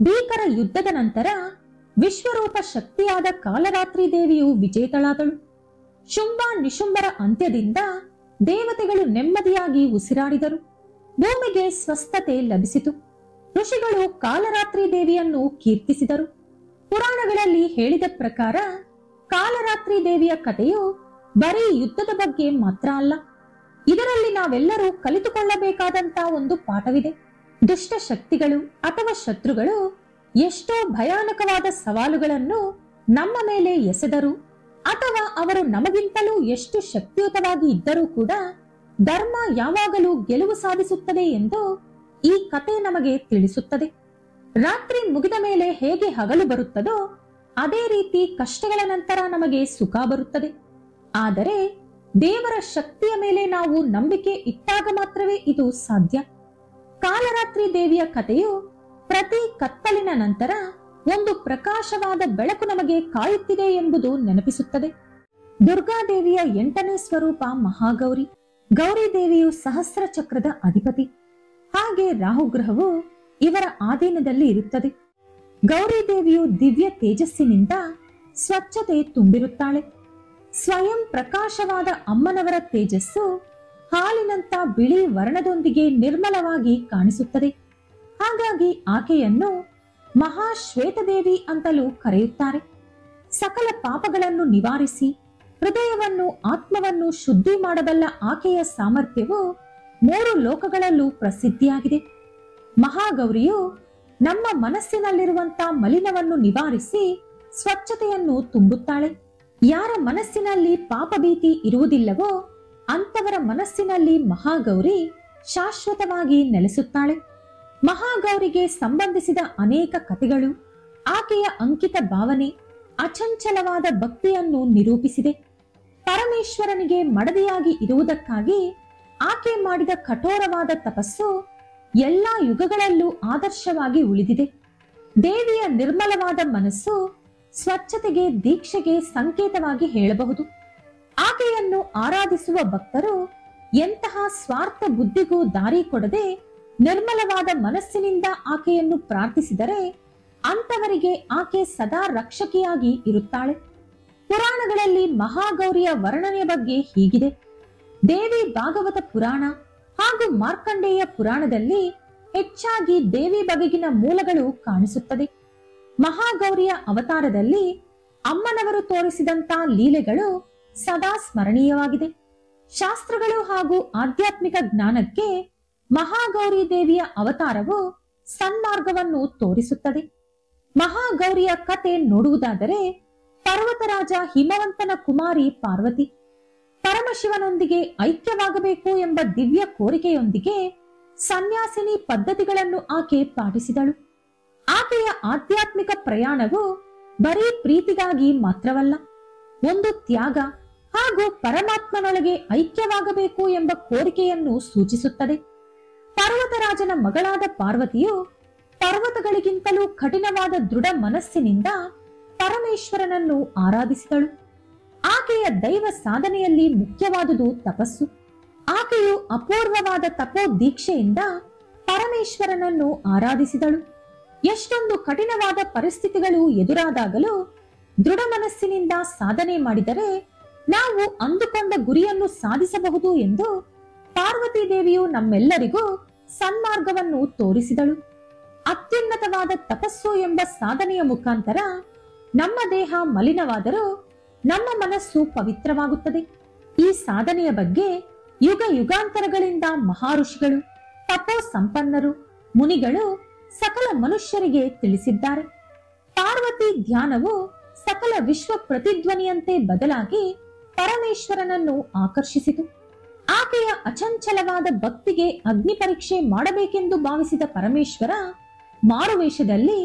ಭೀಕರ ಯುದ್ಧದ ನಂತರ ವಿಶ್ವರೂಪ ಶಕ್ತಿಯಾದ ಕಾಲರಾತ್ರಿ ದೇವಿಯು ವಿಜೇತಳಾದಳು. ಶುಂಭ ನಿಶುಂಭರ ಅಂತ್ಯದಿಂದ ದೇವತೆಗಳು ನೆಮ್ಮದಿಯಾಗಿ ಉಸಿರಾಡಿದರು. ಭೂಮಿಗೆ ಸ್ವಸ್ಥತೆ ಲಭಿಸಿತು. ಋಷಿಗಳು ಕಾಲರಾತ್ರಿ ದೇವಿಯನ್ನು ಕೀರ್ತಿಸಿದರು. ಪುರಾಣಗಳಲ್ಲಿ ಹೇಳಿದ ಪ್ರಕಾರ ಕಾಲರಾತ್ರಿ ದೇವಿಯ ಕಥೆಯು ಬರೀ ಯುದ್ಧದ ಬಗ್ಗೆ ಮಾತ್ರ ಅಲ್ಲ. ಇದರಲ್ಲಿ ನಾವೆಲ್ಲರೂ ಕಲಿತುಕೊಳ್ಳಬೇಕಾದಂತ ಒಂದು ಪಾಠವಿದೆ. ದುಷ್ಟ ಶಕ್ತಿಗಳು ಅಥವಾ ಶತ್ರುಗಳು ಎಷ್ಟೋ ಭಯಾನಕವಾದ ಸವಾಲುಗಳನ್ನು ನಮ್ಮ ಮೇಲೆ ಎಸೆದರು ಅಥವಾ ಅವರು ನಮಗಿಂತಲೂ ಎಷ್ಟು ಶಕ್ತಿಯುತವಾಗಿ ಇದ್ದರೂ ಕೂಡ ಧರ್ಮ ಯಾವಾಗಲೂ ಗೆಲುವು ಸಾಧಿಸುತ್ತದೆ ಎಂದು ಈ ಕತೆ ನಮಗೆ ತಿಳಿಸುತ್ತದೆ. ರಾತ್ರಿ ಮುಗಿದ ಮೇಲೆ ಹೇಗೆ ಹಗಲು ಬರುತ್ತದೋ ಅದೇ ರೀತಿ ಕಷ್ಟಗಳ ನಂತರ ನಮಗೆ ಸುಖ ಬರುತ್ತದೆ. ಆದರೆ ದೇವರ ಶಕ್ತಿಯ ಮೇಲೆ ನಾವು ನಂಬಿಕೆ ಇಟ್ಟಾಗ ಮಾತ್ರವೇ ಇದು ಸಾಧ್ಯ. ಕಾಲರಾತ್ರಿ ದೇವಿಯ ಕಥೆಯು ಪ್ರತಿ ಕತ್ತಲಿನ ನಂತರ ಒಂದು ಪ್ರಕಾಶವಾದ ಬೆಳಕು ನಮಗೆ ಕಾಯುತ್ತಿದೆ ಎಂಬುದು ನೆನಪಿಸುತ್ತದೆ. ದುರ್ಗಾದೇವಿಯ 8ನೇ ಸ್ವರೂಪ ಮಹಾಗೌರಿ. ಗೌರಿ ದೇವಿಯು ಸಹಸ್ರ ಚಕ್ರದ ಅಧಿಪತಿ. ಹಾಗೆ ರಾಹುಗ್ರಹವು ಇವರ ಆಧೀನದಲ್ಲಿ ಇರುತ್ತದೆ. ಗೌರಿ ದೇವಿಯು ದಿವ್ಯ ತೇಜಸ್ಸಿನಿಂದ ಸ್ವಚ್ಛತೆ ತುಂಬಿರುತ್ತಾಳೆ. ಸ್ವಯಂ ಪ್ರಕಾಶವಾದ ಅಮ್ಮನವರ ತೇಜಸ್ಸು ಹಾಲಿನಂತ ಬಿಳಿ ವರ್ಣದೊಂದಿಗೆ ನಿರ್ಮಲವಾಗಿ ಕಾಣಿಸುತ್ತದೆ. ಹಾಗಾಗಿ ಆಕೆಯನ್ನು ಮಹಾಶ್ವೇತದೇವಿ ಅಂತಲೂ ಕರೆಯುತ್ತಾರೆ. ಸಕಲ ಪಾಪಗಳನ್ನು ನಿವಾರಿಸಿ ಹೃದಯವನ್ನು ಆತ್ಮವನ್ನು ಶುದ್ಧಿ ಮಾಡಬಲ್ಲ ಆಕೆಯ ಸಾಮರ್ಥ್ಯವು 3 ಲೋಕಗಳಲ್ಲೂ ಪ್ರಸಿದ್ಧಿಯಾಗಿದೆ. ಮಹಾಗೌರಿಯು ನಮ್ಮ ಮನಸ್ಸಿನಲ್ಲಿರುವಂತಹ ಮಲಿನವನ್ನು ನಿವಾರಿಸಿ ಸ್ವಚ್ಛತೆಯನ್ನು ತುಂಬುತ್ತಾಳೆ. ಯಾರ ಮನಸ್ಸಿನಲ್ಲಿ ಪಾಪಭೀತಿ ಇರುವುದಿಲ್ಲವೋ ಅಂತವರ ಮನಸ್ಸಿನಲ್ಲಿ ಮಹಾಗೌರಿ ಶಾಶ್ವತವಾಗಿ ನೆಲೆಸುತ್ತಾಳೆ. ಮಹಾಗೌರಿಗೆ ಸಂಬಂಧಿಸಿದ ಅನೇಕ ಕಥೆಗಳು ಆಕೆಯ ಅಂಕಿತ ಭಾವನೆ, ಅಚಂಚಲವಾದ ಭಕ್ತಿಯನ್ನು ನಿರೂಪಿಸಿದೆ. ಪರಮೇಶ್ವರನಿಗೆ ಮಡದಿಯಾಗಿ ಇರುವುದಕ್ಕಾಗಿ ಆಕೆ ಮಾಡಿದ ಕಠೋರವಾದ ತಪಸ್ಸು ಎಲ್ಲಾ ಯುಗಗಳಲ್ಲೂ ಆದರ್ಶವಾಗಿ ಉಳಿದಿದೆ. ದೇವಿಯ ನಿರ್ಮಲವಾದ ಮನಸ್ಸು ಸ್ವಚ್ಛತೆಗೆ, ದೀಕ್ಷೆಗೆ ಸಂಕೇತವಾಗಿ ಹೇಳಬಹುದು. ಆಕೆಯನ್ನು ಆರಾಧಿಸುವ ಭಕ್ತರು ಎಂತಹ ಸ್ವಾರ್ಥ ಬುದ್ಧಿಗೂ ದಾರಿ ಕೊಡದೆ ನಿರ್ಮಲವಾದ ಮನಸ್ಸಿನಿಂದ ಆಕೆಯನ್ನು ಪ್ರಾರ್ಥಿಸಿದರೆ ಅಂತವರಿಗೆ ಆಕೆ ಸದಾ ರಕ್ಷಕಿಯಾಗಿ ಇರುತ್ತಾಳೆ. ಪುರಾಣಗಳಲ್ಲಿ ಮಹಾಗೌರಿಯ ವರ್ಣನೆಯ ಬಗ್ಗೆ ಹೀಗಿದೆ. ದೇವಿ ಭಾಗವತ ಪುರಾಣ ಹಾಗೂ ಮಾರ್ಕಂಡೇಯ ಪುರಾಣದಲ್ಲಿ ಹೆಚ್ಚಾಗಿ ದೇವಿ ಬಗೆಗಿನ ಮೂಲಗಳು ಕಾಣಿಸುತ್ತದೆ. ಮಹಾಗೌರಿಯ ಅವತಾರದಲ್ಲಿ ಅಮ್ಮನವರು ತೋರಿಸಿದಂತ ಲೀಲೆಗಳು ಸದಾ ಸ್ಮರಣೀಯವಾಗಿದೆ. ಶಾಸ್ತ್ರಗಳು ಹಾಗೂ ಆಧ್ಯಾತ್ಮಿಕ ಜ್ಞಾನಕ್ಕೆ ಮಹಾಗೌರಿ ದೇವಿಯ ಅವತಾರವು ಸನ್ಮಾರ್ಗವನ್ನು ತೋರಿಸುತ್ತದೆ. ಮಹಾಗೌರಿಯ ಕತೆ ನೋಡುವುದಾದರೆ, ಪರ್ವತರಾಜ ಹಿಮವಂತನ ಕುಮಾರಿ ಪಾರ್ವತಿ ಪರಮಶಿವನೊಂದಿಗೆ ಐಕ್ಯವಾಗಬೇಕು ಎಂಬ ದಿವ್ಯ ಕೋರಿಕೆಯೊಂದಿಗೆ ಸನ್ಯಾಸಿನಿ ಪದ್ಧತಿಗಳನ್ನು ಆಕೆ ಪಾಲಿಸಿದಳು. ಆಕೆಯ ಆಧ್ಯಾತ್ಮಿಕ ಪ್ರಯಾಣವು ಬರೀ ಪ್ರೀತಿಗಾಗಿ ಮಾತ್ರವಲ್ಲ, ಒಂದು ತ್ಯಾಗ ಹಾಗೂ ಪರಮಾತ್ಮನೊಳಗೆ ಐಕ್ಯವಾಗಬೇಕು ಎಂಬ ಕೋರಿಕೆಯನ್ನು ಸೂಚಿಸುತ್ತದೆ. ಪರ್ವತರಾಜನ ಮಗಳಾದ ಪಾರ್ವತಿಯು ಪರ್ವತಗಳಿಗಿಂತಲೂ ಕಠಿಣವಾದ ದೃಢ ಮನಸ್ಸಿನಿಂದ ಪರಮೇಶ್ವರನನ್ನು ಆರಾಧಿಸಿದಳು. ಆಕೆಯ ದೈವ ಸಾಧನೆಯಲ್ಲಿ ಮುಖ್ಯವಾದುದು ತಪಸ್ಸು. ಆಕೆಯು ಅಪೂರ್ವವಾದ ತಪೋ ದೀಕ್ಷೆಯಿಂದ ಪರಮೇಶ್ವರನನ್ನು ಆರಾಧಿಸಿದಳು. ಎಷ್ಟೊಂದು ಕಠಿಣವಾದ ಪರಿಸ್ಥಿತಿಗಳು ಎದುರಾದಾಗಲೂ ದೃಢ ಮನಸ್ಸಿನಿಂದ ಸಾಧನೆ ಮಾಡಿದರೆ ನಾವು ಅಂದುಕೊಂಡ ಗುರಿಯನ್ನು ಸಾಧಿಸಬಹುದು ಎಂದು ಪಾರ್ವತಿ ದೇವಿಯು ನಮ್ಮೆಲ್ಲರಿಗೂ ಸನ್ಮಾರ್ಗವನ್ನು ತೋರಿಸಿದಳು. ಅತ್ಯುನ್ನತವಾದ ತಪಸ್ಸು ಎಂಬ ಸಾಧನೆಯ ಮುಖಾಂತರ ನಮ್ಮ ದೇಹ ಮಲಿನವಾದರೂ ನಮ್ಮ ಮನಸ್ಸು ಪವಿತ್ರವಾಗುತ್ತದೆ. ಈ ಸಾಧನೆಯ ಬಗ್ಗೆ ಯುಗ ಯುಗಾಂತರಗಳಿಂದ ಮಹಾಋಷಿಗಳು, ತಪೋ ಸಂಪನ್ನರು, ಮುನಿಗಳು ಸಕಲ ಮನುಷ್ಯರಿಗೆ ತಿಳಿಸಿದ್ದಾರೆ. ಪಾರ್ವತಿ ಧ್ಯಾನವು ಸಕಲ ವಿಶ್ವ ಪ್ರತಿಧ್ವನಿಯಂತೆ ಬದಲಾಗಿ ಪರಮೇಶ್ವರನನ್ನು ಆಕರ್ಷಿಸಿತು. ಆಕೆಯ ಅಚಂಚಲವಾದ ಭಕ್ತಿಗೆ ಅಗ್ನಿ ಪರೀಕ್ಷೆ ಮಾಡಬೇಕೆಂದು ಭಾವಿಸಿದ ಪರಮೇಶ್ವರ ಮಾರುವೇಷದಲ್ಲಿ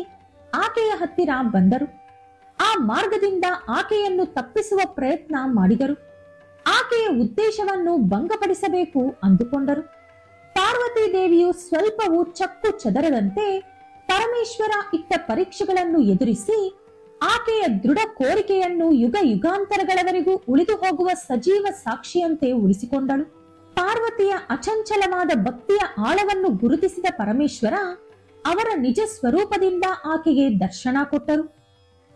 ಆಕೆಯ ಹತ್ತಿರ ಬಂದರು. ಆ ಮಾರ್ಗದಿಂದ ಆಕೆಯನ್ನು ತಪ್ಪಿಸುವ ಪ್ರಯತ್ನ ಮಾಡಿದರು. ಆಕೆಯ ಉದ್ದೇಶವನ್ನು ಭಂಗಪಡಿಸಬೇಕು ಅಂದುಕೊಂಡರು. ಪಾರ್ವತಿ ದೇವಿಯು ಸ್ವಲ್ಪವೂ ಚಕ್ಕು ಚದರದಂತೆ ಪರಮೇಶ್ವರ ಇಟ್ಟ ಪರೀಕ್ಷೆಗಳನ್ನು ಎದುರಿಸಿ ಆಕೆಯ ದೃಢ ಕೋರಿಕೆಯನ್ನು ಯುಗ ಯುಗಾಂತರಗಳವರೆಗೂ ಉಳಿದು ಹೋಗುವ ಸಜೀವ ಸಾಕ್ಷಿಯಂತೆ ಉಳಿಸಿಕೊಂಡಳು. ಪಾರ್ವತಿಯ ಅಚಂಚಲವಾದ ಭಕ್ತಿಯ ಆಳವನ್ನು ಗುರುತಿಸಿದ ಪರಮೇಶ್ವರ ಅವರ ನಿಜ ಸ್ವರೂಪದಿಂದ ಆಕೆಗೆ ದರ್ಶನ ಕೊಟ್ಟರು.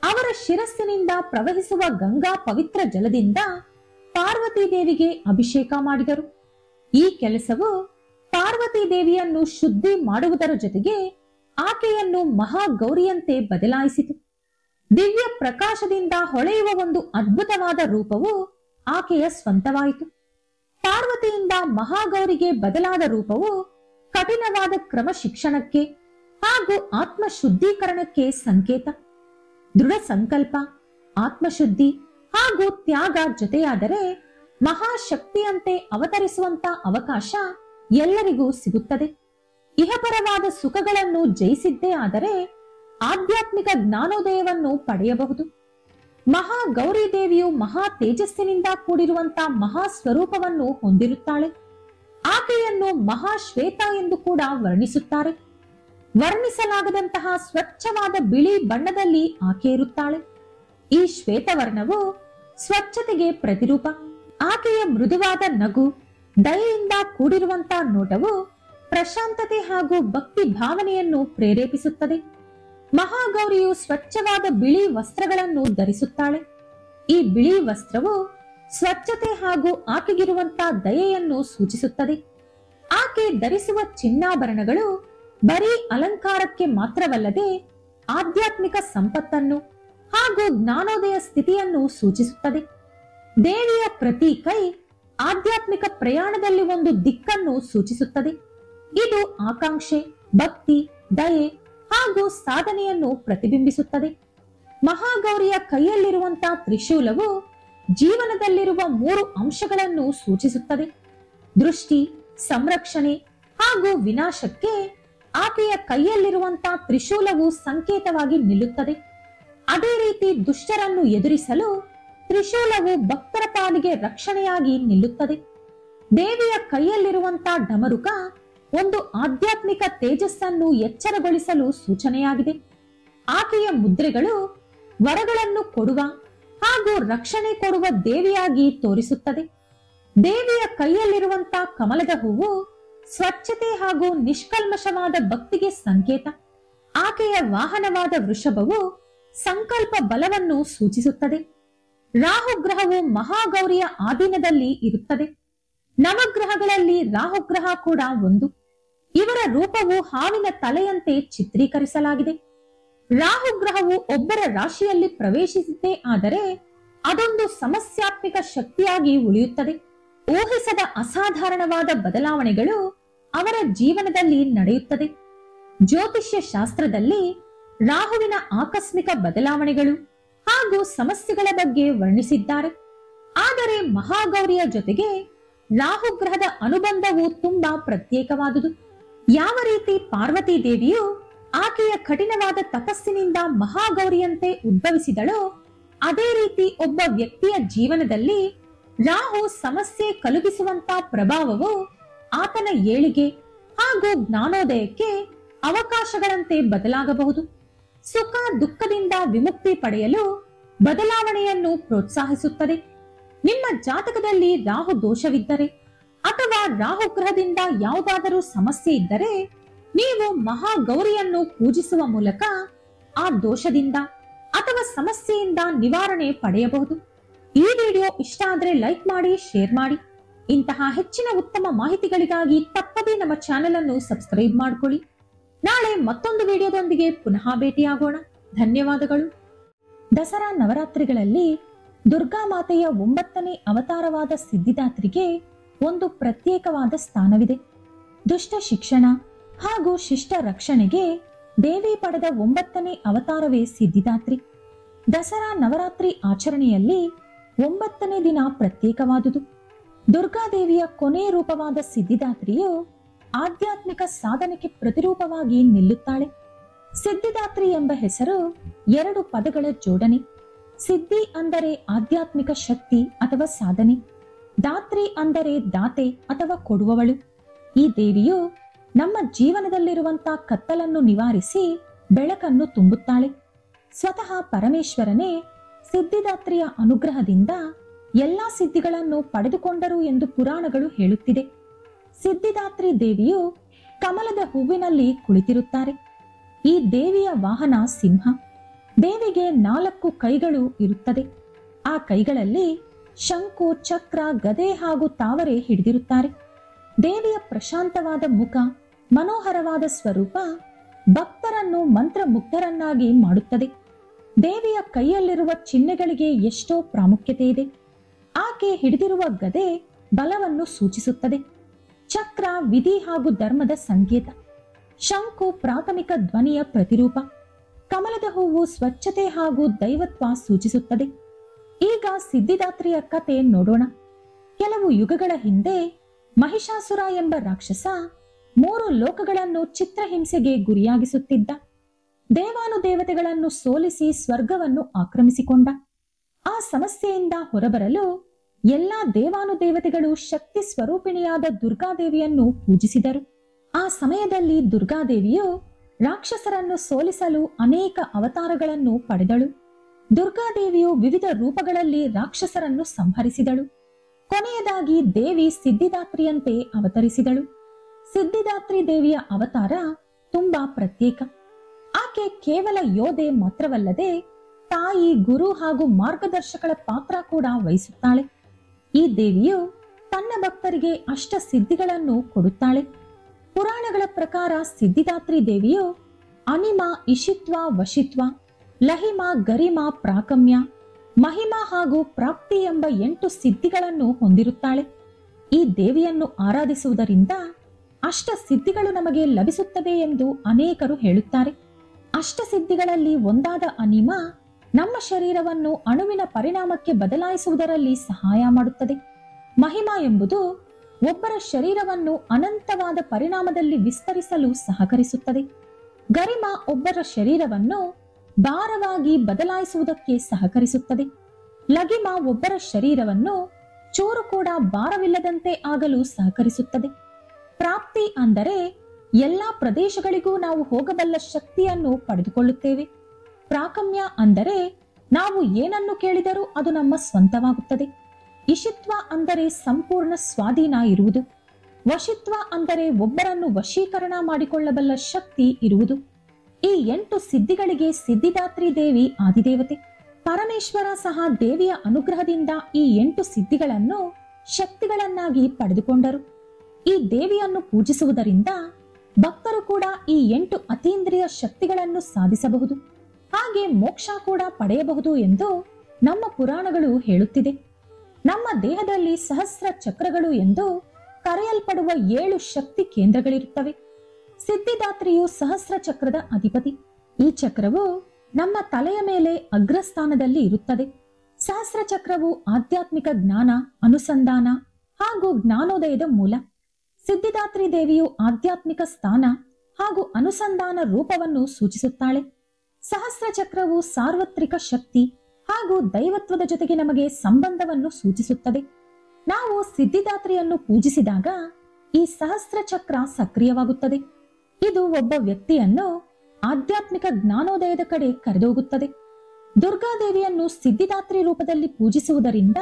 ಅವರ ಶಿರಸ್ಸಿನಿಂದ ಪ್ರವಹಿಸುವ ಗಂಗಾ ಪವಿತ್ರ ಜಲದಿಂದ ಪಾರ್ವತಿ ದೇವಿಗೆ ಅಭಿಷೇಕ ಮಾಡಿದರು. ಈ ಕೆಲಸವು ಪಾರ್ವತಿ ದೇವಿಯನ್ನು ಶುದ್ಧಿ ಮಾಡುವುದರ ಜೊತೆಗೆ ಆಕೆಯನ್ನು ಮಹಾಗೌರಿಯಂತೆ ಬದಲಾಯಿಸಿತು. ದಿವ್ಯ ಪ್ರಕಾಶದಿಂದ ಹೊಳೆಯುವ ಒಂದು ಅದ್ಭುತವಾದ ರೂಪವು ಆಕೆಯ ಸ್ವಂತವಾಯಿತು. ಪಾರ್ವತಿಯಿಂದ ಮಹಾಗೌರಿಗೆ ಬದಲಾದ ರೂಪವು ಕಠಿಣವಾದ ಕ್ರಮ ಶಿಕ್ಷಣಕ್ಕೆ ಹಾಗೂ ಆತ್ಮ ಶುದ್ಧೀಕರಣಕ್ಕೆ ಸಂಕೇತ. ದೃಢ ಸಂಕಲ್ಪ, ಆತ್ಮಶುದ್ಧಿ ಹಾಗೂ ತ್ಯಾಗ ಜೊತೆಯಾದರೆ ಮಹಾಶಕ್ತಿಯಂತೆ ಅವತರಿಸುವಂತ ಅವಕಾಶ ಎಲ್ಲರಿಗೂ ಸಿಗುತ್ತದೆ. ಇಹಪರವಾದ ಸುಖಗಳನ್ನು ಜಯಿಸಿದ್ದೇ ಆದರೆ ಆಧ್ಯಾತ್ಮಿಕ ಜ್ಞಾನೋದಯವನ್ನು ಪಡೆಯಬಹುದು. ಮಹಾಗೌರಿ ದೇವಿಯು ಮಹಾ ತೇಜಸ್ಸಿನಿಂದ ಕೂಡಿರುವಂತ ಮಹಾ ಸ್ವರೂಪವನ್ನು ಹೊಂದಿರುತ್ತಾಳೆ. ಆಕೆಯನ್ನು ಮಹಾಶ್ವೇತ ಎಂದು ಕೂಡ ವರ್ಣಿಸುತ್ತಾರೆ. ವರ್ಣಿಸಲಾಗದಂತಹ ಸ್ವಚ್ಛವಾದ ಬಿಳಿ ಬಣ್ಣದಲ್ಲಿ ಆಕೆ ಇರುತ್ತಾಳೆ. ಈ ಶ್ವೇತವರ್ಣವು ಸ್ವಚ್ಛತೆಗೆ ಪ್ರತಿರೂಪ. ಆಕೆಯ ಮೃದುವಾದ ನಗು, ದಯೆಯಿಂದ ಕೂಡಿರುವಂತಹ ನೋಟವು ಪ್ರಶಾಂತತೆ ಹಾಗೂ ಭಕ್ತಿ ಭಾವನೆಯನ್ನು ಪ್ರೇರೇಪಿಸುತ್ತದೆ. ಮಹಾಗೌರಿಯು ಸ್ವಚ್ಛವಾದ ಬಿಳಿ ವಸ್ತ್ರಗಳನ್ನು ಧರಿಸುತ್ತಾಳೆ. ಈ ಬಿಳಿ ವಸ್ತ್ರವು ಸ್ವಚ್ಛತೆ ಹಾಗೂ ಆಕೆಗಿರುವಂತಹ ದಯೆಯನ್ನು ಸೂಚಿಸುತ್ತದೆ. ಆಕೆ ಧರಿಸುವ ಚಿನ್ನಾಭರಣಗಳು ಬರೀ ಅಲಂಕಾರಕ್ಕೆ ಮಾತ್ರವಲ್ಲದೆ ಆಧ್ಯಾತ್ಮಿಕ ಸಂಪತ್ತನ್ನು ಹಾಗೂ ಜ್ಞಾನೋದಯ ಸ್ಥಿತಿಯನ್ನು ಸೂಚಿಸುತ್ತದೆ. ದೇವಿಯ ಪ್ರತಿ ಕೈ ಆಧ್ಯಾತ್ಮಿಕ ಪ್ರಯಾಣದಲ್ಲಿ ಒಂದು ದಿಕ್ಕನ್ನು ಸೂಚಿಸುತ್ತದೆ. ಇದು ಆಕಾಂಕ್ಷೆ, ಭಕ್ತಿ, ದಯೆ ಹಾಗೂ ಸಾಧನೆಯನ್ನು ಪ್ರತಿಬಿಂಬಿಸುತ್ತದೆ. ಮಹಾಗೌರಿಯ ಕೈಯಲ್ಲಿರುವಂತಹ ತ್ರಿಶೂಲವು ಜೀವನದಲ್ಲಿರುವ 3 ಅಂಶಗಳನ್ನು ಸೂಚಿಸುತ್ತದೆ. ದೃಷ್ಟಿ, ಸಂರಕ್ಷಣೆ ಹಾಗೂ ವಿನಾಶಕ್ಕೆ ಆಕೆಯ ಕೈಯಲ್ಲಿರುವಂತಹ ತ್ರಿಶೂಲವು ಸಂಕೇತವಾಗಿ ನಿಲ್ಲುತ್ತದೆ. ಅದೇ ರೀತಿ ದುಷ್ಟರನ್ನು ಎದುರಿಸಲು ತ್ರಿಶೂಲವು ಭಕ್ತರ ಪಾಲಿಗೆ ರಕ್ಷಣೆಯಾಗಿ ನಿಲ್ಲುತ್ತದೆ. ದೇವಿಯ ಕೈಯಲ್ಲಿರುವಂತಹ ಡಮರುಕ ಒಂದು ಆಧ್ಯಾತ್ಮಿಕ ತೇಜಸ್ಸನ್ನು ಎಚ್ಚರಗೊಳಿಸಲು ಸೂಚನೆಯಾಗಿದೆ. ಆಕೆಯ ಮುದ್ರೆಗಳು ವರಗಳನ್ನು ಕೊಡುವ ಹಾಗೂ ರಕ್ಷಣೆ ಕೊಡುವ ದೇವಿಯಾಗಿ ತೋರಿಸುತ್ತದೆ. ದೇವಿಯ ಕೈಯಲ್ಲಿರುವಂತಹ ಕಮಲದ ಹೂವು ಸ್ವಚ್ಛತೆ ಹಾಗೂ ನಿಷ್ಕಲ್ಮಶವಾದ ಭಕ್ತಿಗೆ ಸಂಕೇತ. ಆಕೆಯ ವಾಹನವಾದ ವೃಷಭವು ಸಂಕಲ್ಪ ಬಲವನ್ನು ಸೂಚಿಸುತ್ತದೆ. ರಾಹುಗ್ರಹವು ಮಹಾಗೌರಿಯ ಆಧೀನದಲ್ಲಿ ಇರುತ್ತದೆ. ನವಗ್ರಹಗಳಲ್ಲಿ ರಾಹುಗ್ರಹ ಕೂಡ ಒಂದು. ಇವರ ರೂಪವು ಹಾವಿನ ತಲೆಯಂತೆ ಚಿತ್ರೀಕರಿಸಲಾಗಿದೆ. ರಾಹುಗ್ರಹವು ಒಬ್ಬರ ರಾಶಿಯಲ್ಲಿ ಪ್ರವೇಶಿಸಿದ್ದೇ ಆದರೆ ಅದೊಂದು ಸಮಸ್ಯಾತ್ಮಕ ಶಕ್ತಿಯಾಗಿ ಉಳಿಯುತ್ತದೆ. ಊಹಿಸದ ಅಸಾಧಾರಣವಾದ ಬದಲಾವಣೆಗಳು ಅವರ ಜೀವನದಲ್ಲಿ ನಡೆಯುತ್ತದೆ. ಜ್ಯೋತಿಷ್ಯ ಶಾಸ್ತ್ರದಲ್ಲಿ ರಾಹುವಿನ ಆಕಸ್ಮಿಕ ಬದಲಾವಣೆಗಳು ಹಾಗೂ ಸಮಸ್ಯೆಗಳ ಬಗ್ಗೆ ವರ್ಣಿಸಿದ್ದಾರೆ. ಆದರೆ ಮಹಾಗೌರಿಯ ಜೊತೆಗೆ ರಾಹು ಗ್ರಹದ ಅನುಬಂಧವು ತುಂಬಾ ಪ್ರತ್ಯೇಕವಾದುದು. ಯಾವ ರೀತಿ ಪಾರ್ವತಿ ದೇವಿಯು ಆಕೆಯ ಕಠಿಣವಾದ ತಪಸ್ಸಿನಿಂದ ಮಹಾಗೌರಿಯಂತೆ ಉದ್ಭವಿಸಿದಳೋ, ಅದೇ ರೀತಿ ಒಬ್ಬ ವ್ಯಕ್ತಿಯ ಜೀವನದಲ್ಲಿ ರಾಹು ಸಮಸ್ಯೆ ಕಲುಗಿಸುವಂತ ಪ್ರಭಾವವು ಆತನ ಏಳಿಗೆ ಹಾಗೂ ಜ್ಞಾನೋದಯಕ್ಕೆ ಅವಕಾಶಗಳಂತೆ ಬದಲಾಗಬಹುದು. ಸುಖ ದುಃಖದಿಂದ ವಿಮುಕ್ತಿ ಪಡೆಯಲು ಬದಲಾವಣೆಯನ್ನು ಪ್ರೋತ್ಸಾಹಿಸುತ್ತದೆ. ನಿಮ್ಮ ಜಾತಕದಲ್ಲಿ ರಾಹು ದೋಷವಿದ್ದರೆ ಅಥವಾ ರಾಹು ಗ್ರಹದಿಂದ ಯಾವುದಾದರೂ ಸಮಸ್ಯೆ ಇದ್ದರೆ ನೀವು ಮಹಾಗೌರಿಯನ್ನು ಪೂಜಿಸುವ ಮೂಲಕ ಆ ದೋಷದಿಂದ ಅಥವಾ ಸಮಸ್ಯೆಯಿಂದ ನಿವಾರಣೆ ಪಡೆಯಬಹುದು. ಈ ವಿಡಿಯೋ ಇಷ್ಟ ಆದ್ರೆ ಲೈಕ್ ಮಾಡಿ, ಶೇರ್ ಮಾಡಿ. ಇಂತಹ ಹೆಚ್ಚಿನ ಉತ್ತಮ ಮಾಹಿತಿಗಳಿಗಾಗಿ ತಪ್ಪದೇ ನಮ್ಮ ಚಾನೆಲ್ ಅನ್ನು ಸಬ್ಸ್ಕ್ರೈಬ್ ಮಾಡಿಕೊಳ್ಳಿ. ನಾಳೆ ಮತ್ತೊಂದು ವಿಡಿಯೋದೊಂದಿಗೆ ಪುನಃ ಭೇಟಿಯಾಗೋಣ. ಧನ್ಯವಾದಗಳು. ದಸರಾ ನವರಾತ್ರಿಗಳಲ್ಲಿ ದುರ್ಗಾ ಮಾತೆಯ 9ನೇ ಅವತಾರವಾದ ಸಿದ್ಧಿದಾತ್ರಿಗೆ ಒಂದು ಪ್ರತ್ಯೇಕವಾದ ಸ್ಥಾನವಿದೆ. ದುಷ್ಟ ಶಿಕ್ಷಣ ಹಾಗೂ ಶಿಷ್ಟ ರಕ್ಷಣೆಗೆ ದೇವಿ ಪಡೆದ 9ನೇ ಅವತಾರವೇ ಸಿದ್ಧಿದಾತ್ರಿ. ದಸರಾ ನವರಾತ್ರಿ ಆಚರಣೆಯಲ್ಲಿ 9ನೇ ದಿನ ಪ್ರತ್ಯೇಕವಾದುದು. ದುರ್ಗಾದೇವಿಯ ಕೊನೆ ರೂಪವಾದ ಸಿದ್ಧಿದಾತ್ರಿಯು ಆಧ್ಯಾತ್ಮಿಕ ಸಾಧನೆಗೆ ಪ್ರತಿರೂಪವಾಗಿ ನಿಲ್ಲುತ್ತಾಳೆ. ಸಿದ್ಧಿದಾತ್ರಿ ಎಂಬ ಹೆಸರು 2 ಪದಗಳ ಜೋಡಣೆ. ಸಿದ್ಧಿ ಅಂದರೆ ಆಧ್ಯಾತ್ಮಿಕ ಶಕ್ತಿ ಅಥವಾ ಸಾಧನೆ, ದಾತ್ರಿ ಅಂದರೆ ದಾತೆ ಅಥವಾ ಕೊಡುವವಳು. ಈ ದೇವಿಯು ನಮ್ಮ ಜೀವನದಲ್ಲಿರುವಂತಹ ಕತ್ತಲನ್ನು ನಿವಾರಿಸಿ ಬೆಳಕನ್ನು ತುಂಬುತ್ತಾಳೆ. ಸ್ವತಃ ಪರಮೇಶ್ವರನೇ ಸಿದ್ಧಿದಾತ್ರಿಯ ಅನುಗ್ರಹದಿಂದ ಎಲ್ಲಾ ಸಿದ್ಧಿಗಳನ್ನು ಪಡೆದುಕೊಂಡರು ಎಂದು ಪುರಾಣಗಳು ಹೇಳುತ್ತಿದೆ. ಸಿದ್ಧಿದಾತ್ರಿ ದೇವಿಯು ಕಮಲದ ಹೂವಿನಲ್ಲಿ ಕುಳಿತಿರುತ್ತಾರೆ. ಈ ದೇವಿಯ ವಾಹನ ಸಿಂಹ. ದೇವಿಗೆ 4 ಕೈಗಳು ಇರುತ್ತದೆ. ಆ ಕೈಗಳಲ್ಲಿ ಶಂಕು, ಚಕ್ರ, ಗದೆ ಹಾಗೂ ತಾವರೆ ಹಿಡಿದಿರುತ್ತಾರೆ. ದೇವಿಯ ಪ್ರಶಾಂತವಾದ ಮುಖ, ಮನೋಹರವಾದ ಸ್ವರೂಪ ಭಕ್ತರನ್ನು ಮಂತ್ರಮುಗ್ಧರನ್ನಾಗಿ ಮಾಡುತ್ತದೆ. ದೇವಿಯ ಕೈಯಲ್ಲಿರುವ ಚಿಹ್ನೆಗಳಿಗೆ ಎಷ್ಟೋ ಪ್ರಾಮುಖ್ಯತೆ ಇದೆ. ಆಕೆ ಹಿಡಿದಿರುವ ಗದೆ ಬಲವನ್ನು ಸೂಚಿಸುತ್ತದೆ. ಚಕ್ರ ವಿಧಿ ಹಾಗೂ ಧರ್ಮದ ಸಂಕೇತ. ಶಂಕು ಪ್ರಾಥಮಿಕ ಧ್ವನಿಯ ಪ್ರತಿರೂಪ. ಕಮಲದ ಹೂವು ಸ್ವಚ್ಛತೆ ಹಾಗೂ ದೈವತ್ವ ಸೂಚಿಸುತ್ತದೆ. ಈಗ ಸಿದ್ಧಿದಾತ್ರಿಯ ಕತೆ ನೋಡೋಣ. ಕೆಲವು ಯುಗಗಳ ಹಿಂದೆ ಮಹಿಷಾಸುರ ಎಂಬ ರಾಕ್ಷಸ 3 ಲೋಕಗಳನ್ನು ಚಿತ್ರಹಿಂಸೆಗೆ ಗುರಿಯಾಗಿಸುತ್ತಿದ್ದ. ದೇವಾನುದೇವತೆಗಳನ್ನು ಸೋಲಿಸಿ ಸ್ವರ್ಗವನ್ನು ಆಕ್ರಮಿಸಿಕೊಂಡ. ಆ ಸಮಸ್ಯೆಯಿಂದ ಹೊರಬರಲು ಎಲ್ಲಾ ದೇವಾನುದೇವತೆಗಳು ಶಕ್ತಿ ಸ್ವರೂಪಿಣಿಯಾದ ದುರ್ಗಾದೇವಿಯನ್ನು ಪೂಜಿಸಿದರು. ಆ ಸಮಯದಲ್ಲಿ ದುರ್ಗಾದೇವಿಯು ರಾಕ್ಷಸರನ್ನು ಸೋಲಿಸಲು ಅನೇಕ ಅವತಾರಗಳನ್ನು ಪಡೆದಳು. ದುರ್ಗಾದೇವಿಯು ವಿವಿಧ ರೂಪಗಳಲ್ಲಿ ರಾಕ್ಷಸರನ್ನು ಸಂಹರಿಸಿದಳು. ಕೊನೆಯದಾಗಿ ದೇವಿ ಸಿದ್ಧಿದಾತ್ರಿಯಂತೆ ಅವತರಿಸಿದಳು. ಸಿದ್ಧಿದಾತ್ರಿ ದೇವಿಯ ಅವತಾರ ತುಂಬಾ ಪ್ರತ್ಯೇಕ. ಆಕೆ ಕೇವಲ ಯೋಧೆ ಮಾತ್ರವಲ್ಲದೆ ತಾಯಿ, ಗುರು ಹಾಗೂ ಮಾರ್ಗದರ್ಶಕಳ ಪಾತ್ರ ಕೂಡ ವಹಿಸುತ್ತಾಳೆ. ಈ ದೇವಿಯು ತನ್ನ ಭಕ್ತರಿಗೆ ಅಷ್ಟ ಸಿದ್ಧಿಗಳನ್ನು ಕೊಡುತ್ತಾಳೆ. ಪುರಾಣಗಳ ಪ್ರಕಾರ ಸಿದ್ಧಿದಾತ್ರಿ ದೇವಿಯು ಅನಿಮ, ಇಷಿತ್ವ, ವಶಿತ್ವ, ಲಹಿಮ, ಗರಿಮ, ಪ್ರಾಕಮ್ಯ, ಮಹಿಮಾ ಹಾಗೂ ಪ್ರಾಪ್ತಿ ಎಂಬ 8 ಸಿದ್ಧಿಗಳನ್ನು ಹೊಂದಿರುತ್ತಾಳೆ. ಈ ದೇವಿಯನ್ನು ಆರಾಧಿಸುವುದರಿಂದ ಅಷ್ಟ ಸಿದ್ಧಿಗಳು ನಮಗೆ ಲಭಿಸುತ್ತವೆ ಎಂದು ಅನೇಕರು ಹೇಳುತ್ತಾರೆ. ಅಷ್ಟ ಸಿದ್ಧಿಗಳಲ್ಲಿ ಒಂದಾದ ಅನಿಮ ನಮ್ಮ ಶರೀರವನ್ನು ಅಣುವಿನ ಪರಿಣಾಮಕ್ಕೆ ಬದಲಾಯಿಸುವುದರಲ್ಲಿ ಸಹಾಯ ಮಾಡುತ್ತದೆ. ಮಹಿಮಾ ಎಂಬುದು ಒಬ್ಬರ ಶರೀರವನ್ನು ಅನಂತವಾದ ಪರಿಣಾಮದಲ್ಲಿ ವಿಸ್ತರಿಸಲು ಸಹಕರಿಸುತ್ತದೆ. ಗರಿಮ ಒಬ್ಬರ ಶರೀರವನ್ನು ಭಾರವಾಗಿ ಬದಲಾಯಿಸುವುದಕ್ಕೆ ಸಹಕರಿಸುತ್ತದೆ. ಲಗಿಮ ಒಬ್ಬರ ಶರೀರವನ್ನು ಚೂರು ಕೂಡ ಭಾರವಿಲ್ಲದಂತೆ ಆಗಲು ಸಹಕರಿಸುತ್ತದೆ. ಪ್ರಾಪ್ತಿ ಅಂದರೆ ಎಲ್ಲಾ ಪ್ರದೇಶಗಳಿಗೂ ನಾವು ಹೋಗಬಲ್ಲ ಶಕ್ತಿಯನ್ನು ಪಡೆದುಕೊಳ್ಳುತ್ತೇವೆ. ಪ್ರಾಕಮ್ಯ ಅಂದರೆ ನಾವು ಏನನ್ನು ಕೇಳಿದರೂ ಅದು ನಮ್ಮ ಸ್ವಂತವಾಗುತ್ತದೆ. ಇಷಿತ್ವ ಅಂದರೆ ಸಂಪೂರ್ಣ ಸ್ವಾಧೀನ ಇರುವುದು. ವಶಿತ್ವ ಅಂದರೆ ಒಬ್ಬರನ್ನು ವಶೀಕರಣ ಮಾಡಿಕೊಳ್ಳಬಲ್ಲ ಶಕ್ತಿ ಇರುವುದು. ಈ 8 ಸಿದ್ಧಿಗಳಿಗೆ ಸಿದ್ಧಿದಾತ್ರಿ ದೇವಿ ಆದಿದೇವತೆ. ಪರಮೇಶ್ವರ ಸಹ ದೇವಿಯ ಅನುಗ್ರಹದಿಂದ ಈ 8 ಸಿದ್ಧಿಗಳನ್ನು ಶಕ್ತಿಗಳನ್ನಾಗಿ ಪಡೆದುಕೊಂಡರು. ಈ ದೇವಿಯನ್ನು ಪೂಜಿಸುವುದರಿಂದ ಭಕ್ತರು ಕೂಡ ಈ 8 ಅತೀಂದ್ರಿಯ ಶಕ್ತಿಗಳನ್ನು ಸಾಧಿಸಬಹುದು, ಹಾಗೆ ಮೋಕ್ಷ ಕೂಡ ಪಡೆಯಬಹುದು ಎಂದು ನಮ್ಮ ಪುರಾಣಗಳು ಹೇಳುತ್ತಿದೆ. ನಮ್ಮ ದೇಹದಲ್ಲಿ ಸಹಸ್ರ ಚಕ್ರಗಳು ಎಂದು ಕರೆಯಲ್ಪಡುವ 7 ಶಕ್ತಿ ಕೇಂದ್ರಗಳಿರುತ್ತವೆ. ಸಿದ್ಧಿದಾತ್ರಿಯು ಸಹಸ್ರ ಚಕ್ರದ ಅಧಿಪತಿ. ಈ ಚಕ್ರವು ನಮ್ಮ ತಲೆಯ ಮೇಲೆ ಅಗ್ರಸ್ಥಾನದಲ್ಲಿ ಇರುತ್ತದೆ. ಸಹಸ್ರ ಚಕ್ರವು ಆಧ್ಯಾತ್ಮಿಕ ಜ್ಞಾನ, ಅನುಸಂಧಾನ ಹಾಗೂ ಜ್ಞಾನೋದಯದ ಮೂಲ. ಸಿದ್ಧಿದಾತ್ರಿ ದೇವಿಯು ಆಧ್ಯಾತ್ಮಿಕ ಸ್ಥಾನ ಹಾಗೂ ಅನುಸಂಧಾನ ರೂಪವನ್ನು ಸೂಚಿಸುತ್ತಾಳೆ. ಸಹಸ್ರ ಚಕ್ರವು ಸಾರ್ವತ್ರಿಕ ಶಕ್ತಿ ಹಾಗೂ ದೈವತ್ವದ ಜೊತೆಗೆ ನಮಗೆ ಸಂಬಂಧವನ್ನು ಸೂಚಿಸುತ್ತದೆ. ನಾವು ಸಿದ್ಧಿದಾತ್ರಿಯನ್ನು ಪೂಜಿಸಿದಾಗ ಈ ಸಹಸ್ರ ಚಕ್ರ ಸಕ್ರಿಯವಾಗುತ್ತದೆ. ಇದು ಒಬ್ಬ ವ್ಯಕ್ತಿಯನ್ನು ಆಧ್ಯಾತ್ಮಿಕ ಜ್ಞಾನೋದಯದ ಕಡೆ ಕರೆದೊಯ್ಯುತ್ತದೆ. ದುರ್ಗಾದೇವಿಯನ್ನು ಸಿದ್ಧಿದಾತ್ರಿ ರೂಪದಲ್ಲಿ ಪೂಜಿಸುವುದರಿಂದ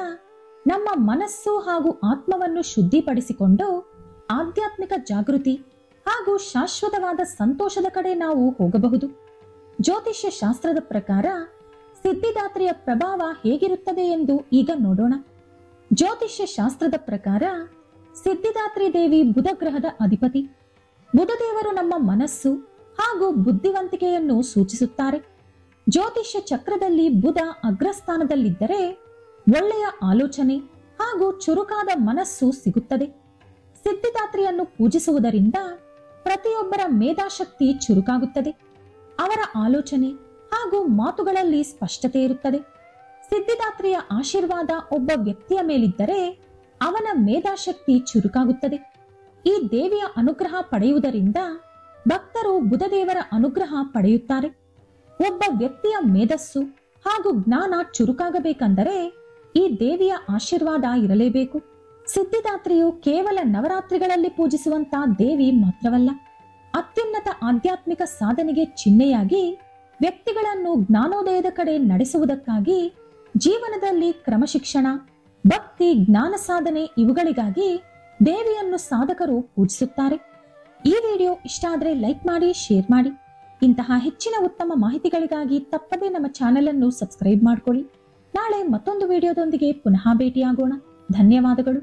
ನಮ್ಮ ಮನಸ್ಸು ಹಾಗೂ ಆತ್ಮವನ್ನು ಶುದ್ಧಿಪಡಿಸಿಕೊಂಡು ಆಧ್ಯಾತ್ಮಿಕ ಜಾಗೃತಿ ಹಾಗೂ ಶಾಶ್ವತವಾದ ಸಂತೋಷದ ಕಡೆ ನಾವು ಹೋಗಬಹುದು. ಜ್ಯೋತಿಷ್ಯ ಶಾಸ್ತ್ರದ ಪ್ರಕಾರ ಸಿದ್ಧಿದಾತ್ರಿಯ ಪ್ರಭಾವ ಹೇಗಿರುತ್ತದೆ ಎಂದು ಈಗ ನೋಡೋಣ. ಜ್ಯೋತಿಷ್ಯ ಶಾಸ್ತ್ರದ ಪ್ರಕಾರ ಸಿದ್ಧಿದಾತ್ರಿ ದೇವಿ ಬುಧ ಗ್ರಹದ ಅಧಿಪತಿ. ಬುಧದೇವರು ನಮ್ಮ ಮನಸ್ಸು ಹಾಗೂ ಬುದ್ಧಿವಂತಿಕೆಯನ್ನು ಸೂಚಿಸುತ್ತಾರೆ. ಜ್ಯೋತಿಷ್ಯ ಚಕ್ರದಲ್ಲಿ ಬುಧ ಅಗ್ರಸ್ಥಾನದಲ್ಲಿದ್ದರೆ ಒಳ್ಳೆಯ ಆಲೋಚನೆ ಹಾಗೂ ಚುರುಕಾದ ಮನಸ್ಸು ಸಿಗುತ್ತದೆ. ಸಿದ್ಧಿದಾತ್ರಿಯನ್ನು ಪೂಜಿಸುವುದರಿಂದ ಪ್ರತಿಯೊಬ್ಬರ ಮೇಧಾಶಕ್ತಿ ಚುರುಕಾಗುತ್ತದೆ. ಅವರ ಆಲೋಚನೆ ಹಾಗೂ ಮಾತುಗಳಲ್ಲಿ ಸ್ಪಷ್ಟತೆ ಇರುತ್ತದೆ. ಸಿದ್ಧಿದಾತ್ರಿಯ ಆಶೀರ್ವಾದ ಒಬ್ಬ ವ್ಯಕ್ತಿಯ ಮೇಲಿದ್ದರೆ ಅವನ ಮೇಧಾಶಕ್ತಿ ಚುರುಕಾಗುತ್ತದೆ. ಈ ದೇವಿಯ ಅನುಗ್ರಹ ಪಡೆಯುವುದರಿಂದ ಭಕ್ತರು ಬುಧದೇವರ ಅನುಗ್ರಹ ಪಡೆಯುತ್ತಾರೆ. ಒಬ್ಬ ವ್ಯಕ್ತಿಯ ಮೇಧಸ್ಸು ಹಾಗೂ ಜ್ಞಾನ ಚುರುಕಾಗಬೇಕೆಂದರೆ ಈ ದೇವಿಯ ಆಶೀರ್ವಾದ ಇರಲೇಬೇಕು. ಸಿದ್ಧಿದಾತ್ರಿಯು ಕೇವಲ ನವರಾತ್ರಿಗಳಲ್ಲಿ ಪೂಜಿಸುವಂತಹ ದೇವಿ ಮಾತ್ರವಲ್ಲ, ಅತ್ಯುನ್ನತ ಆಧ್ಯಾತ್ಮಿಕ ಸಾಧನೆಗೆ ಚಿಹ್ನೆಯಾಗಿ ವ್ಯಕ್ತಿಗಳನ್ನು ಜ್ಞಾನೋದಯದ ಕಡೆ ನಡೆಸುವುದಕ್ಕಾಗಿ, ಜೀವನದಲ್ಲಿ ಕ್ರಮಶಿಕ್ಷಣ, ಭಕ್ತಿ, ಜ್ಞಾನ ಸಾಧನೆ ಇವುಗಳಿಗಾಗಿ ದೇವಿಯನ್ನು ಸಾಧಕರು ಪೂಜಿಸುತ್ತಾರೆ. ಈ ವಿಡಿಯೋ ಇಷ್ಟ ಆದರೆ ಲೈಕ್ ಮಾಡಿ, ಶೇರ್ ಮಾಡಿ. ಇಂತಹ ಹೆಚ್ಚಿನ ಉತ್ತಮ ಮಾಹಿತಿಗಳಿಗಾಗಿ ತಪ್ಪದೇ ನಮ್ಮ ಚಾನೆಲ್ ಅನ್ನು ಸಬ್ಸ್ಕ್ರೈಬ್ ಮಾಡಿಕೊಳ್ಳಿ. ನಾಳೆ ಮತ್ತೊಂದು ವಿಡಿಯೋದೊಂದಿಗೆ ಪುನಃ ಭೇಟಿಯಾಗೋಣ. ಧನ್ಯವಾದಗಳು.